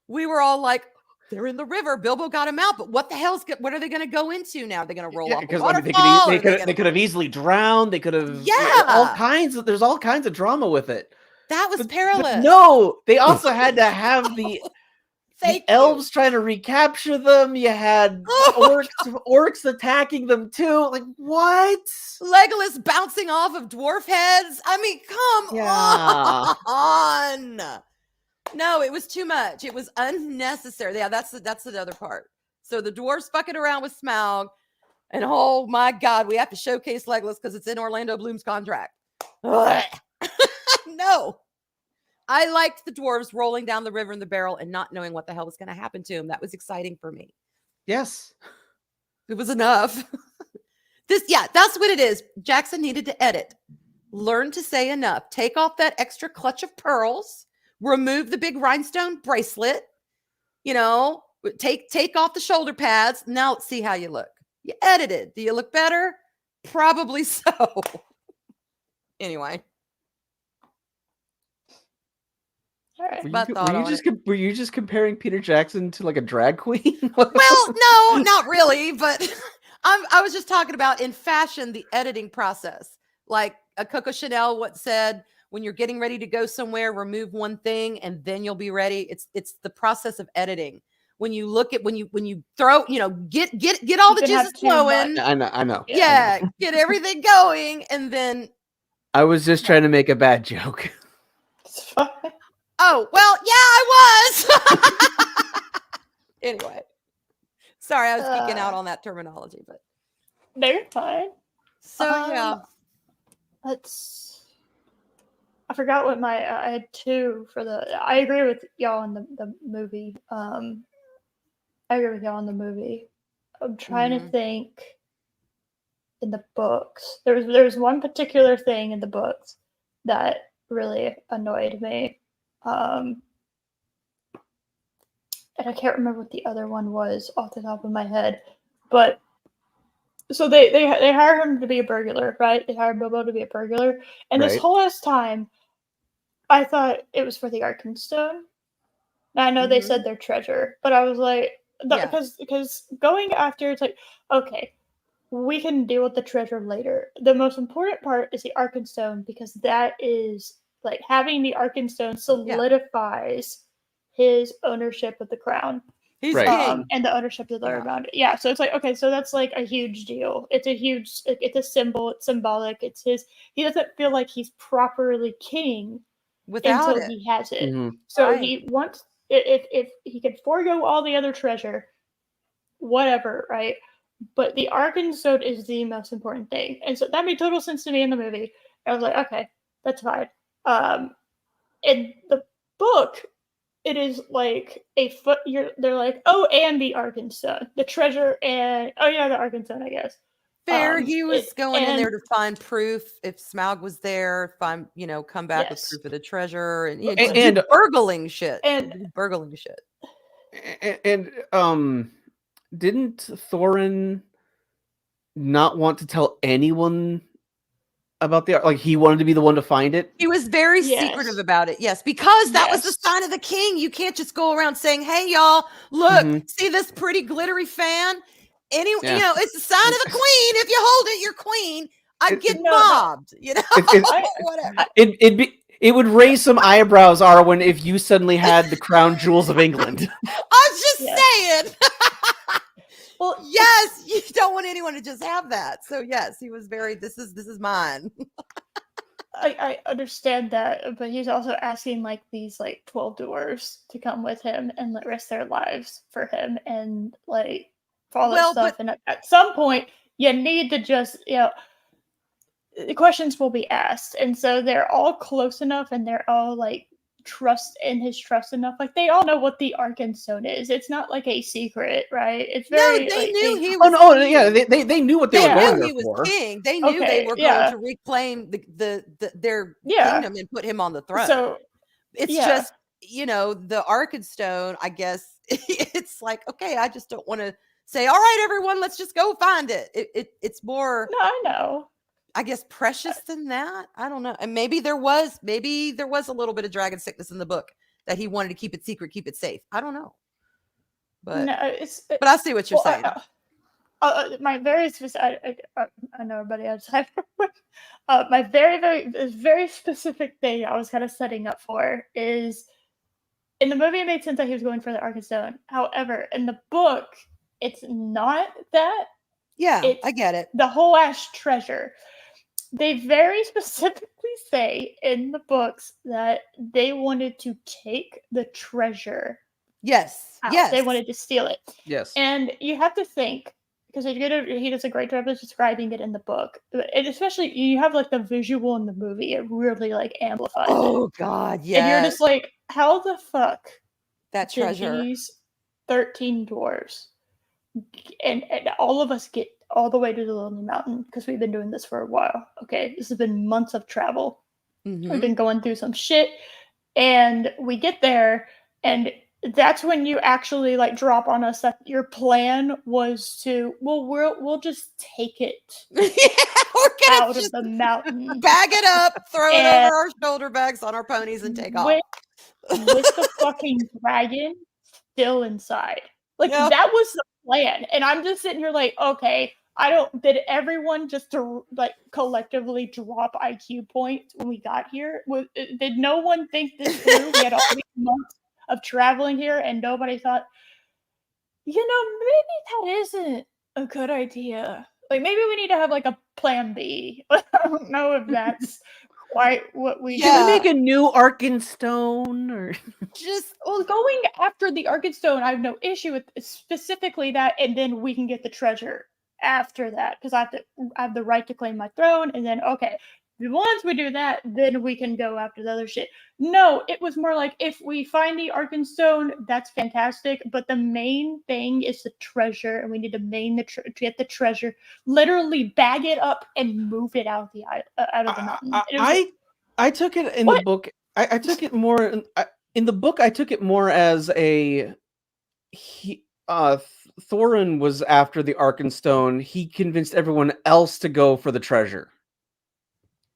We were all like, they're in the river. Bilbo got him out, but what are they going to go into now? They're going to roll off a waterfall? They could have easily drowned. They could have there's all kinds of drama with it. That was perilous. But no, they also had to have the elves trying to recapture them. You had orcs attacking them too. Like, what? Legolas bouncing off of dwarf heads. I mean, come on. No, it was too much. It was unnecessary. Yeah, that's the other part. So the dwarves fucking around with Smaug, and oh my God, we have to showcase Legolas because it's in Orlando Bloom's contract. No. I liked the dwarves rolling down the river in the barrel and not knowing what the hell was going to happen to him. That was exciting for me. Yes. It was enough. That's what it is. Jackson needed to edit. Learn to say enough. Take off that extra clutch of pearls. Remove the big rhinestone bracelet. Take off the shoulder pads. Now let's see how you look. You edited. Do you look better? Probably so. Anyway. All right. Were you just comparing Peter Jackson to like a drag queen? Well, no, not really, but I was just talking about in fashion the editing process. Like Coco Chanel said, when you're getting ready to go somewhere, remove one thing and then you'll be ready. It's the process of editing. When you look at when you throw, get all the juices flowing. I know. Yeah, get everything going, and then. I was just trying to make a bad joke. Oh, well, yeah, I was. Anyway. Sorry, I was geeking out on that terminology, but. They're fine. So, yeah. I forgot what I had 2 for I agree with y'all on the movie. I agree with y'all on the movie. I'm trying to think in the books. There's one particular thing in the books that really annoyed me. And I can't remember what the other one was off the top of my head, but so they hired him to be a burglar, right? They hired Bilbo to be a burglar, and this whole last time, I thought it was for the Arkenstone. Now I know they said their treasure, but I was like, because going after, it's like, okay, we can deal with the treasure later. The most important part is the Arkenstone because that is like having the Arkenstone solidifies his ownership of the crown. He's Right. king. And the ownership of the around it. Yeah. So it's like, okay, so that's like a huge deal. It's a symbol, it's symbolic. It's his, he doesn't feel like he's properly king Without until it. he has it. Mhm. So Right. he wants, if he could forego all the other treasure, whatever, right? But the Arkenstone is the most important thing. And so that made total sense to me in the movie. I was like, okay, that's fine. In the book, it is like a foot. They're like, oh, and the Arkenstone, the treasure, and the Arkenstone, I guess. Fair. He was going in and- there to find proof if Smaug was there, find, come back with Yes. proof of the treasure, and And- do burgling shit. and- Burgling shit. And didn't Thorin not want to tell anyone about the like he wanted to be the one to find it? He was very Yes. secretive about it. Yes, because that was the Yes. sign of the king. You can't just go around saying, "Hey, y'all, look, Mhm. see this pretty glittery fan? Yeah. It's the sign of the queen. If you hold it, you're queen." I'd get No. mobbed. Whatever. It would raise some eyebrows, Arwen, if you suddenly had the crown jewels of England. I was just Yeah. saying. Well, Yes, you don't want anyone to just have that. So yes, he was very. This is mine. I understand that, but he's also asking like these like 12 dwarves to come with him and like risk their lives for him and like for all Well, that stuff. but- And at some point, you need to just the questions will be asked, and so they're all close enough, and they're all like trust enough. Like they all know what the Arkenstone is. It's not like a secret, right? It's very No, they like, knew he Oh was. no! king. Yeah, they knew what they They were knew going he there was for. king. They knew they Okay, were yeah. going to reclaim their Yeah. kingdom and put him on the throne. So It's yeah. just, the Arkenstone, I guess, it's like, okay, I just don't want to say, all right, everyone, let's just go find it. It's more, No, I know. I guess, precious than that. I don't know. And maybe there was a little bit of dragon sickness in the book that he wanted to keep it secret, keep it safe. I don't know. But No, but I see what you're saying. My very specific, I know everybody outside. My very specific thing I was kind of setting up for is in the movie it made sense that he was going for the Arkenstone. However, in the book, it's not that. Yeah, It's I get it. the whole ash treasure. They very specifically say in the books that they wanted to take the treasure Yes. out. Yes. They wanted to steal it. Yes. And you have to think, because he does a great job of describing it in the book. And especially you have like the visual in the movie, it really like amplifies it. Oh God, yeah. And you're just like, how the fuck that did treasure. these 13 dwarves and all of us get all the way to the Lonely Mountain because we've been doing this for a while. Okay, this has been months of travel. Mhm. We've been going through some shit, and we get there, and that's when you actually like drop on us that your plan was to we'll just take it Yeah, we're gonna out just of the mountain bag it up, throw it And over our shoulder bags on our ponies, and take off. with the fucking dragon still inside. Like Yep. that was the plan, and I'm just sitting here like, okay, did everyone just to like collectively drop IQ points when we got here? Did no one think this through? We had all these months of traveling here, and nobody thought, maybe that isn't a good idea. Like maybe we need to have like a plan B. I don't know if that's quite what we Can we Yeah. make a new Arkenstone or Just Well, going after the Arkenstone, I have no issue with specifically that, and then we can get the treasure after that because I have the right to claim my throne, and then okay, once we do that, then we can go after the other shit. No, it was more like if we find the Arkenstone, that's fantastic, but the main thing is the treasure, and we need to get the treasure, literally bag it up and move it out of the mountain. It was like, I took it in the What? book. I took it more in the book. I took it more as Thorin was after the Arkenstone. He convinced everyone else to go for the treasure.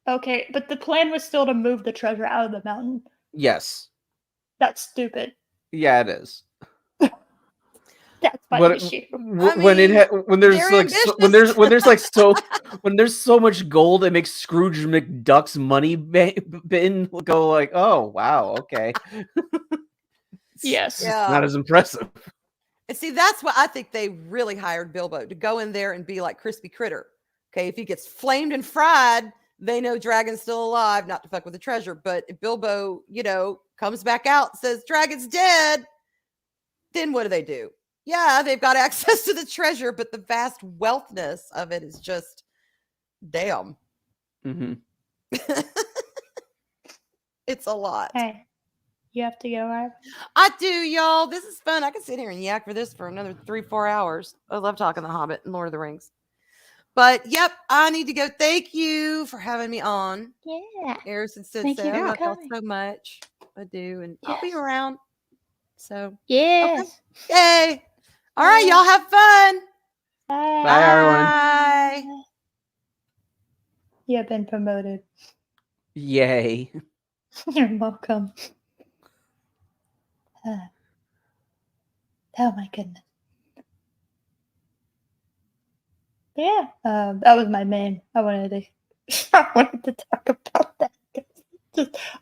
okay, but the plan was still to move the treasure out of the mountain. Yes. That's stupid. Yeah, it is. That's my But issue. when there's so much gold, it makes Scrooge McDuck's money bin go like, oh wow, okay, Yes. Yeah. not as impressive. And see, that's what I think they really hired Bilbo to go in there and be like Crispy Critter. Okay, if he gets flamed and fried, they know Dragon's still alive, not to fuck with the treasure. But if Bilbo, comes back out, says Dragon's dead, then what do? Yeah, they've got access to the treasure, but the vast wealthness of it is just, damn. Mm-hmm. It's a lot. Hey, you have to go, Ivan? I do, y'all. This is fun. I could sit here and yak for this for another 3-4 hours. I love talking The Hobbit and Lord of the Rings. But yep, I need to go. Thank you for having me on. Yeah. Harrison said Thank so. you I for love y'all coming. so much. I do. And I'll be Yes. around. So, Yes. yay. All right, y'all have fun. Bye. Bye, everyone. Bye. You have been promoted. Yay. You're welcome. Oh my goodness. Yeah, that was my main. I wanted to talk about that.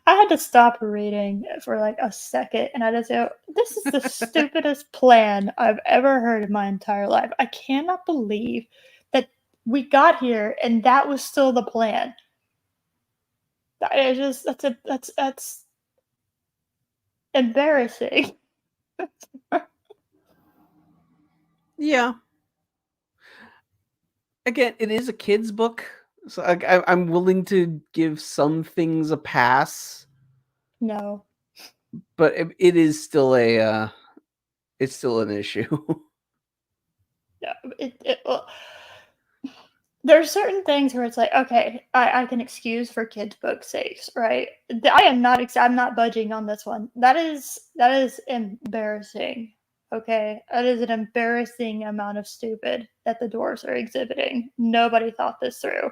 I had to stop reading for like a second, and I just go, "This is the stupidest plan I've ever heard in my entire life. I cannot believe that we got here and that was still the plan." That's embarrassing. Yeah. Again, it is a kid's book, so I'm willing to give some things a pass, No. but it is still it's still an issue. Well, there are certain things where it's like, okay, I can excuse for kids' book sakes, right? I'm not budging on this one. That is embarrassing. Okay, that is an embarrassing amount of stupid that the dwarves are exhibiting. Nobody thought this through.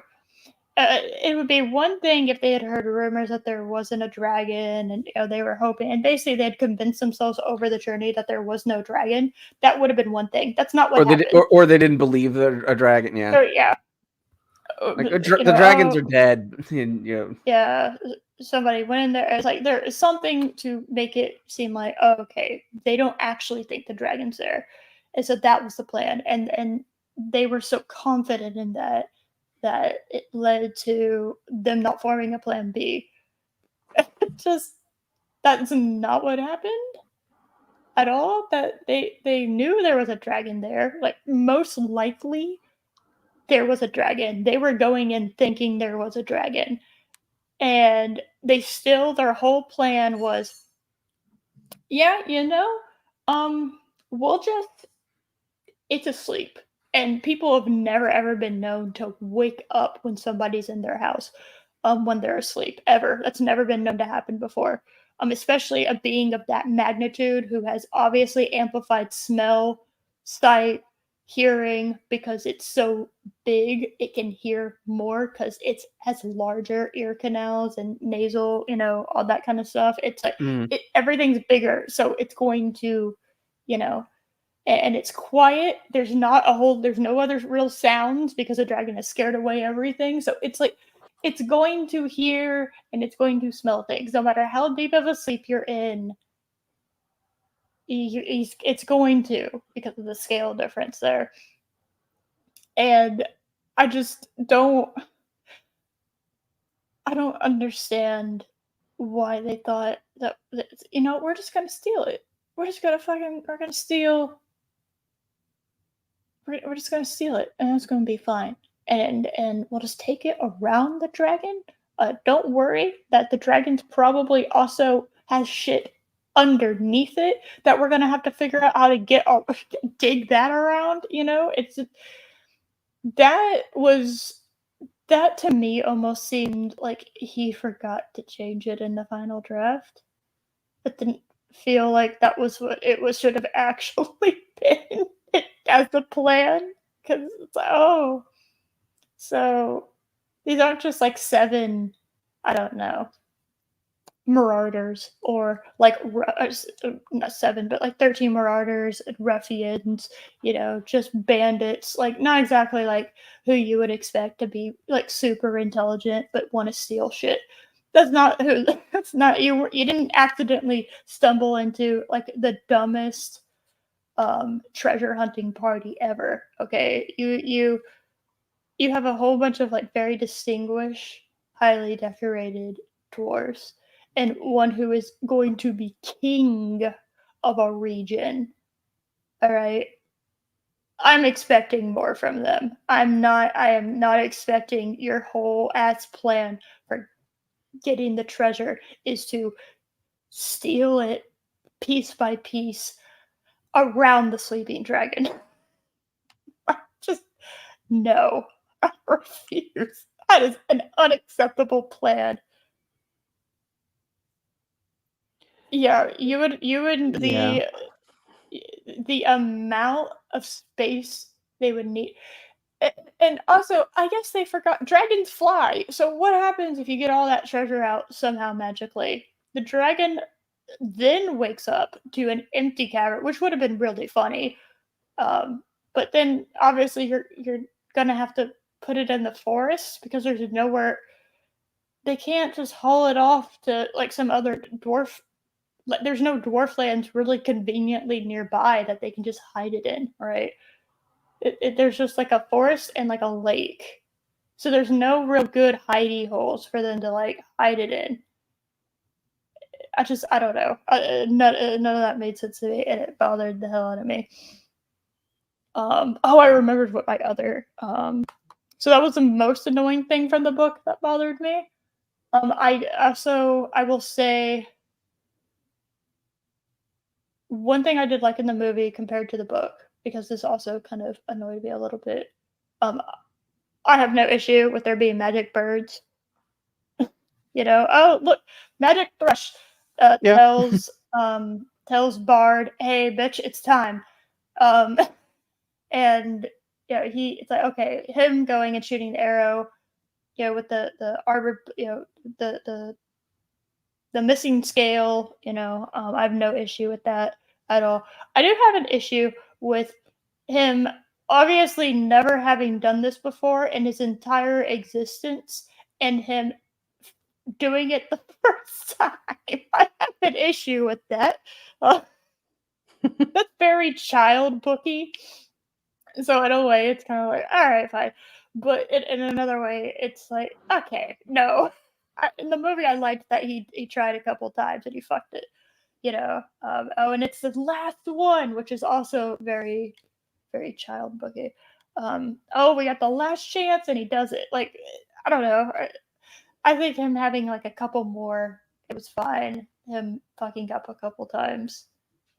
It would be one thing if they had heard rumors that there wasn't a dragon, and they were hoping, and basically they had convinced themselves over the journey that there was no dragon. That would have been one thing. That's not what happened. Or they didn't believe a dragon. Yeah, Or, yeah. like the dragons are dead. And, Yeah, somebody went in there. It's like there is something to make it seem like, oh, okay, they don't actually think the dragon's there, and so that was the plan. And they were so confident in that it led to them not forming a plan B. Just that's not what happened at all. That they knew there was a dragon there. Like most likely, there was a dragon. They were going in thinking there was a dragon. And their whole plan was, yeah, we'll just, it's asleep. And people have never ever been known to wake up when somebody's in their house, when they're asleep, ever. That's never been known to happen before. Especially a being of that magnitude who has obviously amplified smell, sight, hearing, because it's so big it can hear more because it has larger ear canals and nasal, all that kind of stuff. It's like everything's bigger, so it's going to, and it's quiet. There's no other real sounds because the dragon has scared away everything. So it's like it's going to hear and it's going to smell things no matter how deep of a sleep you're in. It's going to, because of the scale difference there. And I just don't understand why they thought that we're just gonna steal it. We're just gonna steal. We're just gonna steal it, and it's gonna be fine. And we'll just take it around the dragon. Don't worry that the dragon's probably also has shit underneath it that we're gonna have to figure out how to dig that around. It's just, that to me almost seemed like he forgot to change it in the final draft. It didn't feel like that was what it was should have actually been as the plan. Because it's like, oh, so these aren't just like 7, I don't know, marauders, or like not 7, but like 13 marauders and ruffians, just bandits, like not exactly like who you would expect to be like super intelligent but want to steal shit. That's not who. That's not you. You didn't accidentally stumble into like the dumbest treasure hunting party ever. Okay, you have a whole bunch of like very distinguished, highly decorated dwarves, and one who is going to be king of a region. All right. I'm expecting more from them. I am not expecting your whole ass plan for getting the treasure is to steal it piece by piece around the sleeping dragon. Just no. I refuse. That is an unacceptable plan. Yeah, you would Yeah. the amount of space they would need. And also, I guess they forgot dragons fly. So what happens if you get all that treasure out somehow magically? The dragon then wakes up to an empty cavern, which would have been really funny. But then obviously you're gonna have to put it in the forest because there's nowhere. They can't just haul it off to like some other dwarf. Like, there's no dwarf lands really conveniently nearby that they can just hide it in, right? There's just like a forest and like a lake, so there's no real good hidey holes for them to like hide it in. I don't know. None of that made sense to me, and it bothered the hell out of me. I remembered what my other so that was the most annoying thing from the book that bothered me. I will say one thing I did like in the movie compared to the book, because this also kind of annoyed me a little bit. I have no issue with there being magic birds. Oh look, magic thrush Yeah. tells Bard, "Hey, bitch, it's time." Um, and it's like, okay, him going and shooting the arrow, with the arbor, the missing scale, I have no issue with that at all. I do have an issue with him obviously never having done this before in his entire existence, and him doing it the first time. I have an issue with that. That's very child booky. So in a way, it's kind of like, all right, fine. But in another way, it's like, okay, no. In the movie, I liked that he tried a couple times and he fucked it. And it's the last one, which is also very, very child booky. We got the last chance and he does it. Like, I don't know. I think him having like a couple more, it was fine. Him fucking up a couple times,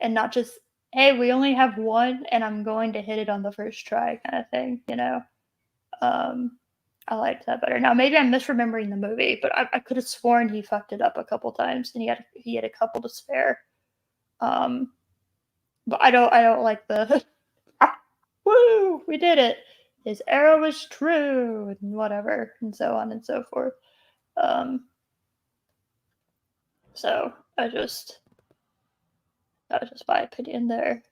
and not just, hey, we only have one, and I'm going to hit it on the first try, kind of thing. I liked that better. Now maybe I'm misremembering the movie, but I could have sworn he fucked it up a couple times, and he had a couple to spare. But I don't like the woo, we did it. His arrow is true, and whatever, and so on and so forth. So that was just my opinion there.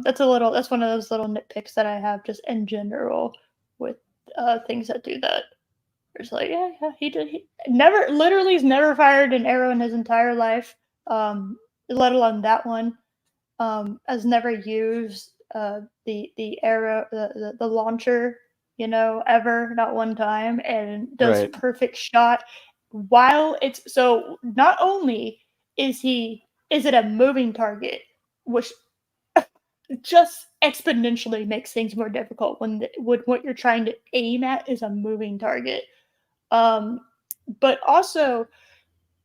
That's one of those little nitpicks that I have just in general with things that do that. It's like, yeah, he he's never fired an arrow in his entire life, let alone that one. Has never used the arrow, the launcher, ever, not one time, and does Right. perfect shot. While it's so, not only is it a moving target, which just exponentially makes things more difficult when what you're trying to aim at is a moving target. But also,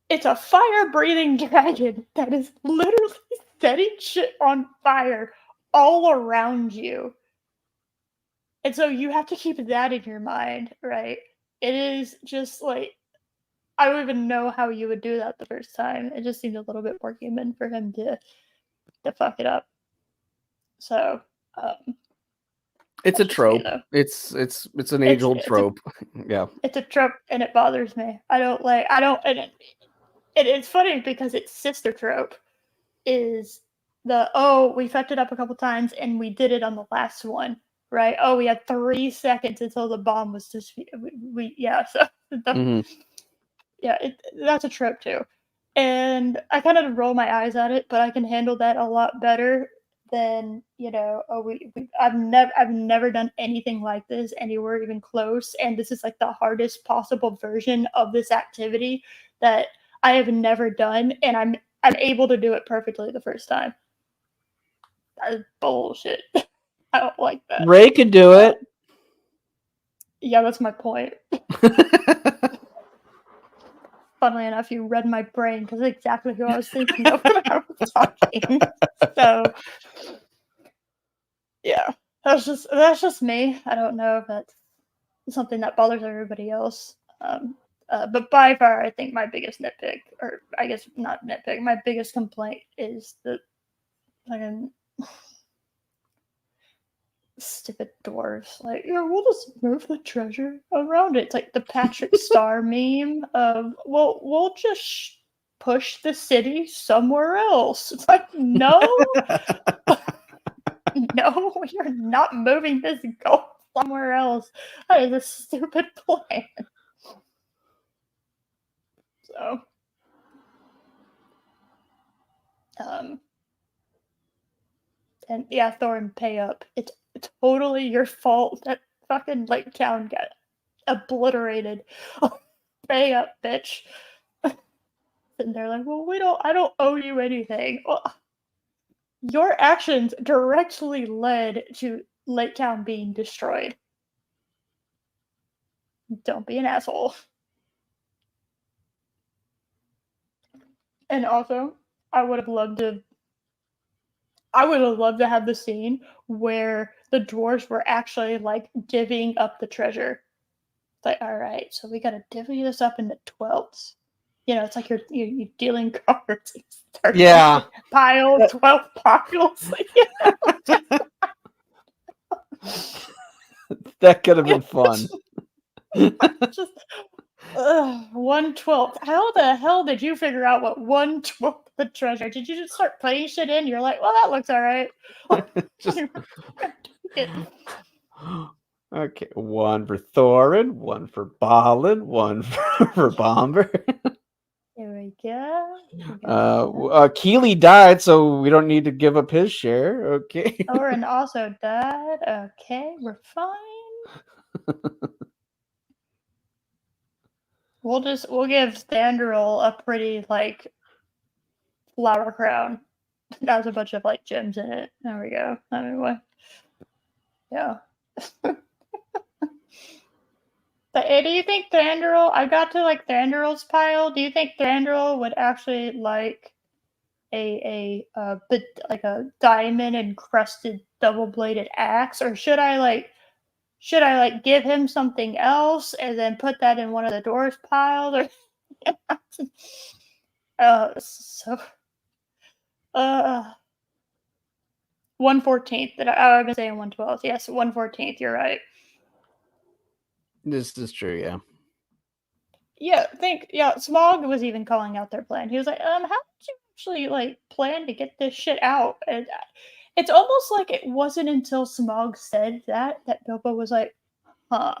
it's a fire-breathing dragon that is literally setting shit on fire all around you. And so you have to keep that in your mind, right? It is just like, I don't even know how you would do that the first time. It just seemed a little bit more human for him to fuck it up. So, It's a that's just me, trope. though. It's an age-old trope. Yeah. It's a trope, and it bothers me. And it's funny because its sister trope is we fucked it up a couple times and we did it on the last one, right? Oh, we had 3 seconds until the bomb was just so yeah, that's a trope too. And I kind of roll my eyes at it, but I can handle that a lot better than, I've never done anything like this anywhere even close, and this is like the hardest possible version of this activity that I have never done, and I'm able to do it perfectly the first time. That is bullshit. I don't like that. Ray could do it. Yeah, that's my point. Funnily enough, you read my brain because it's exactly who I was thinking of when I was talking. So, yeah, that's just me. I don't know if that's something that bothers everybody else. But by far, I think my biggest nitpick, or I guess not nitpick, my biggest complaint is the fucking stupid dwarves. Like, we'll just move the treasure around it. It's like the Patrick Star meme of, well, we'll just push the city somewhere else. It's like, no, no, you're not moving this gold somewhere else. That is a stupid plan. So, and yeah, Thorin, pay up. It's totally your fault that fucking Lake Town got obliterated. Pay up, bitch. And they're like, well, I don't owe you anything. Well, your actions directly led to Lake Town being destroyed. Don't be an asshole. And also, I would have loved to have the scene where the dwarves were actually like divvying up the treasure. It's like, all right, so we gotta divvy this up into 12s. It's like you're dealing cards. Yeah. Pile 12 piles. That could have been fun. Just 1/12. How the hell did you figure out what 1/12 the treasure? Did you just start putting shit in? You're like, well, that looks all right. Okay, 1 for Thorin, 1 for Balin, 1 for Bomber. Here we go. Keely died, so we don't need to give up his share. Okay. Thorin also died. Okay, we're fine. We'll give Thandril a pretty like flower crown. That has a bunch of like gems in it. There we go. Anyway. Yeah. But do you think Thandril? I got to like Thandril's pile. Do you think Thandril would actually like a diamond encrusted double bladed axe, or should I give him something else and then put that in one of the dwarves piles? Or 1/14th. I've been saying 1/12th. Yes, 1/14th. You're right. This is true, yeah. Yeah, Smog was even calling out their plan. He was like, how did you actually like plan to get this shit out? And it's almost like it wasn't until Smog said that Bilbo was like, huh.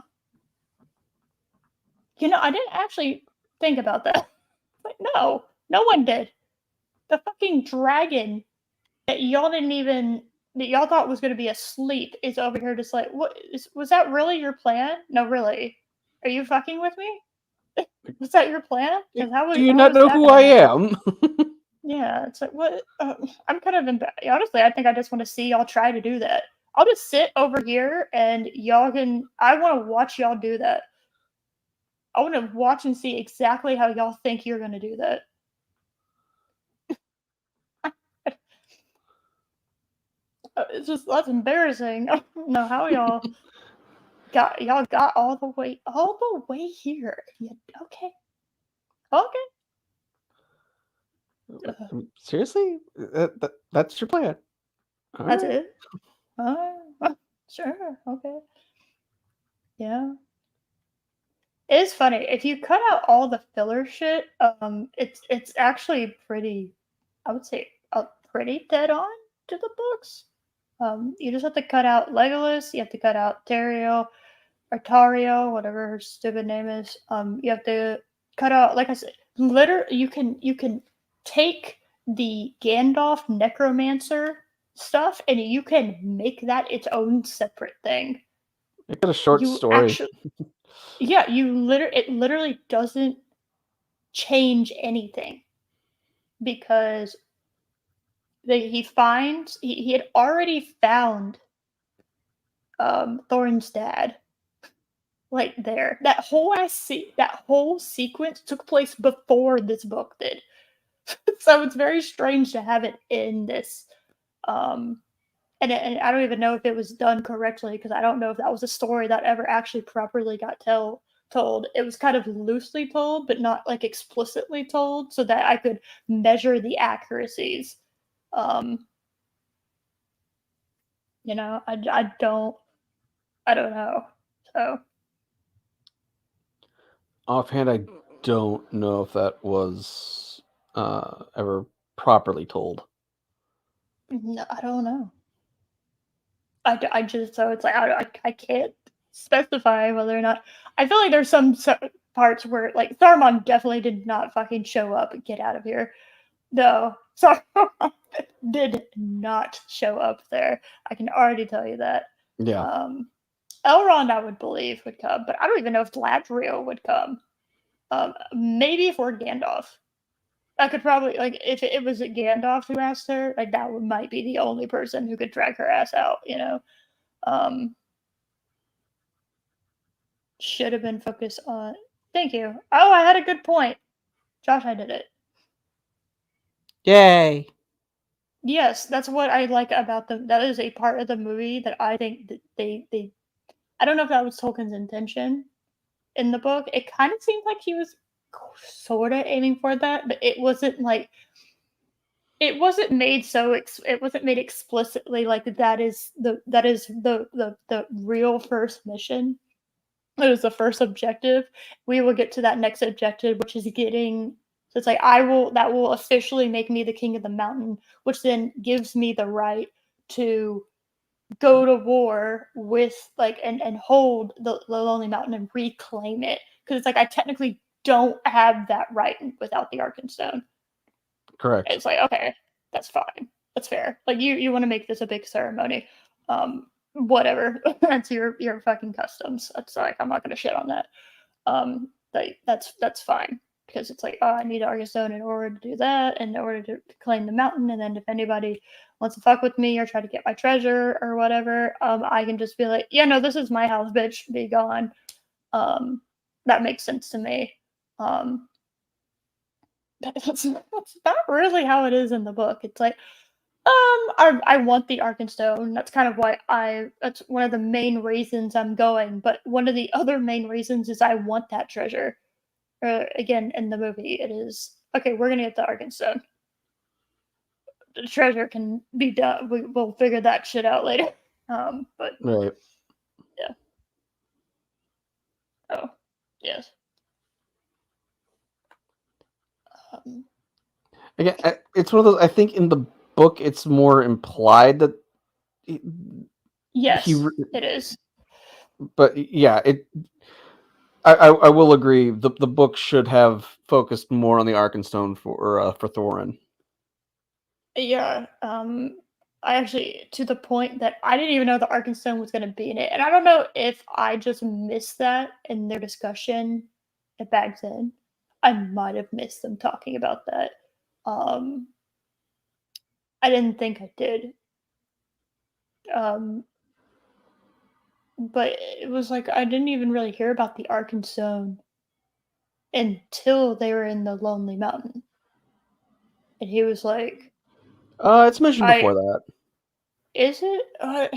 I didn't actually think about that. Like, no one did. The fucking dragon that y'all thought was going to be asleep is over here just like, was that really your plan? No, really. Are you fucking with me? Was that your plan? Do you not know who I am? Yeah, it's like, what? I'm kind of embarrassed. Honestly, I think I just want to see y'all try to do that. I'll just sit over here and I want to watch y'all do that. I want to watch and see exactly how y'all think you're going to do that. That's embarrassing. I don't know how y'all got all the way here. Yeah, okay. Seriously? That's your plan? All that's right. It? Sure. Okay. Yeah. It's funny if you cut out all the filler shit. It's actually pretty. I would say pretty dead on to the books. You just have to cut out Legolas. You have to cut out Tario, Artario, whatever her stupid name is. You have to cut out, like I said, you can take the Gandalf necromancer stuff and you can make that its own separate thing. Make it a short You story. actually, yeah, it literally doesn't change anything because he had already found Thorin's dad. Like there, that whole sequence took place before this book did. So it's very strange to have it in this. And I don't even know if it was done correctly because I don't know if that was a story that ever actually properly got told. It was kind of loosely told, but not like explicitly told, so that I could measure the accuracies. Um, I don't know. So Offhand, I don't know if that was ever properly told. no, I don't know. I just so it's like I can't specify whether or not I feel like there's some parts where like Saruman definitely did not fucking show up and get out of here. No, Saruman did not show up there. I can already tell you that. Yeah. Elrond I would believe would come, but I don't even know if Galadriel would come. Maybe for Gandalf. I could probably like if it was Gandalf who asked her, like that might be the only person who could drag her ass out, you know. Should have been focused on. Thank you. Oh, I had a good point. Josh, I did it. Yay! Yes, that's what I like about them. That is a part of the movie that I think that they. I don't know if that was Tolkien's intention in the book. It kind of seemed like he was sort of aiming for that, but it wasn't like. It wasn't made so. It wasn't made explicitly like that is the real first mission. It was the first objective. We will get to that next objective, which is getting. So it's like that will officially make me the king of the mountain, which then gives me the right to go to war with like and hold the Lonely Mountain and reclaim it. Because it's like I technically don't have that right without the Arkenstone. Correct. It's like, okay, that's fine. That's fair. Like you want to make this a big ceremony. Whatever. That's your fucking customs. That's like I'm not gonna shit on that. That's fine. Because it's like, oh, I need Arkenstone in order to do that, and in order to claim the mountain, and then if anybody wants to fuck with me or try to get my treasure or whatever, I can just be like, yeah, no, this is my house, bitch, be gone. That makes sense to me. That's not really how it is in the book. It's like, I want the Arkenstone. That's kind of why that's one of the main reasons I'm going. But one of the other main reasons is I want that treasure. Again, in the movie, it is okay. We're gonna get the Arkenstone. The treasure can be done. We'll figure that shit out later. But Right. yeah. Oh, yes. Again, it's one of those. I think in the book, it's more implied that. Yes, it is. But yeah, I will agree. The book should have focused more on the Arkenstone for Thorin. Yeah. I actually to the point that I didn't even know the Arkenstone was going to be in it, and I don't know if I just missed that in their discussion back then. I might have missed them talking about that. I didn't think I did. But it was like I didn't even really hear about the Arkenstone until they were in the Lonely Mountain, and he was like, It's mentioned before that. Is it?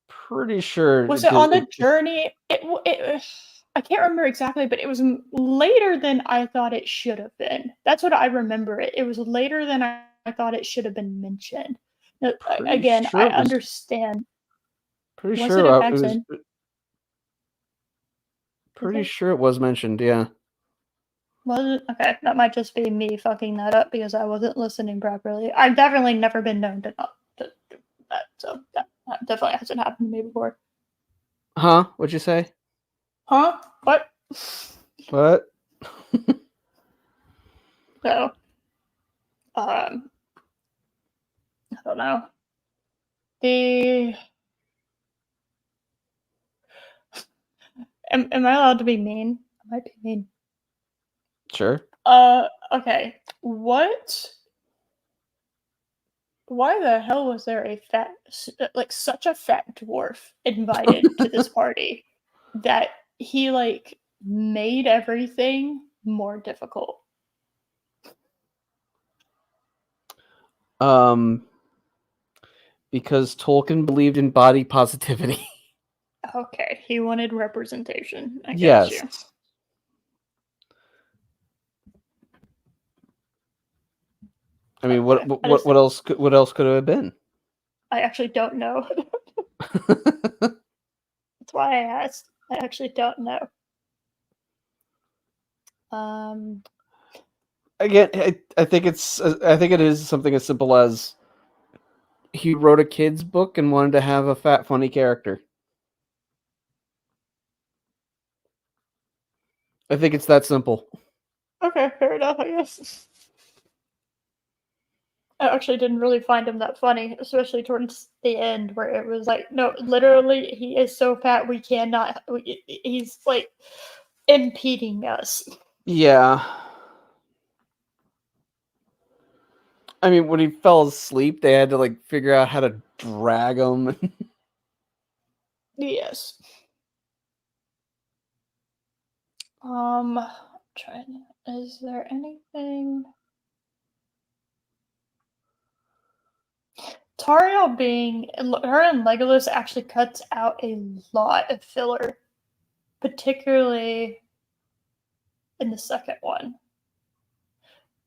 Pretty sure. Was it on the journey? I can't remember exactly, but it was later than I thought it should have been. That's what I remember. It was later than I thought it should have been mentioned. Again, I understand. Pretty Was sure it in it was. Paxton? Pretty sure it was mentioned, yeah. Was it? Okay, that might just be me fucking that up because I wasn't listening properly. I've definitely never been known to not to do that, so that definitely hasn't happened to me before. Huh? What'd you say? Huh? What? What? So, I don't know. Am I allowed to be mean? I might be mean. Sure. Okay. Why the hell was there a such a fat dwarf invited to this party that he made everything more difficult? Because Tolkien believed in body positivity. Okay, he wanted representation. I got Yes. you. I mean, Okay, what else could it have been? I actually don't know. That's why I asked. I actually don't know. Again, I think it is something as simple as he wrote a kid's book and wanted to have a fat, funny character. I think it's that simple. Okay, fair enough, I guess. I actually didn't really find him that funny, especially towards the end where it was like, no, literally, he is so fat we cannot. He's like impeding us. Yeah. I mean, when he fell asleep, they had to figure out how to drag him. Yes. Trying. Is there anything? Tauriel being her and Legolas actually cuts out a lot of filler, particularly in the second one.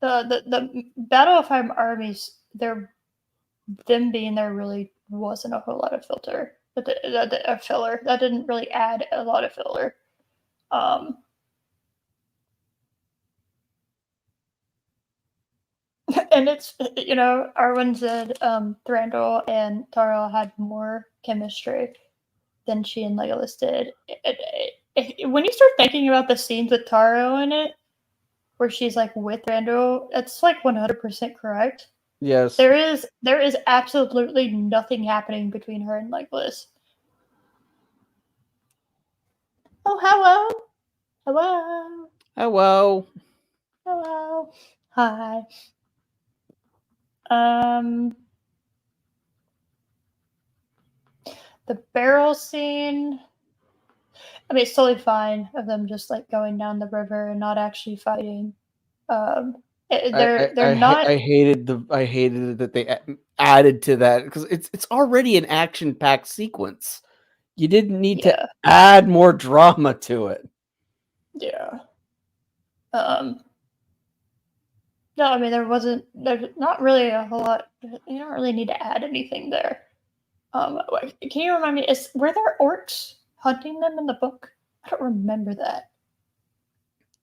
The Battle of Five Armies, them being there really wasn't a whole lot of filler. That didn't really add a lot of filler. And it's Arwen said Thranduil and Tauriel had more chemistry than she and Legolas did. When you start thinking about the scenes with Tauriel in it, where she's with Thranduil, it's 100% correct. Yes. There is absolutely nothing happening between her and Legolas. Oh, hello. Hello. Hello. Hello. Hi. The barrel scene. I mean, it's totally fine of them just going down the river and not actually fighting. They're not. I hated it that they added to that because it's already an action-packed sequence. You didn't need to add more drama to it. Yeah. No, I mean there's not really a whole lot. You don't really need to add anything there. Can you remind me? Were there orcs hunting them in the book? I don't remember that.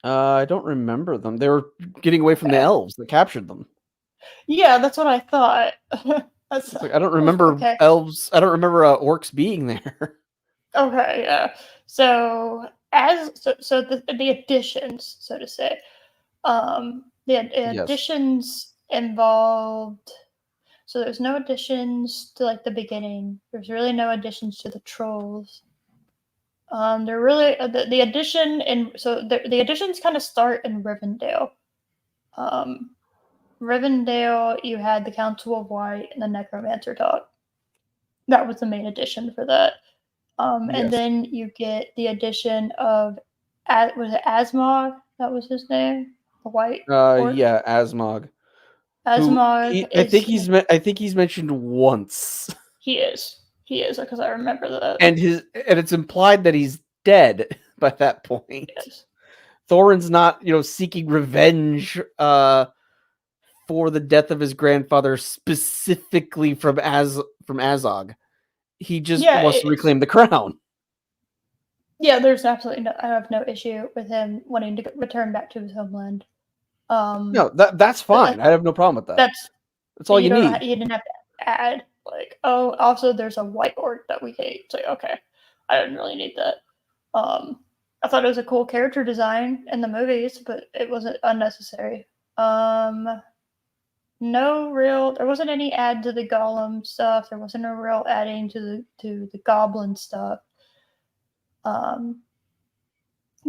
I don't remember them. They were getting away from the elves that captured them. Yeah, that's what I thought. I don't remember elves. I don't remember orcs being there. Okay, yeah. So the additions, so to say, the additions involved. So there's no additions to the beginning. There's really no additions to the trolls. They're really the addition, and so the additions kind of start in Rivendell. Rivendell, you had the Council of White and the Necromancer talk. That was the main addition for that. And then you get the addition of, was it Asmog? That was his name? The white orc? Yeah, Asmog. Asmog I think he's mentioned once. He is because I remember that. And it's implied that he's dead by that point. Yes. Thorin's not, seeking revenge for the death of his grandfather specifically from Azog. He just wants to reclaim the crown. Yeah, there's absolutely no. I have no issue with him wanting to return back to his homeland. No, that's fine. I have no problem with that. That's That's all you need. You didn't have to add like, oh, also there's a white orc that we hate. It's like, okay, I didn't really need that. I thought it was a cool character design in the movies, but it wasn't unnecessary. No real. There wasn't any add to the golem stuff. There wasn't a real adding to the goblin stuff.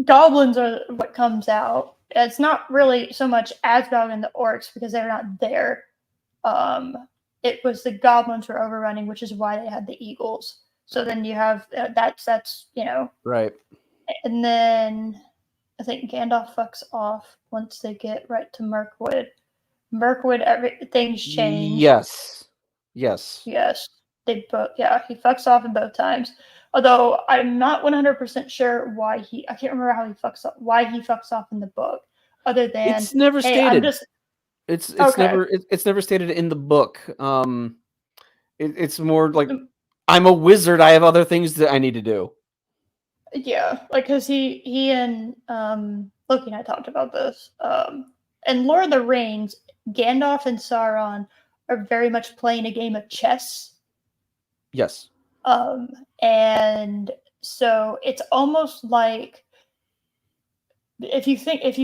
Goblins are what comes out. It's not really so much Asbog and the orcs because they're not there. It was the goblins were overrunning, which is why they had the eagles. So then you have that's Right. And then I think Gandalf fucks off once they get right to Mirkwood. Mirkwood, everything's changed. Yes. Yes. They both. Yeah, he fucks off in both times. Although I'm not 100% sure why I can't remember how he fucks up. Why he fucks off in the book, other than It's never hey, stated. I'm just. It's Okay. it's never stated in the book. It's more like I'm a wizard. I have other things that I need to do. Yeah, like because he and Loki and I talked about this. And Lord of the Rings, Gandalf and Sauron are very much playing a game of chess. Yes. And so it's almost like if you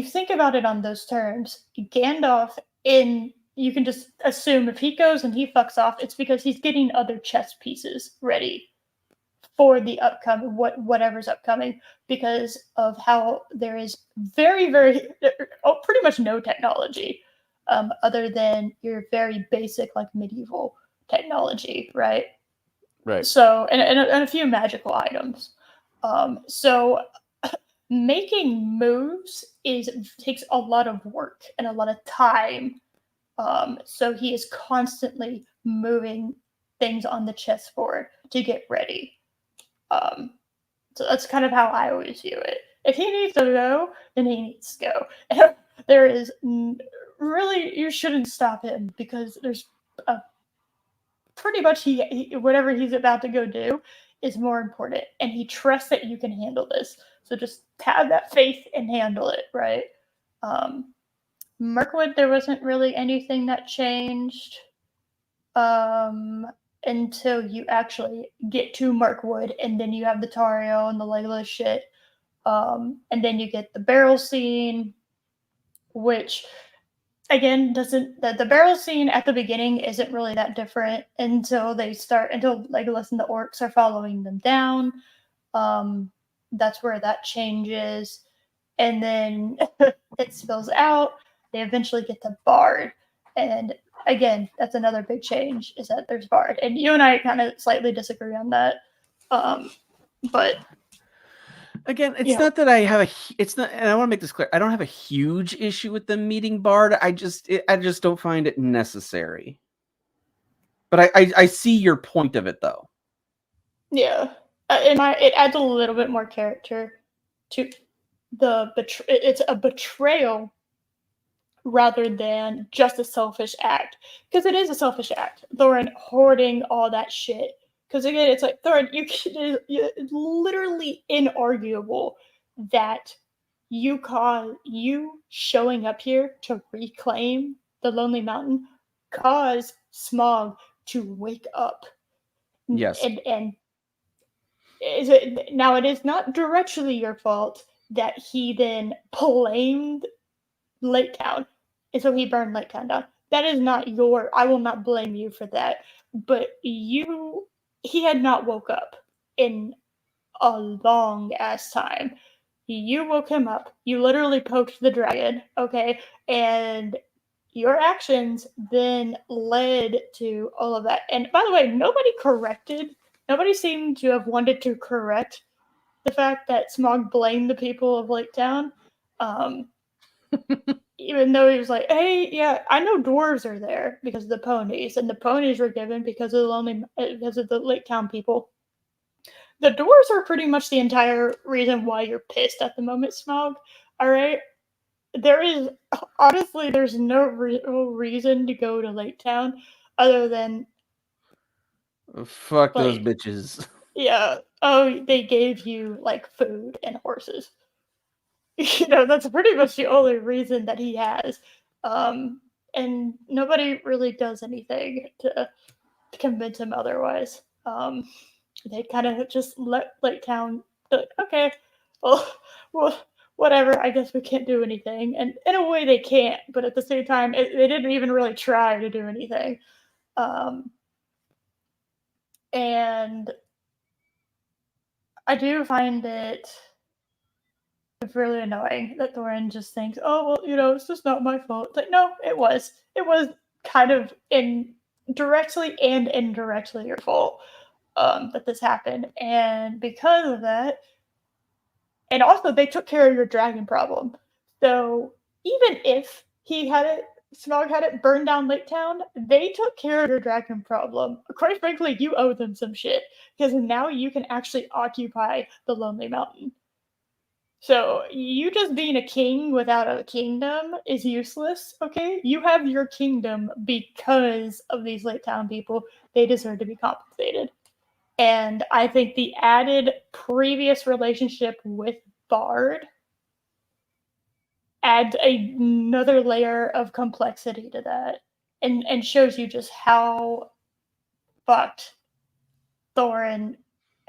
think about it on those terms, Gandalf you can just assume if he goes and he fucks off, it's because he's getting other chess pieces ready for the upcoming whatever's upcoming, because of how there is very pretty much no technology other than your very basic like medieval technology, right? So and a few magical items. So making moves takes a lot of work and a lot of time. So he is constantly moving things on the chessboard to get ready. So that's kind of how I always view it. If he needs to go, then he needs to go. There is really, you shouldn't stop him because there's pretty much whatever he's about to go do is more important, and he trusts that you can handle this. So just have that faith and handle it, right? Mirkwood, there wasn't really anything that changed until you actually get to Mirkwood, and then you have the Tario and the Legolas shit. And then you get the barrel scene, which again the barrel scene at the beginning isn't really that different until Legolas and the orcs are following them down. That's where that changes, and then it spills out. They eventually get to Bard, and again, that's another big change is that there's Bard, and you and I kind of slightly disagree on that. But again, it's not that I have it's not, and I want to make this clear. I don't have a huge issue with them meeting Bard. I just don't find it necessary. But I see your point of it though. Yeah, it adds a little bit more character to it's a betrayal rather than just a selfish act, because it is a selfish act. Thorin hoarding all that shit, because again, it's like Thorin, it's literally inarguable that you showing up here to reclaim the Lonely Mountain caused Smaug to wake up. Yes, and it is not directly your fault that he then blamed Lake Town, and so he burned Lake Town down. That is not I will not blame you for that. But he had not woke up in a long ass time. You woke him up. You literally poked the dragon, okay? And your actions then led to all of that. And by the way, nobody seemed to have wanted to correct the fact that Smaug blamed the people of Lake Town. Even though he was like, hey, yeah, I know dwarves are there because of the ponies, and the ponies were given because of the Lake Town people. The dwarves are pretty much the entire reason why you're pissed at the moment, Smaug. All right? There's no real reason to go to Lake Town other than fuck those bitches. Yeah, oh, they gave you like food and horses. That's pretty much the only reason that he has. And nobody really does anything to convince him otherwise. They kind of just let Lake Town, like, okay, well, well, whatever. I guess we can't do anything. And in a way, they can't. But at the same time, they didn't even really try to do anything. And I do find it really annoying that Thorin just thinks, oh, well, it's just not my fault. It's like, no, it was. It was kind of directly and indirectly your fault that this happened. And because of that, and also they took care of your dragon problem. So even if Smaug had it burn down Lake Town, they took care of your dragon problem. Quite frankly, you owe them some shit because now you can actually occupy the Lonely Mountain. So you just being a king without a kingdom is useless, okay? You have your kingdom because of these Lake Town people. They deserve to be compensated. And I think the added previous relationship with Bard adds another layer of complexity to that and shows you just how fucked Thorin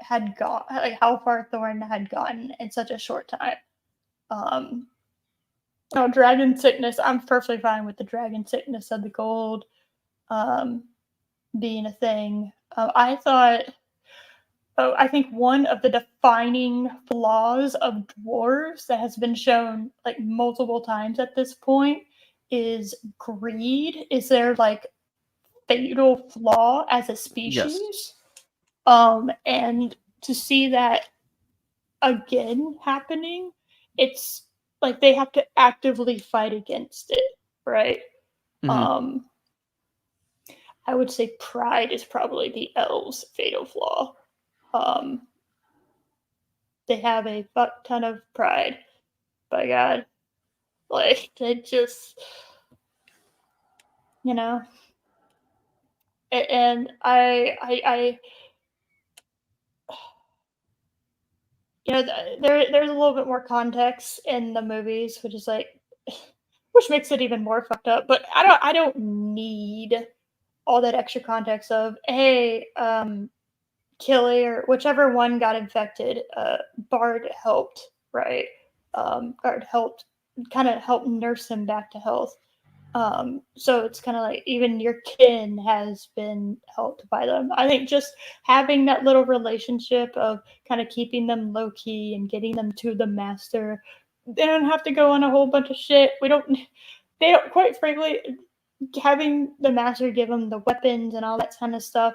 had got, like how far Thorin had gotten in such a short time. Dragon sickness. I'm perfectly fine with the dragon sickness of the gold being a thing. I think one of the defining flaws of dwarves that has been shown like multiple times at this point is greed. Is their like fatal flaw as a species? Yes. And to see that again happening, it's like they have to actively fight against it, right? Mm-hmm. I would say pride is probably the elves' fatal flaw. They have a fuck ton of pride. By God, like they just, and I there's a little bit more context in the movies, which is like, which makes it even more fucked up. But I don't need all that extra context of, hey, Killy or whichever one got infected, Bard helped, right? Bard helped, kind of helped nurse him back to health. So it's kind of like even your kin has been helped by them. I think just having that little relationship of kind of keeping them low key and getting them to the master, they don't have to go on a whole bunch of shit. They don't, quite frankly, having the master give them the weapons and all that kind of stuff,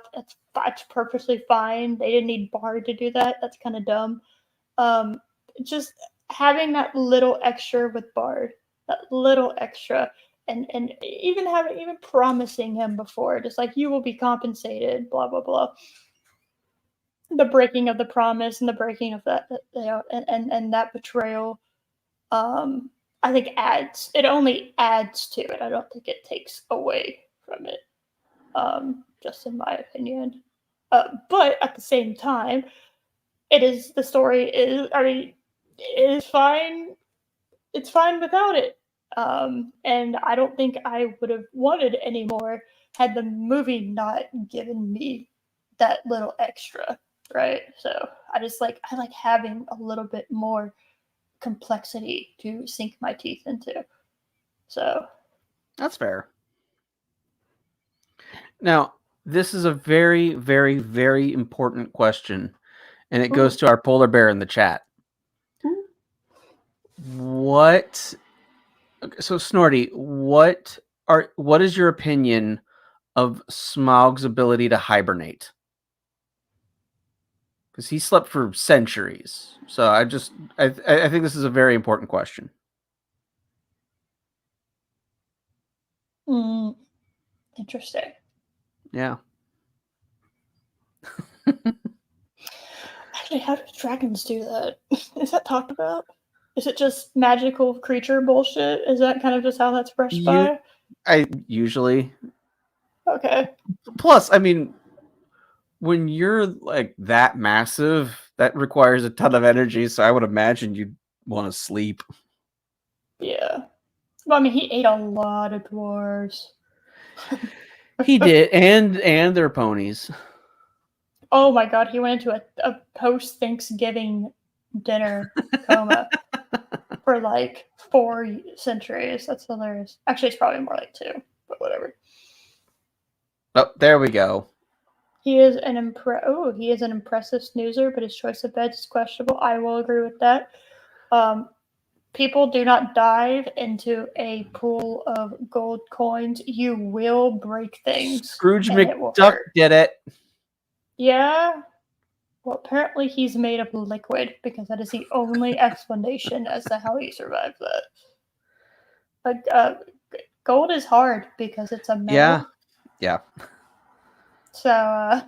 that's perfectly fine. They didn't need Bard to do that. That's kind of dumb. Just having that little extra with Bard, that little extra, and even promising him before, just like, you will be compensated, blah blah blah. The breaking of the promise and the breaking of that, and that betrayal, I think it only adds to it. I don't think it takes away from it, just in my opinion. But at the same time, the story is, I mean, it is fine. It's fine without it. And I don't think I would have wanted any more had the movie not given me that little extra, right? So I like having a little bit more complexity to sink my teeth into. So That's fair. Now, this is a very, very, very important question, and it goes to our polar bear in the chat. What? So, Snorty, what is your opinion of Smaug's ability to hibernate? Because he slept for centuries. So I think this is a very important question. Interesting. Yeah. Actually, how do dragons do that? Is that talked about? Is it just magical creature bullshit? Is that kind of just how that's brushed by? I usually. Okay. Plus, I mean, when you're like that massive, that requires a ton of energy, so I would imagine you'd want to sleep. Yeah. Well, I mean, he ate a lot of dwarves. He did, and their ponies. Oh my god, he went into a post-Thanksgiving dinner coma for like 4 centuries. That's hilarious. Actually, it's probably more like 2, but whatever. Oh, there we go. He is an impressive snoozer, but his choice of beds is questionable. I will agree with that. People do not dive into a pool of gold coins. You will break things. Scrooge and it will McDuck hurt. did it. Yeah. Well, apparently he's made of liquid because that is the only explanation as to how he survived that. Like, gold is hard because it's a metal. Yeah. So,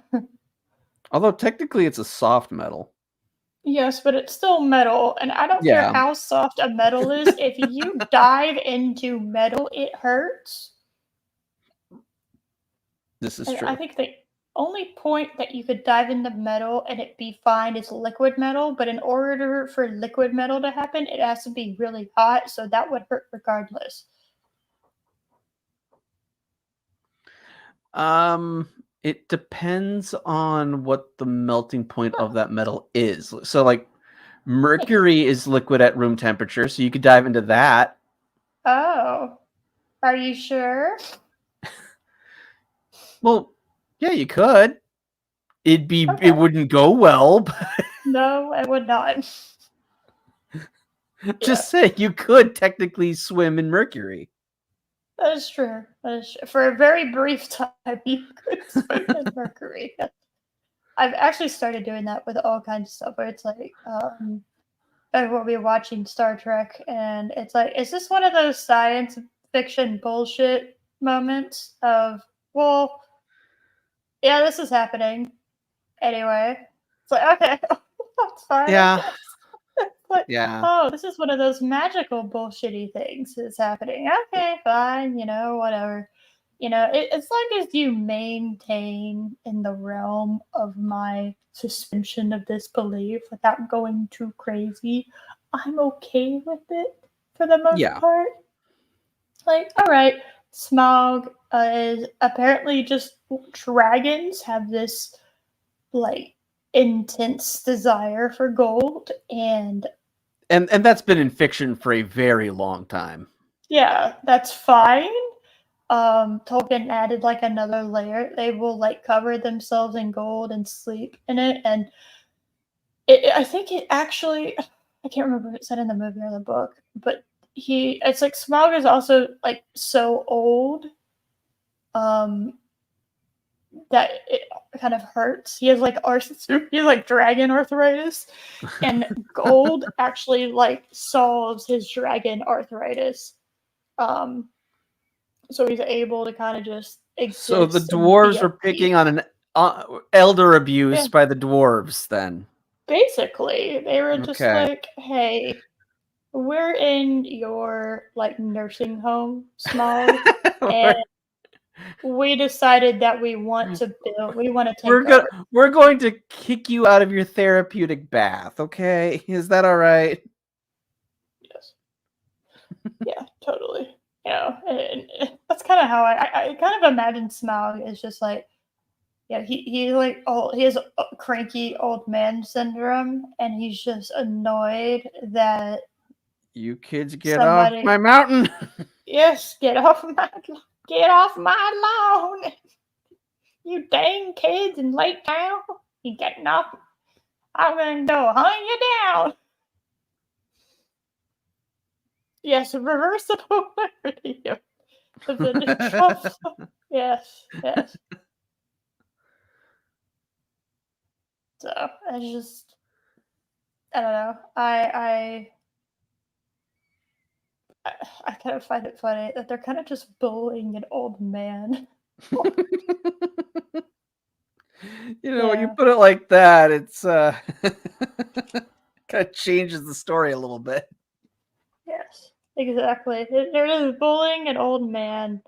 Although technically it's a soft metal. yes, but it's still metal, and I don't care Yeah. how soft a metal is. If you dive into metal, it hurts. This is And true. I think the only point that you could dive into metal and it be fine is liquid metal, but in order for liquid metal to happen, it has to be really hot, so that would hurt regardless. It depends on what the melting point of that metal is. So, like, mercury is liquid at room temperature, so you could dive into that. Oh, are you sure? Well, yeah, you could. Okay. It wouldn't go well, but No, it would not. just say you could technically swim in mercury. That is true. That is true. For a very brief time, you could swim in mercury. I've actually started doing that with all kinds of stuff where it's like, I will be watching Star Trek and it's like, is this one of those science fiction bullshit moments of, well, yeah, this is happening. Anyway. It's like, okay, that's fine. Yeah. But, Yeah. oh, this is one of those magical bullshitty things that's happening. Okay, fine, whatever. As long as you maintain in the realm of my suspension of disbelief without going too crazy, I'm okay with it for the most part. Like, all right, Smaug is apparently just dragons have this like intense desire for gold and that's been in fiction for a very long time. yeah, that's fine. Tolkien added like another layer. They will like cover themselves in gold and sleep in it, and I think it actually, I can't remember if it said in the movie or the book, but it's like Smaug is also like so old, that it kind of hurts. He has like dragon arthritis, and gold actually like solves his dragon arthritis. So he's able to kind of just exist. So the dwarves were picking on an elder abuse by the dwarves then. Basically, they were just like, hey, we're in your like nursing home, Smaug, and we decided that we want to take over. We're going to kick you out of your therapeutic bath, okay? Is that all right? Yes. Yeah, totally. And that's kind of how I kind of imagine Smaug is just like, yeah, he like he has cranky old man syndrome, and he's just annoyed that you kids get off my mountain. Yes, get off my lawn. You dang kids in Lake Town. You getting off? I'm gonna go hunt you down. Yes, reverse the polarity of the Trump. Yes. So I just, I don't know. I kind of find it funny that they're kind of just bullying an old man. When you put it like that, it's kind of changes the story a little bit. Yes, exactly. They're just bullying an old man,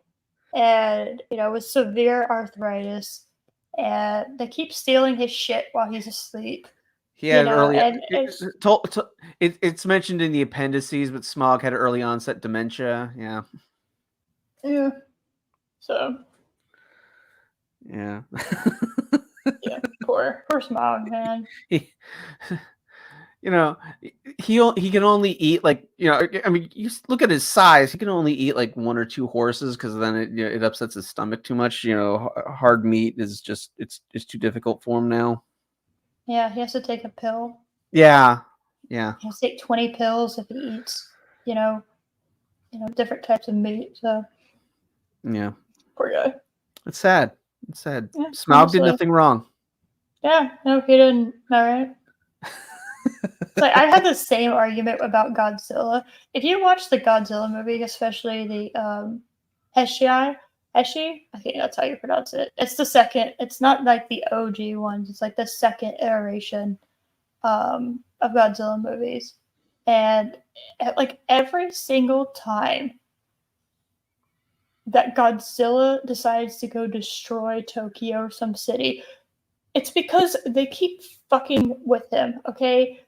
and with severe arthritis, and they keep stealing his shit while he's asleep. He had early. and it's It's mentioned in the appendices, but Smaug had early onset dementia. Yeah. yeah. So Yeah. yeah, poor Smaug, man. he, you know, he can only eat like, I mean, you look at his size. He can only eat like 1 or 2 horses because then it upsets his stomach too much. Hard meat is just it's too difficult for him now. Yeah, he has to take a pill. Yeah. He has to take 20 pills if he eats, different types of meat. So Yeah. poor guy. It's sad. It's sad. Yeah, Smaug did honestly. nothing wrong. Yeah, no, he didn't. All right. It's like I had the same argument about Godzilla. If you watch the Godzilla movie, especially the Heshi, I think that's how you pronounce it. It's the second. It's not like the OG ones. It's like the second iteration of Godzilla movies, and like every single time that Godzilla decides to go destroy Tokyo or some city, it's because they keep fucking with him, okay?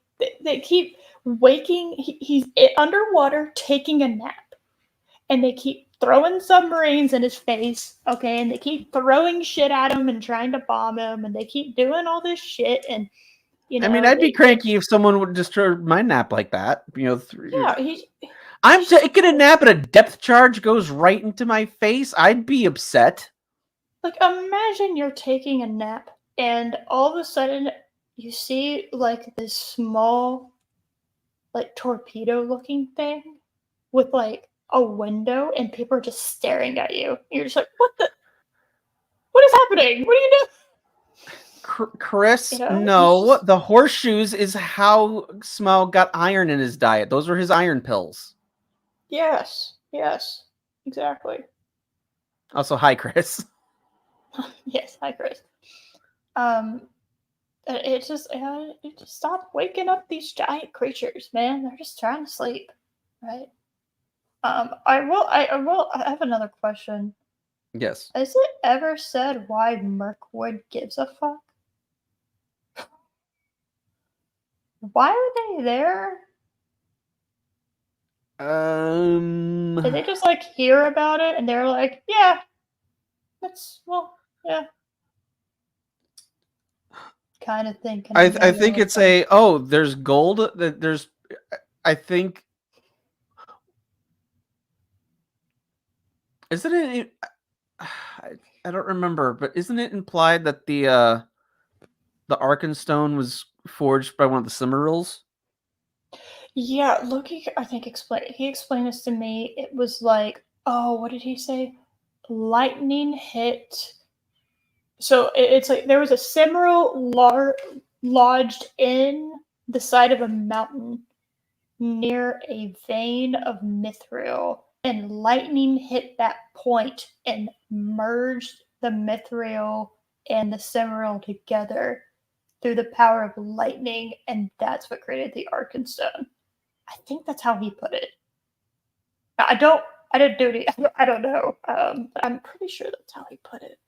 They keep waking. He's underwater taking a nap, and they keep throwing submarines in his face, okay? And they keep throwing shit at him and trying to bomb him, and they keep doing all this shit. And I mean, I'd be cranky if someone would disturb my nap like that. I'm taking a nap and a depth charge goes right into my face. I'd be upset. Like, imagine you're taking a nap and all of a sudden you see like this small, like torpedo looking thing with like a window and people are just staring at you. You're just like, what is happening? What are you doing? Chris, no. The horseshoes is how Smaug got iron in his diet. Those were his iron pills. Yes, exactly. Also, hi, Chris. Yes, hi, Chris. It just stop waking up these giant creatures, man. They're just trying to sleep, right? I have another question. Yes. Is it ever said why Mirkwood gives a fuck? Why are they there? Did they just like hear about it and they're like, yeah, yeah. Kind of thinking. I think it's there's gold. There's, I think. Isn't it? I don't remember, but isn't it implied that the Arkenstone was forged by one of the Cimmerils? Yeah, Loki, I think he explained this to me. It was like, what did he say? Lightning hit. So it's like there was a Cimmeril lodged in the side of a mountain near a vein of mithril, and lightning hit that point and merged the mithril and the Cimmeril together through the power of lightning, and that's what created the Arkenstone. I think that's how he put it. I didn't do it. I don't know. But I'm pretty sure that's how he put it.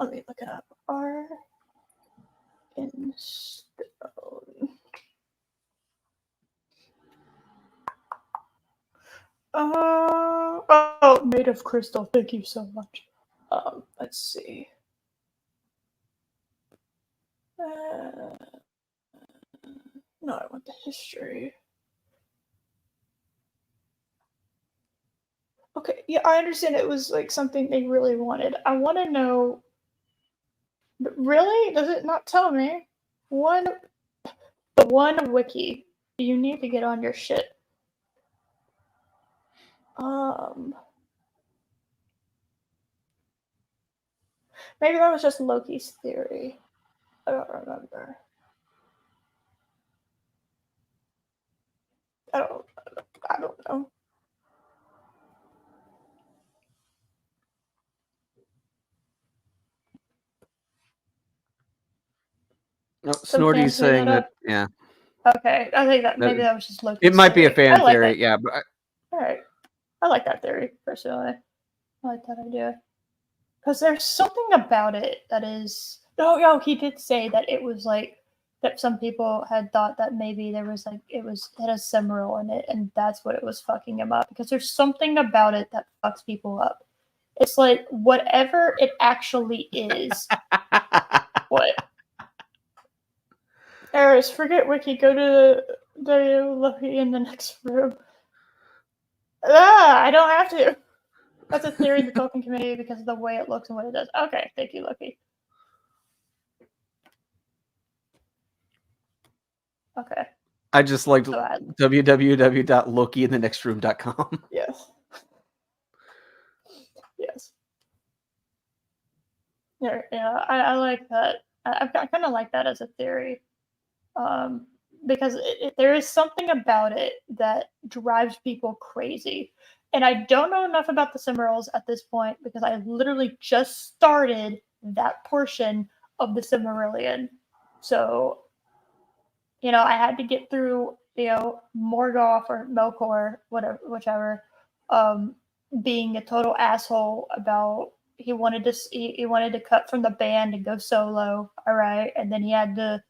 Let me look it up. Arkenstone. Made of crystal. Thank you so much. Let's see. No, I want the history. Okay, yeah, I understand it was like something they really wanted. I want to know. Really? Does it not tell me? The one wiki. You need to get on your shit. Maybe that was just Loki's theory. I don't remember. I don't know. No, Snorty's saying that. Yeah. Okay, I think that maybe that was just Loki's. It might be a fan like theory, that. yeah. But all right, I like that theory personally. I like that idea because there's something about it that is. No, he did say that it was like that some people had thought that maybe there was like it had a Cimmeral in it, and that's what it was fucking him up, because there's something about it that fucks people up. It's like whatever it actually is. What? Eris, forget Wiki. Go to the Lucky in the next room. I don't have to. That's a theory in the Tolkien community because of the way it looks and what it does. Okay, thank you, Lucky. Okay. I just liked www.lokiinthenextroom.com. Yes. Yes. Yeah, I like that. I kind of like that as a theory, because there is something about it that drives people crazy. And I don't know enough about the Cimmerals at this point because I literally just started that portion of the Silmarillion. So, I had to get through, Morgoth or Melkor, whatever, whichever, being a total asshole about he wanted to cut from the band and go solo. All right, and then he had to,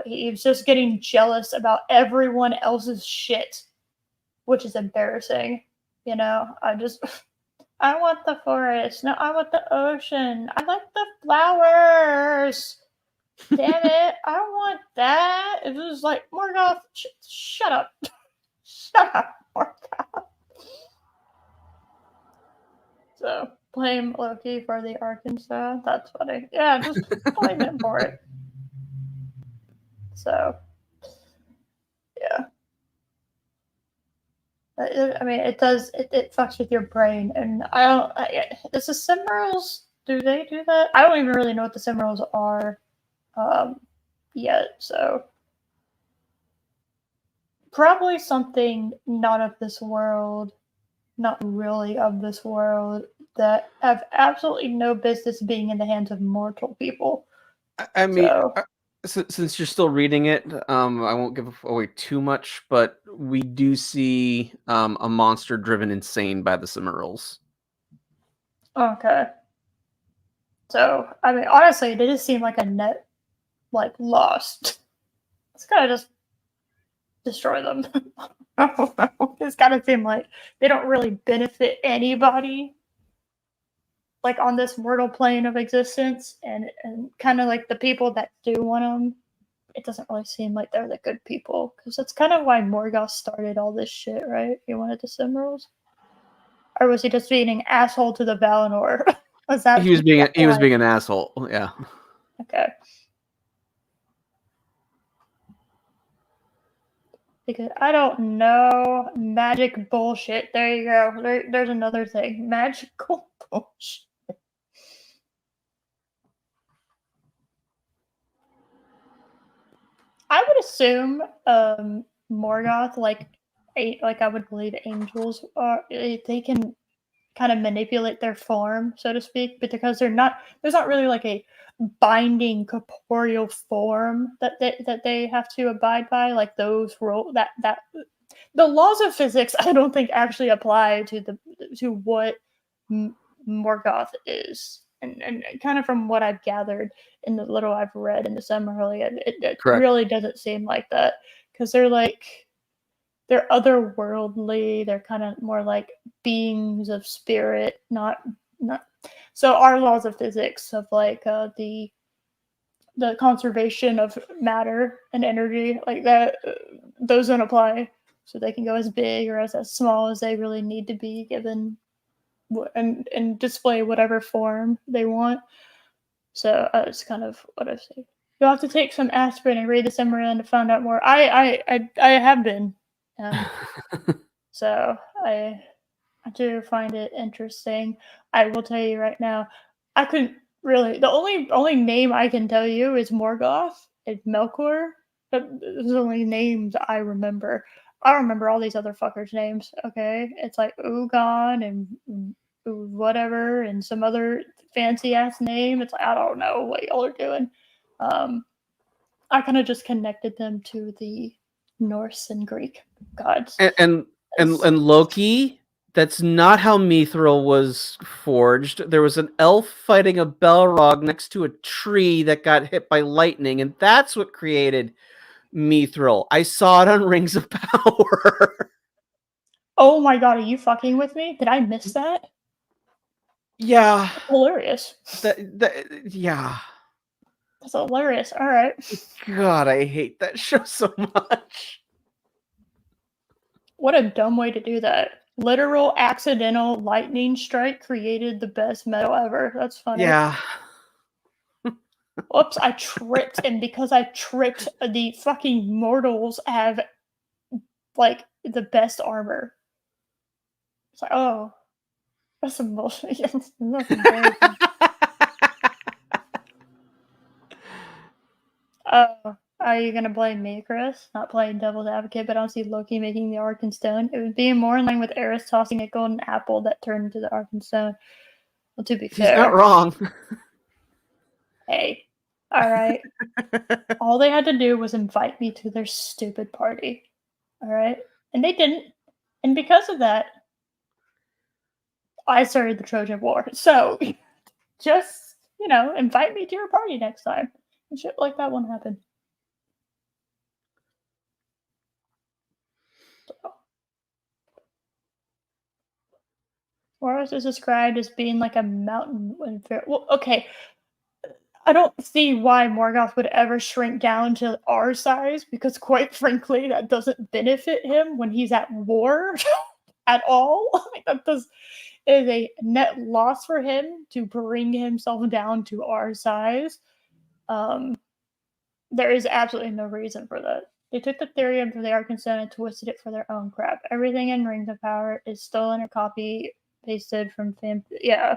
he was just getting jealous about everyone else's shit, which is embarrassing. I want the forest. No, I want the ocean. I like the flowers. Damn it, I don't want that. It was like, Morgoth, shut up. Shut up, Morgoth. So, blame Loki for the Arkansas. That's funny. Yeah, just blame him for it. So, yeah. I mean, it does, it fucks with your brain. And does the Cimmerals, do they do that? I don't even really know what the Cimmerals are yet, so probably something not of this world, not really of this world, that have absolutely no business being in the hands of mortal people. I mean, since you're still reading it, I won't give away too much, but we do see a monster driven insane by the Cimmerals. Okay. So, I mean, honestly, they just seem like a net, like, lost. It's gotta just destroy them. I don't know. It's gotta seem like they don't really benefit anybody, like, on this mortal plane of existence, and kind of like the people that do want them, it doesn't really seem like they're the good people, because that's kind of why Morgoth started all this shit, right? He wanted the Cimmerals? Or was he just being an asshole to the Valinor? Was that he was being an asshole, yeah. Okay. Because I don't know, magic bullshit. There you go. There's another thing. Magical bullshit. I would assume Morgoth, like I would believe angels are, they can kind of manipulate their form, so to speak, but because there's not really like a binding corporeal form that they have to abide by, like those that the laws of physics I don't think actually apply to what Morgoth is. And kind of from what I've gathered in the little I've read in the Silmarillion, it really doesn't seem like that, because they're otherworldly. They're kind of more like beings of spirit, not. So our laws of physics of like the conservation of matter and energy, like that, those don't apply. So they can go as big or as small as they really need to be, given and display whatever form they want. So it's kind of what I say. You'll have to take some aspirin and read the Silmarillion to find out more. I have been. So I do find it interesting. I will tell you right now, I couldn't really. The only name I can tell you is Morgoth. It's Melkor. Those are the only names I remember. I don't remember all these other fuckers' names. Okay, it's like Ugon and whatever, and some other fancy ass name. It's like, I don't know what y'all are doing. I kind of just connected them to the Norse and Greek gods. And Loki That's not how Mithril was forged. There was an elf fighting a Balrog next to a tree that got hit by lightning, and that's what created Mithril. I saw it on Rings of Power. Oh my god, are you fucking with me? Did I miss that? Yeah. Hilarious. Yeah. That's hilarious. All right. God, I hate that show so much. What a dumb way to do that. Literal accidental lightning strike created the best metal ever. That's funny. Yeah. Oops, I tripped, and because I tripped, the fucking mortals have like the best armor. It's like, oh, that's some bullshit. That's embarrassing. Are you gonna blame me, Chris? Not playing devil's advocate, but I don't see Loki making the Ark and Stone. It would be more in line with Eris tossing a golden apple that turned into the Ark and Stone. Well, to be fair, He's not wrong. Hey, all right. All they had to do was invite me to their stupid party. All right, and they didn't. And because of that, I started the Trojan War. So just, invite me to your party next time. And shit like that won't happen. So. Whereas is described as being like a mountain when fair. Well, okay. I don't see why Morgoth would ever shrink down to our size because, quite frankly, that doesn't benefit him when he's at war at all. That is a net loss for him to bring himself down to our size. There is absolutely no reason for that. They took the theory of the Ark and Stone and twisted it for their own crap. Everything in Rings of Power is stolen or copy pasted from fan. Yeah.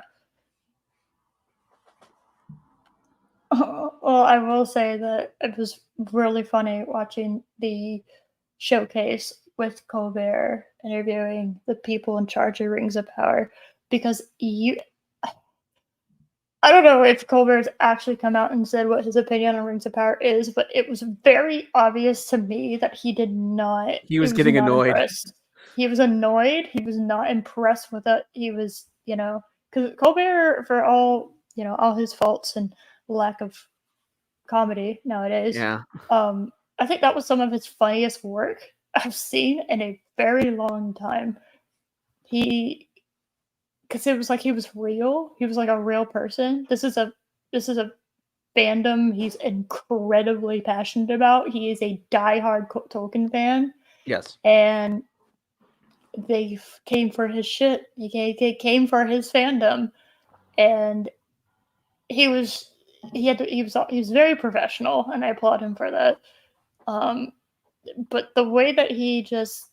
Well, I will say that it was really funny watching the showcase with Colbert interviewing the people in charge of Rings of Power because I don't know if Colbert's actually come out and said what his opinion on Rings of Power is, but it was very obvious to me that he did not. He was getting annoyed. Impressed. He was annoyed. He was not impressed with it. He was, because Colbert, for all his faults and lack of comedy nowadays, Yeah. I think that was some of his funniest work I've seen in a very long time. Because it was like he was real. He was like a real person. This is a fandom he's incredibly passionate about. He is a diehard Tolkien fan. Yes. And they came for his shit. They came for his fandom, and he was very professional, and I applaud him for that. But the way that he was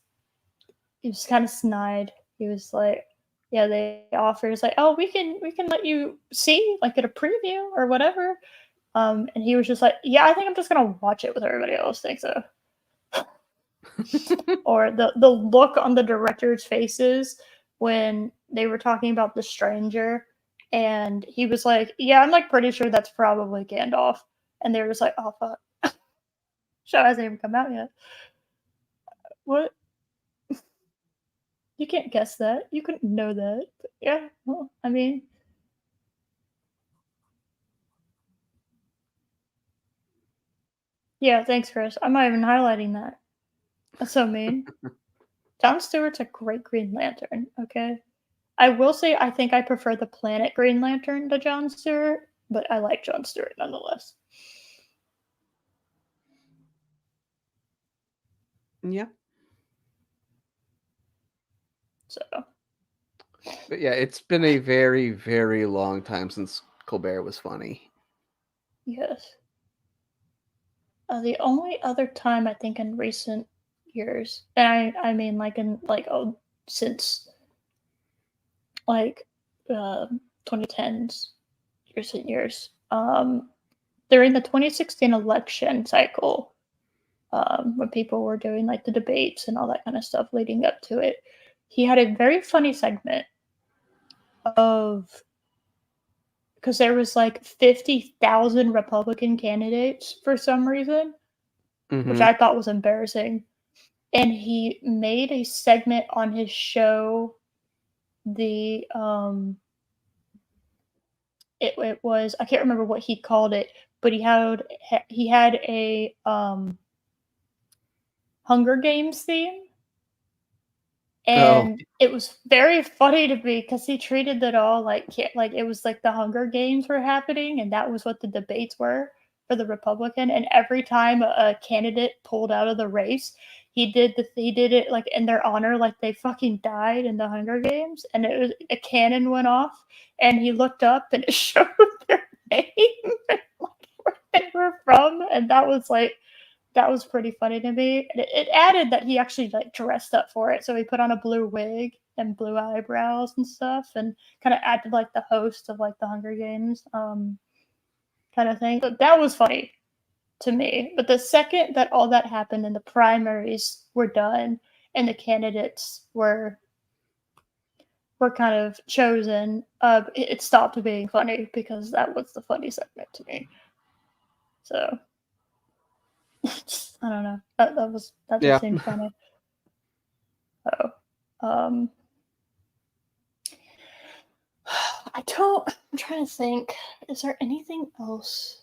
kind of snide. He was like, yeah, they offered. It's like, oh, we can let you see, like, at a preview or whatever. And he was just like, yeah, I think I'm just gonna watch it with everybody else thinks so. Or the look on the director's faces when they were talking about The Stranger, and he was like, yeah, I'm like pretty sure that's probably Gandalf. And they were just like, oh fuck. Show hasn't even come out yet. What? You can't guess that. You couldn't know that. But yeah, well, I mean. Yeah, thanks, Chris. I'm not even highlighting that. That's so mean. John Stewart's a great Green Lantern, okay? I will say I think I prefer the Planet Green Lantern to John Stewart, but I like John Stewart nonetheless. Yeah. So. But yeah, it's been a very, very long time since Colbert was funny. Yes. The only other time I think in recent years, and I mean since like 2010s, recent years, during the 2016 election cycle, when people were doing like the debates and all that kind of stuff leading up to it, he had a very funny segment because there was like 50,000 Republican candidates for some reason, which I thought was embarrassing. And he made a segment on his show the it was, I can't remember what he called it, but he had a Hunger Games theme. And it was very funny to me because he treated it all like it was like the Hunger Games were happening, and that was what the debates were for the Republican. And every time a candidate pulled out of the race, he did it like in their honor, like they fucking died in the Hunger Games. And it was a cannon went off, and he looked up, and it showed their name and like where they were from, and that was pretty funny to me. It added that he actually like dressed up for it, so he put on a blue wig and blue eyebrows and stuff, and kind of acted like the host of like the Hunger Games kind of thing. But that was funny to me. But the second that all that happened and the primaries were done and the candidates were kind of chosen, it stopped being funny because that was the funny segment to me. So I don't know. That just seemed funny. So, I'm trying to think. Is there anything else?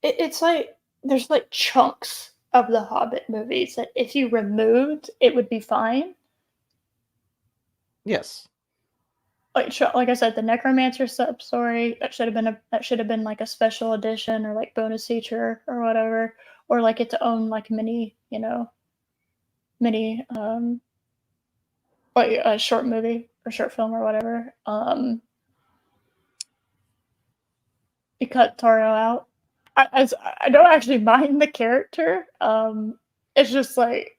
It's like there's like chunks of the Hobbit movies that if you removed, it would be fine. Yes. Like I said, the Necromancer sub story that should have been like a special edition or like bonus feature or whatever, or like its own like mini like a short movie or short film or whatever. You cut Taro out. I don't actually mind the character. It's just like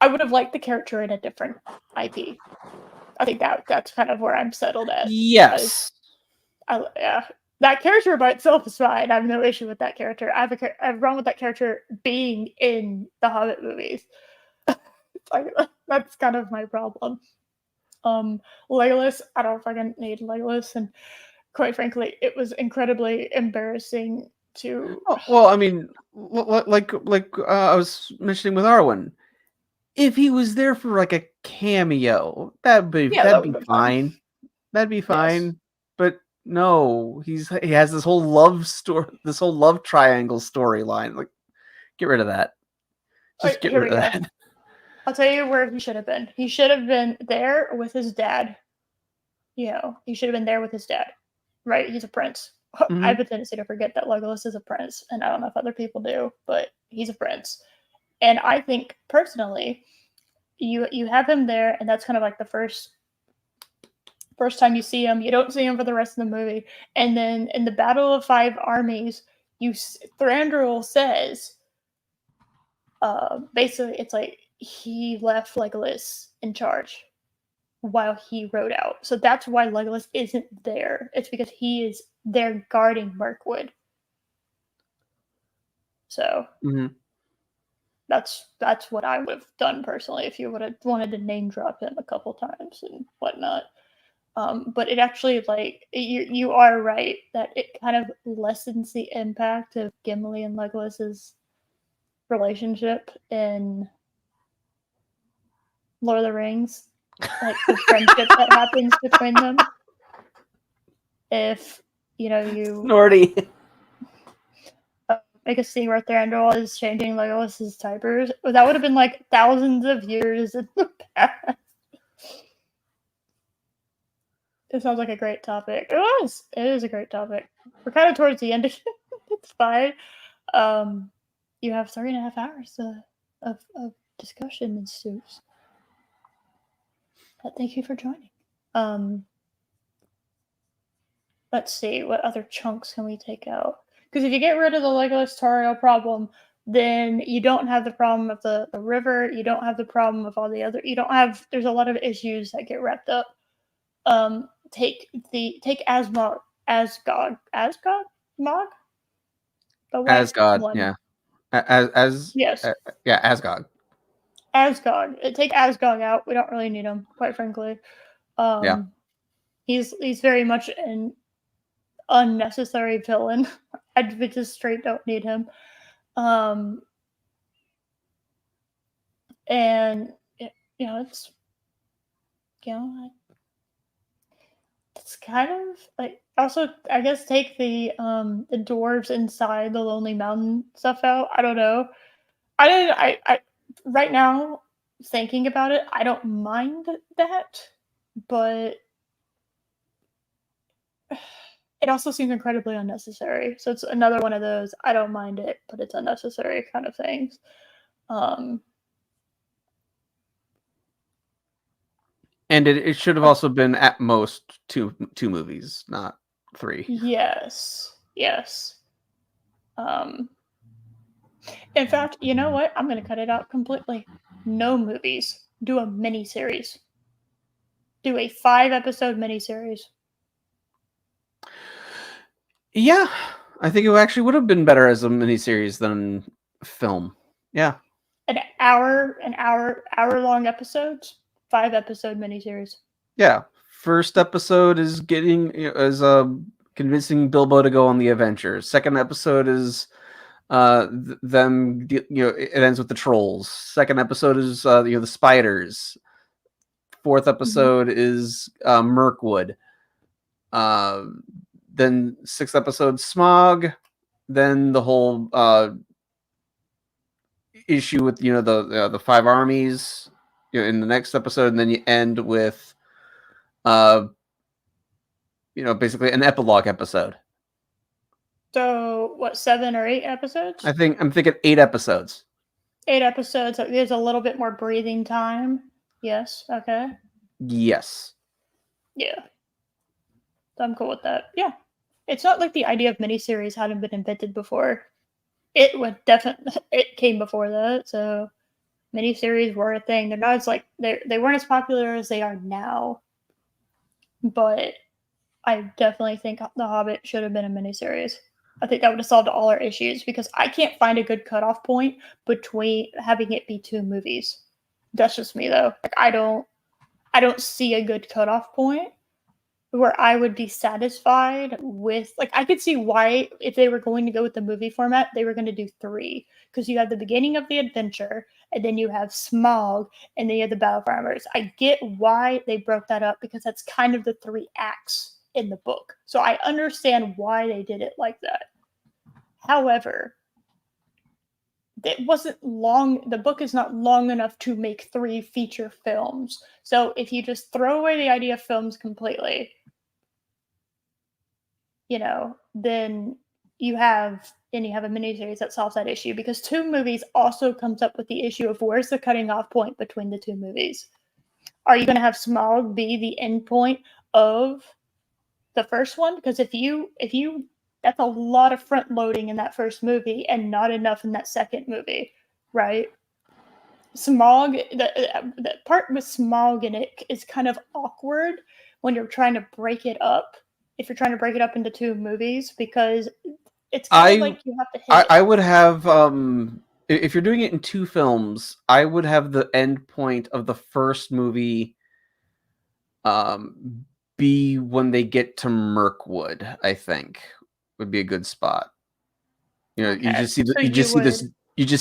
I would have liked the character in a different IP. I think that's kind of where I'm settled at. Yes. Yeah, that character by itself is fine. I have no issue with that character. I have wrong with that character being in the Hobbit movies. That's kind of my problem. Legolas, I don't fucking need Legolas, and quite frankly, it was incredibly embarrassing to. Well, I mean, like I was mentioning with Arwen, if he was there for like a cameo, that'd be fine. That'd be fine. Yes. But no, he has this whole love triangle storyline. Like, get rid of that. Just get rid of that. I'll tell you where he should have been. He should have been there with his dad. He should have been there with his dad. Right? He's a prince. Mm-hmm. I have a tendency to forget that Legolas is a prince, and I don't know if other people do, but he's a prince. And I think personally, you have him there, and that's kind of like the first time you see him. You don't see him for the rest of the movie, and then in the Battle of Five Armies, Thranduil says, basically, it's like he left Legolas in charge while he rode out. So that's why Legolas isn't there. It's because he is there guarding Mirkwood. So that's what I would have done personally if you would have wanted to name drop him a couple times and whatnot. But it actually, like, you are right that it kind of lessens the impact of Gimli and Legolas's relationship in Lord of the Rings. Like the friendship that happens between them. If you Snorty make a scene where Thranduil is changing Legolas's diapers, that would have been like thousands of years in the past. It sounds like a great topic. It is a great topic. We're kind of towards the end of it. It's fine. You have 3.5 hours of discussion ensues. But thank you for joining. Let's see, what other chunks can we take out? Because if you get rid of the Legolas Tauriel problem, then you don't have the problem of the river. You don't have the problem of all the other. There's a lot of issues that get wrapped up. Take Asgard, Mog? Asgard, yeah. Yes. Yeah, Asgard. Take Asgard out. We don't really need him, quite frankly. Yeah. He's very much an unnecessary villain. I just straight don't need him. Um, and it's it's kind of like, also, I guess, take the dwarves inside the Lonely Mountain stuff out. I don't know. I don't. I right now, thinking about it, I don't mind that, but it also seems incredibly unnecessary. So it's another one of those I don't mind it, but it's unnecessary kind of things. Um, And it should have also been at most two movies, not 3. yes, yes. Um, in fact, you know what? I'm going to cut it out completely. No movies. Do a mini series. Do a 5-episode miniseries. Yeah, I think it actually would have been better as a miniseries than film. Yeah. An hour long episodes. 5-episode miniseries. Yeah. First episode is convincing Bilbo to go on the adventure. Second episode is them. It ends with the trolls. Second episode is the spiders. Fourth episode is Mirkwood. Then 6th episode Smog. Then the whole issue with the 5 armies in the next episode, and then you end with basically an epilogue episode. So what, 7 or 8 episodes? I'm thinking 8 episodes. 8 episodes. There's a little bit more breathing time. Yes. Okay. Yes. Yeah. I'm cool with that. Yeah. It's not like the idea of miniseries hadn't been invented before. It came before that, so miniseries were a thing. They're not as like they weren't as popular as they are now. But I definitely think The Hobbit should have been a miniseries. I think that would have solved all our issues, because I can't find a good cutoff point between having it be 2 movies. That's just me, though. Like, I don't see a good cutoff point where I would be satisfied with, like, I could see why, if they were going to go with the movie format, they were going to do 3, because you have the beginning of the adventure, and then you have Smog, and then you have the Battle Farmers. I get why they broke that up, because that's kind of the 3 acts in the book. So I understand why they did it like that. However, it wasn't long. The book is not long enough to make 3 feature films. So if you just throw away the idea of films completely, then you have a miniseries that solves that issue, because 2 movies also comes up with the issue of where's the cutting off point between the 2 movies. Are you going to have Smog be the end point of the first one? Because if you that's a lot of front loading in that first movie and not enough in that second movie, right? Smog, the part with Smog in it is kind of awkward when you're trying to break it up. If you're trying to break it up into 2 movies, because it's kind of like you have to hit I would have if you're doing it in 2 films, I would have the end point of the first movie be when they get to Mirkwood. I think would be a good spot. You just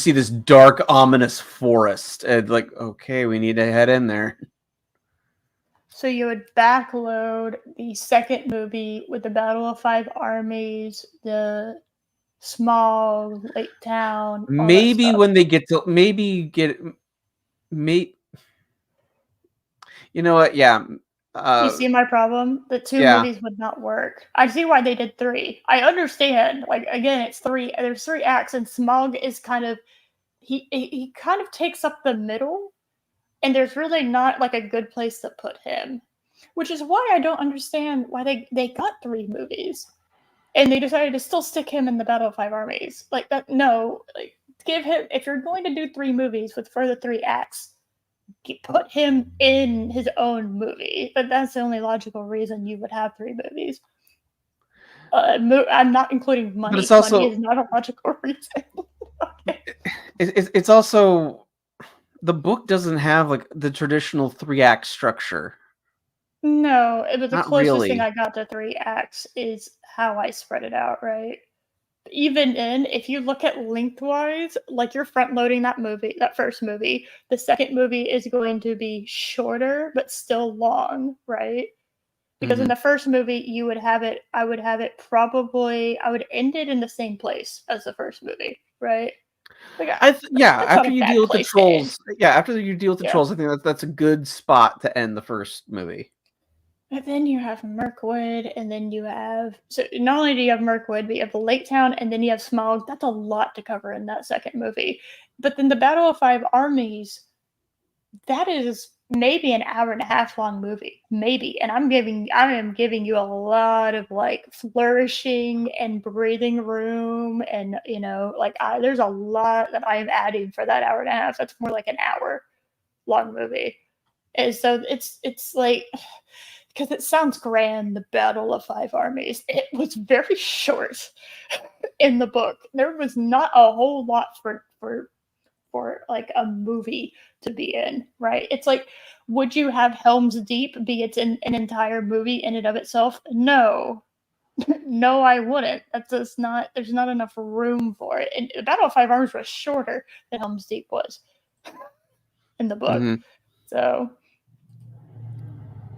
see this dark, ominous forest, and like, okay, we need to head in there. So you would backload the second movie with the Battle of 5 Armies, the Small Lake Town. Maybe when they get to you know what? Yeah. You see my problem? The 2 movies would not work. I see why they did 3. I understand. Like, again, it's 3. There's 3 acts, and Smog is kind of he kind of takes up the middle, and there's really not like a good place to put him, which is why I don't understand why they got 3 movies, and they decided to still stick him in the Battle of 5 Armies. Like that, no, like, give him, if you're going to do 3 movies with further 3 acts, put him in his own movie. But that's the only logical reason you would have 3 movies. I'm not including money. But it's also, money is not a logical reason. Okay. It's also, the book doesn't have like the traditional 3-act structure. No, but the Not closest really. thing I got to 3 acts is how I spread it out, right? even if you look at lengthwise, like you're front loading that first movie, the second movie is going to be shorter but still long, right? Because in the first movie I would end it in the same place as the first movie, right? Like, After not a you bad deal with the place to end. trolls, after you deal with the Yeah. trolls, I think that's a good spot to end the first movie. But then you have Mirkwood, and then you have, so not only do you have Mirkwood, but you have Lake Town, and then you have Smaug. That's a lot to cover in that second movie. But then the Battle of Five Armies, that is maybe an hour and a half long movie, maybe. And I am giving you a lot of like flourishing and breathing room, and there's a lot that I'm adding for that hour and a half. That's more like an hour long movie. And so it's like, because it sounds grand, the Battle of Five Armies. It was very short in the book. There was not a whole lot for like a movie to be in, right? It's like, would you have Helm's Deep be an entire movie in and of itself? No. No, I wouldn't. That's just not, there's not enough room for it. And Battle of Five Armies was shorter than Helm's Deep was in the book. So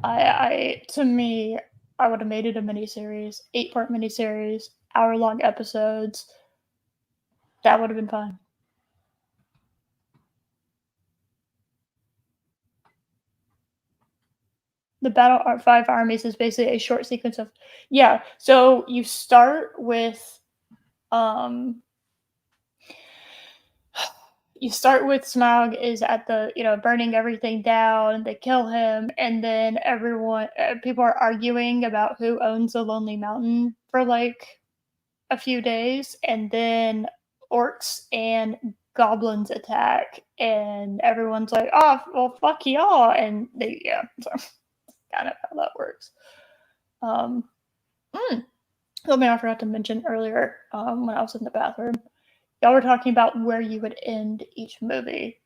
to me, I would have made it a miniseries, 8-part miniseries, hour-long episodes. That would have been fine. The Battle of Five Armies is basically a short sequence of, so you start with, Smaug is at the, burning everything down, and they kill him, and then people are arguing about who owns the Lonely Mountain for like a few days, and then orcs and goblins attack, and everyone's like, oh, well, fuck y'all, and so kind of how that works. Something I forgot to mention earlier when I was in the bathroom. Y'all were talking about where you would end each movie,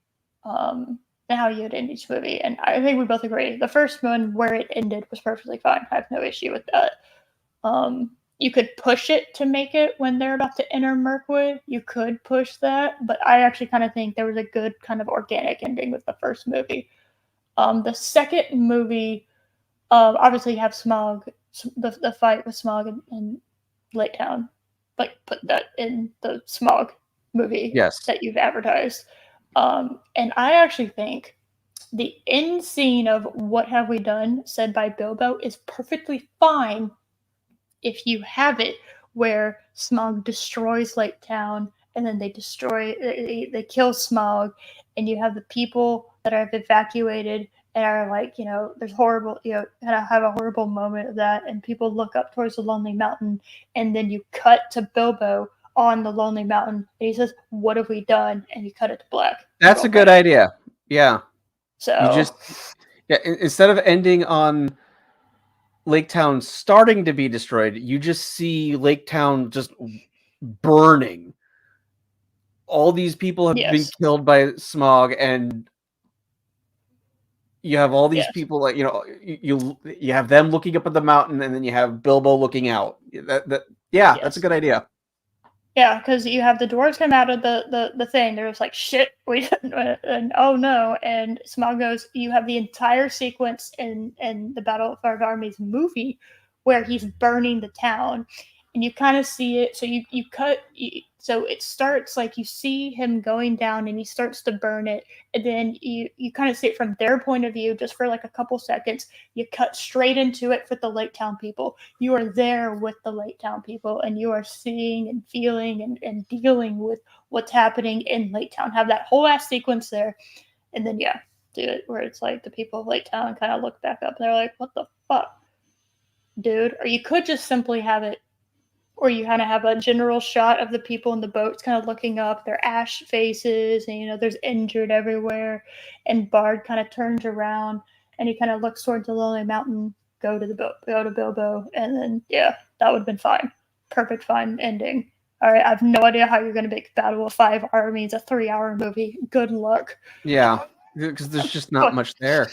and how you would end each movie, and I think we both agree. The first one, where it ended, was perfectly fine. I have no issue with that. You could push it to make it when they're about to enter Mirkwood. You could push that, but I actually kind of think there was a good kind of organic ending with the first movie. The second movie, obviously you have Smaug, the fight with Smaug in Lake Town. Like, put that in the Smaug movie that you've advertised. And I actually think the end scene of What Have We Done, said by Bilbo, is perfectly fine if you have it where Smaug destroys Lake Town, and then they kill Smaug, and you have the people that have evacuated and are like, there's horrible, kind of have a horrible moment of that, and people look up towards the Lonely Mountain, and then you cut to Bilbo on the Lonely Mountain, and he says, "What have we done?" And you cut it to black. That's a good idea. Yeah. So you just instead of ending on Lake Town starting to be destroyed, you just see Lake Town just burning. All these people have been killed by Smaug, and you have all these people, like, you have them looking up at the mountain, and then you have Bilbo looking out. That's a good idea. Yeah, because you have the dwarves come out of the thing. They're just like, shit, and oh no. And Smaug goes, you have the entire sequence in the Battle of Five Armies movie where he's burning the town. And you kind of see it. So so it starts like you see him going down, and he starts to burn it. And then you kind of see it from their point of view just for like a couple seconds. You cut straight into it for the Lake Town people. You are there with the Lake Town people, and you are seeing and feeling and dealing with what's happening in Lake Town. Have that whole ass sequence there. And then, do it where it's like the people of Lake Town kind of look back up, and they're like, what the fuck, dude? Or you could just simply have it, or you kind of have a general shot of the people in the boats kind of looking up, their ash faces, and there's injured everywhere, and Bard kind of turns around and he kind of looks towards the Lonely Mountain, go to Bilbo, and then that would have been fine. Perfect, fine ending. All right, I have no idea how you're going to make Battle of Five Armies a 3-hour movie. Good luck. Yeah, because there's just not much there.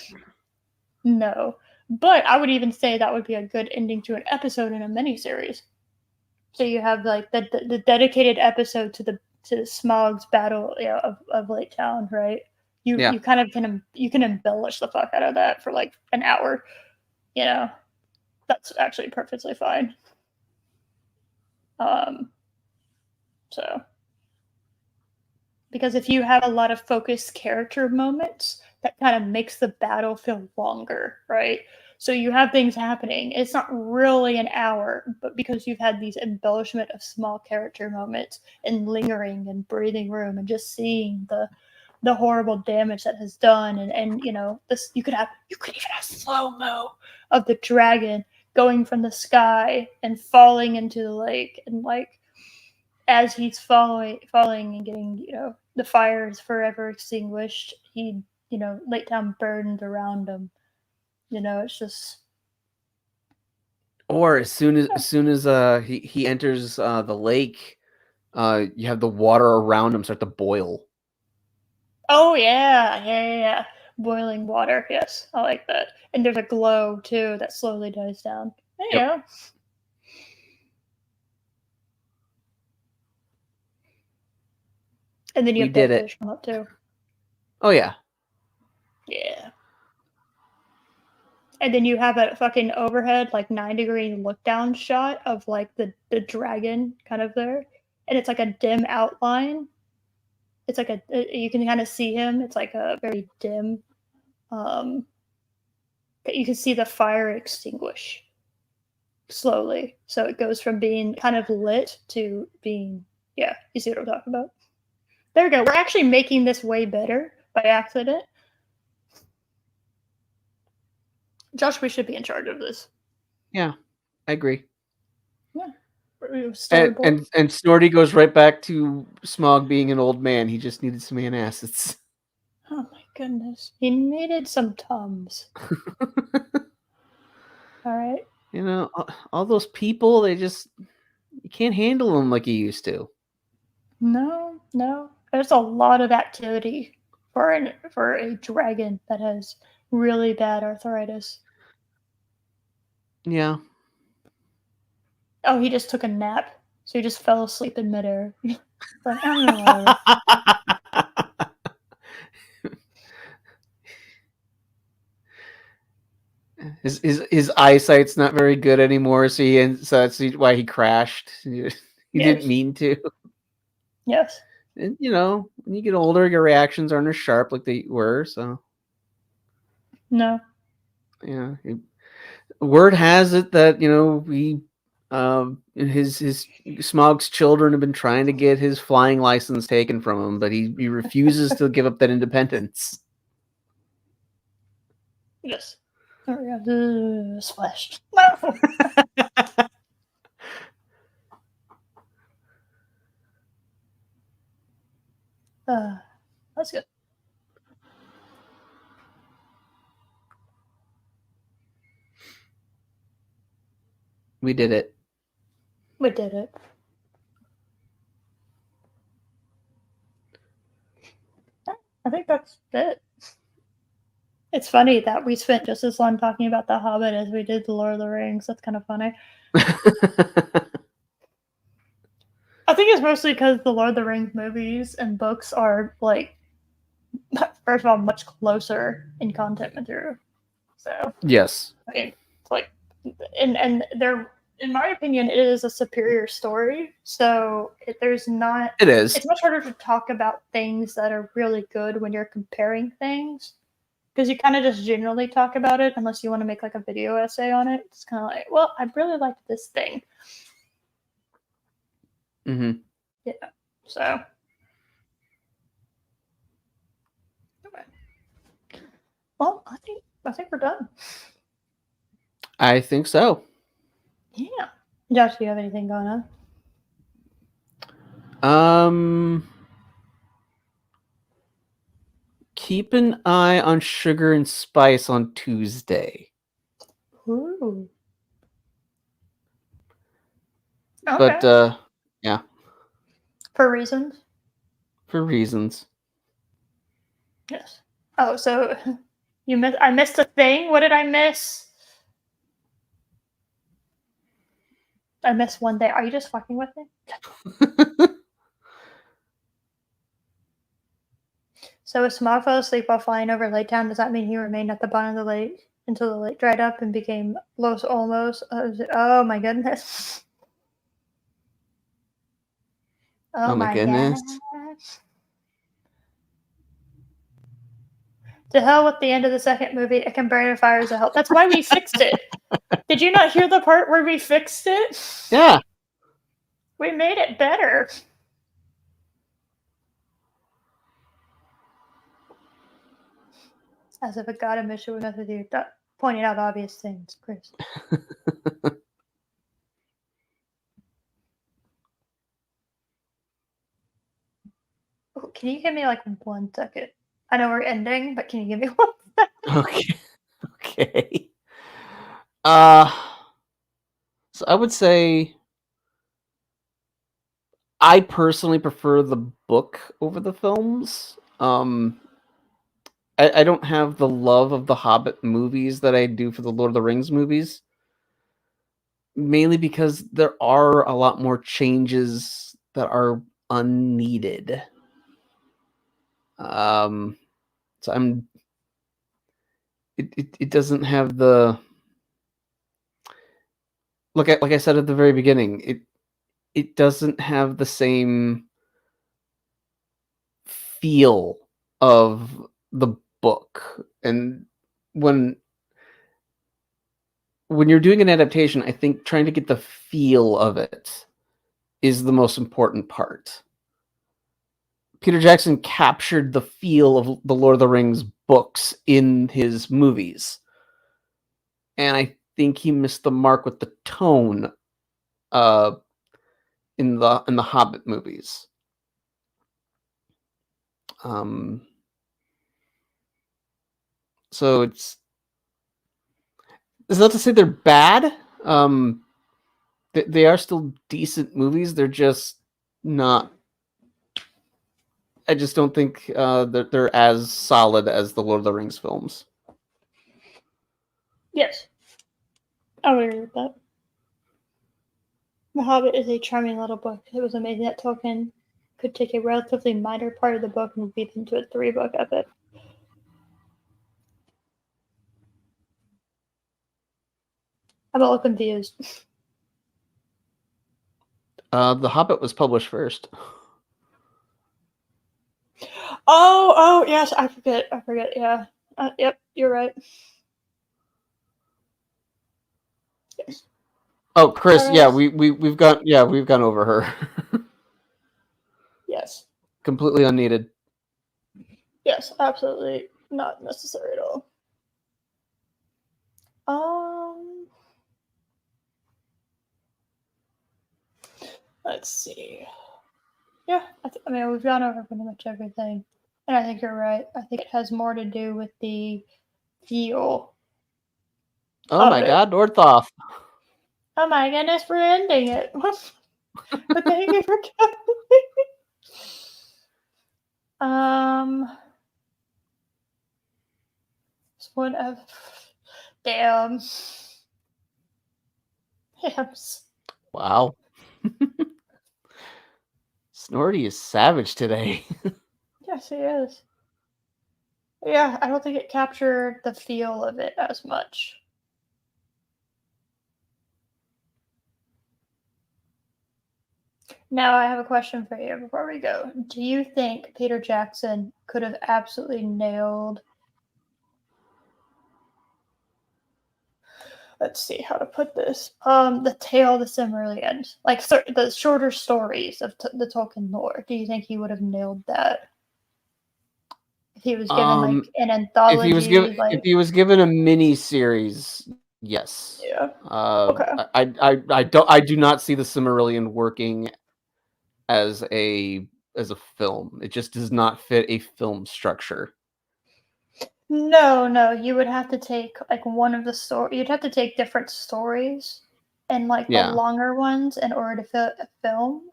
No, but I would even say that would be a good ending to an episode in a miniseries. So you have like the dedicated episode to Smog's battle, of Lake Town, right? Yeah. You kind of can embellish the fuck out of that for like an hour, you know. That's actually perfectly fine. So because if you have a lot of focused character moments, that kind of makes the battle feel longer, right? So you have things happening. It's not really an hour, but because you've had these embellishment of small character moments and lingering and breathing room and just seeing the horrible damage that has done, and this you could even have slow-mo of the dragon going from the sky and falling into the lake, and like as he's falling and getting, the fire is forever extinguished. Lake Town burned around him. It's just. Or as soon as he enters the lake, you have the water around him start to boil. Oh yeah. Boiling water. Yes, I like that. And there's a glow too that slowly dies down. There you go. And then you have did dead it. fish come up too. Oh yeah. Yeah. And then you have a fucking overhead, like 9-degree look down shot of like the dragon kind of there. And it's like a dim outline. It's like you can kind of see him. It's like a very dim. You can see the fire extinguish slowly. So it goes from being kind of lit to being, yeah, you see what I'm talking about? There we go. We're actually making this way better by accident. Josh, we should be in charge of this. Yeah, I agree. Yeah. And Snorty goes right back to Smog being an old man. He just needed some antacids. Oh my goodness. He needed some Tums. All right. All those people, you can't handle them like you used to. No. There's a lot of activity for a dragon that has really bad arthritis. Yeah. Oh, he just took a nap. So he just fell asleep in midair. Like, I don't know. His eyesight's not very good anymore, so that's why he crashed. He didn't mean to. Yes. And when you get older, your reactions aren't as sharp like they were. So No. Yeah. Word has it that his Smog's children have been trying to get his flying license taken from him, but he refuses to give up that independence. Yes. Splash. No. That's good. We did it. We did it. I think that's it. It's funny that we spent just as long talking about The Hobbit as we did The Lord of the Rings. That's kind of funny. I think it's mostly because the Lord of the Rings movies and books are, like, first of all, much closer in content material. So Yes. I mean, it's like, and they're, in my opinion, it is a superior story. So there's not. It is. It's much harder to talk about things that are really good when you're comparing things, because you kind of just generally talk about it unless you want to make like a video essay on it. It's kind of like, well, I really liked this thing. Mm-hmm. Yeah. So. Well, I think we're done. I think so. Yeah. Josh, do you have anything going on? Keep an eye on Sugar and Spice on Tuesday. Ooh. Okay. But yeah. For reasons? For reasons. Yes. Oh, so I missed a thing? What did I miss? I missed one day. Are you just fucking with me? So if Smog fell asleep while flying over Lake Town, does that mean he remained at the bottom of the lake until the lake dried up and became Los Olmos? Oh my goodness. Oh my goodness. To hell with the end of the second movie. It can burn in fires of hell. That's why we fixed it. Did you not hear the part where we fixed it? Yeah. We made it better. As if a god of mission would mess with you. Pointing out obvious things, Chris. Oh, can you give me like 1 second? I know we're ending, but can you give me 1 second? Okay. Okay. So I would say I personally prefer the book over the films. I don't have the love of the Hobbit movies that I do for the Lord of the Rings movies. Mainly because there are a lot more changes that are unneeded. So it doesn't have the like I said at the very beginning, it doesn't have the same feel of the book. And when you're doing an adaptation, I think trying to get the feel of it is the most important part. Peter Jackson captured the feel of the Lord of the Rings books in his movies. And I think he missed the mark with the tone in the Hobbit movies. So it's not to say they're bad. They are still decent movies. They're just not. I just don't think they're as solid as the Lord of the Rings films. Yes. I would agree with that. The Hobbit is a charming little book. It was amazing that Tolkien could take a relatively minor part of the book and weave into a 3-book epic. I'm a little confused. The Hobbit was published first. Oh, yes, I forget, yeah. Yep, you're right. Yes. Oh, Chris, yeah, we've gone over her. Yes. Completely unneeded. Yes, absolutely not necessary at all. Let's see. Yeah, I mean, we've gone over pretty much everything. And I think you're right. I think it has more to do with the feel. Oh my God, Nordhoff. Oh my goodness, we're ending it. But thank you for coming. One of damn. Hams. Wow. Snorty is savage today. Yes, he is. Yeah, I don't think it captured the feel of it as much. Now I have a question for you before we go. Do you think Peter Jackson could have absolutely nailed, let's see how to put this, the Tale of the Silmarillion, like the shorter stories of the Tolkien lore? Do you think he would have nailed that? If he was given like an anthology, if he was given a mini series, yes. Yeah. Okay. I do not see the Silmarillion working as a film. It just does not fit a film structure. No, you would have to take like one of the story. You'd have to take different stories and like the longer ones in order to fit a film.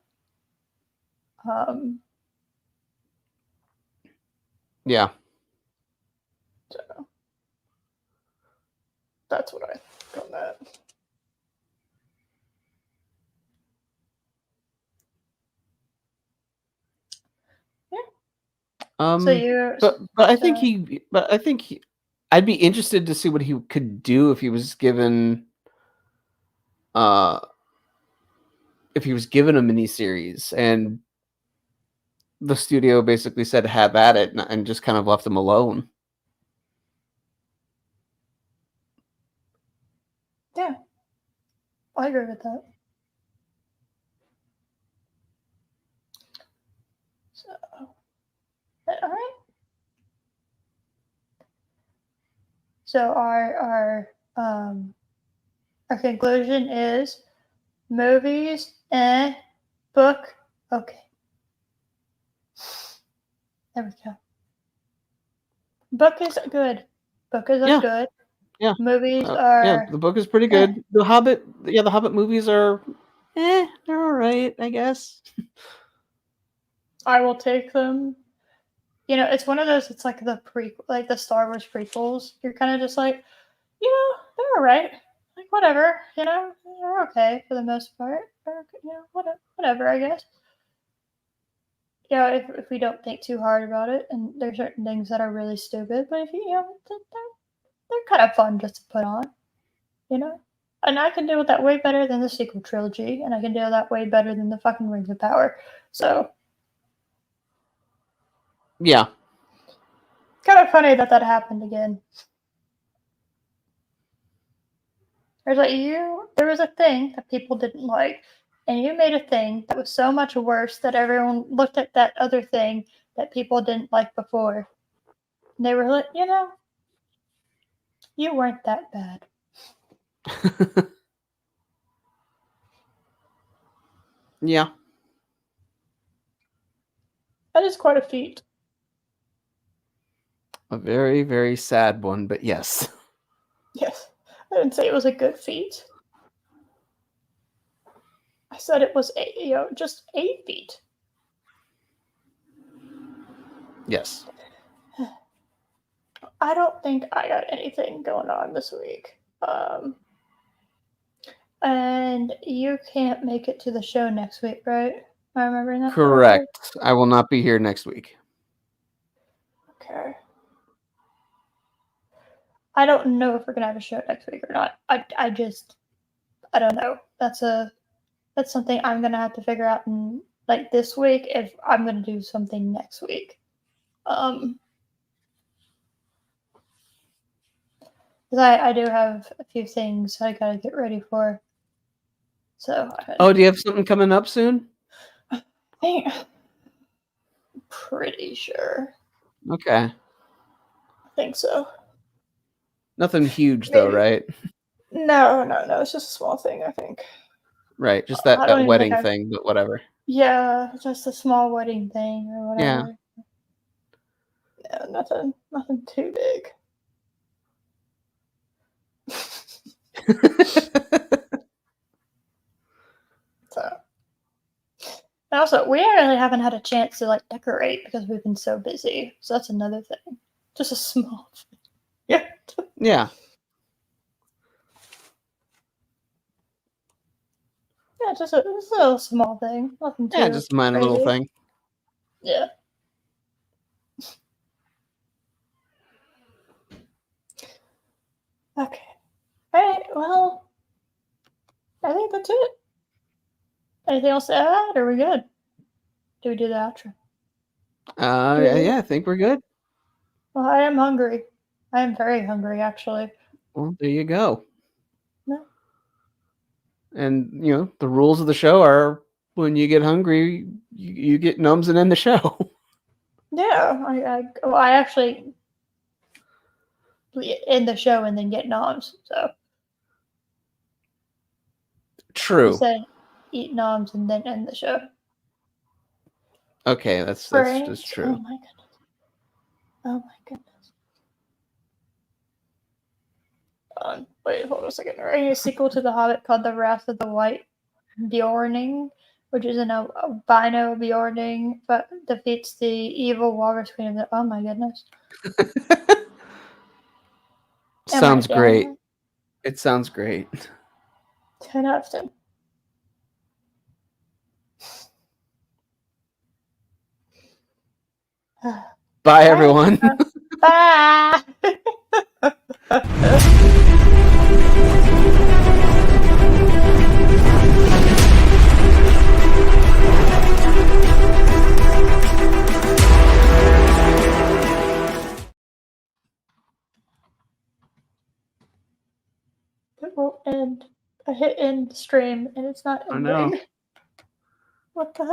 Yeah. So that's what I think on that. So you. but I think so- I'd be interested to see what he could do if he was given uh a miniseries and the studio basically said have at it and just kind of left him alone. Yeah, I agree with that. So, all right. So our conclusion is movies, book, okay. There we go. Book is good. Book is Yeah. good. Yeah. Movies are. Yeah, the book is pretty good. The Hobbit, the Hobbit movies are, they're all right, I guess. I will take them. It's one of those. It's like like the Star Wars prequels. You're kind of just like, they're all right. Like whatever, they're okay for the most part. Whatever, I guess. If we don't think too hard about it, and there's certain things that are really stupid, but if they're kind of fun just to put on, And I can deal with that way better than the sequel trilogy, and I can deal with that way better than the fucking Rings of Power. So Yeah. kind of funny that happened again. There's there was a thing that people didn't like, and you made a thing that was so much worse that everyone looked at that other thing that people didn't like before. And they were like, you weren't that bad. Yeah. That is quite a feat. A very, very sad one, but yes. Yes. I didn't say it was a good feat. I said it was just a feat. Yes. I don't think I got anything going on this week. And you can't make it to the show next week, right? Am I remembering that correctly? Correct. I will not be here next week. Okay. I don't know if we're gonna have a show next week or not. I don't know. That's something I'm gonna have to figure out in like this week if I'm gonna do something next week. Because I do have a few things I gotta get ready for. So. Do you have something coming up soon? I'm pretty sure. Okay. I think so. Nothing huge though, right? No. It's just a small thing, I think. Right, just that wedding thing, but whatever. Yeah, just a small wedding thing or whatever. Yeah, nothing too big. So, and also, we really haven't had a chance to like decorate because we've been so busy. So that's another thing. Just a small thing. Yeah. Yeah. Yeah, just a little small thing. Nothing too. Yeah, just a minor little thing. Yeah. Okay. All right. Well, I think that's it. Anything else to add? Or are we good? Do we do the outro? Yeah, I think we're good. Well, I am hungry. I am very hungry, actually. Well, there you go. No. And the rules of the show are when you get hungry, you get numbs and end the show. Yeah, I actually end the show and then get noms. So True. You said eat noms and then end the show. Okay, that's just true. Oh my goodness. Oh my goodness. Wait, hold on a second. We're writing a sequel to The Hobbit called The Wrath of the White Bjorning, which is an albino Bjorning, but defeats the evil walrus queen of the. Oh my goodness. Sounds great. It sounds great. 10 out of 10. Bye, everyone. Bye. It won't end. I hit end stream and it's not I know. ending. What the hell?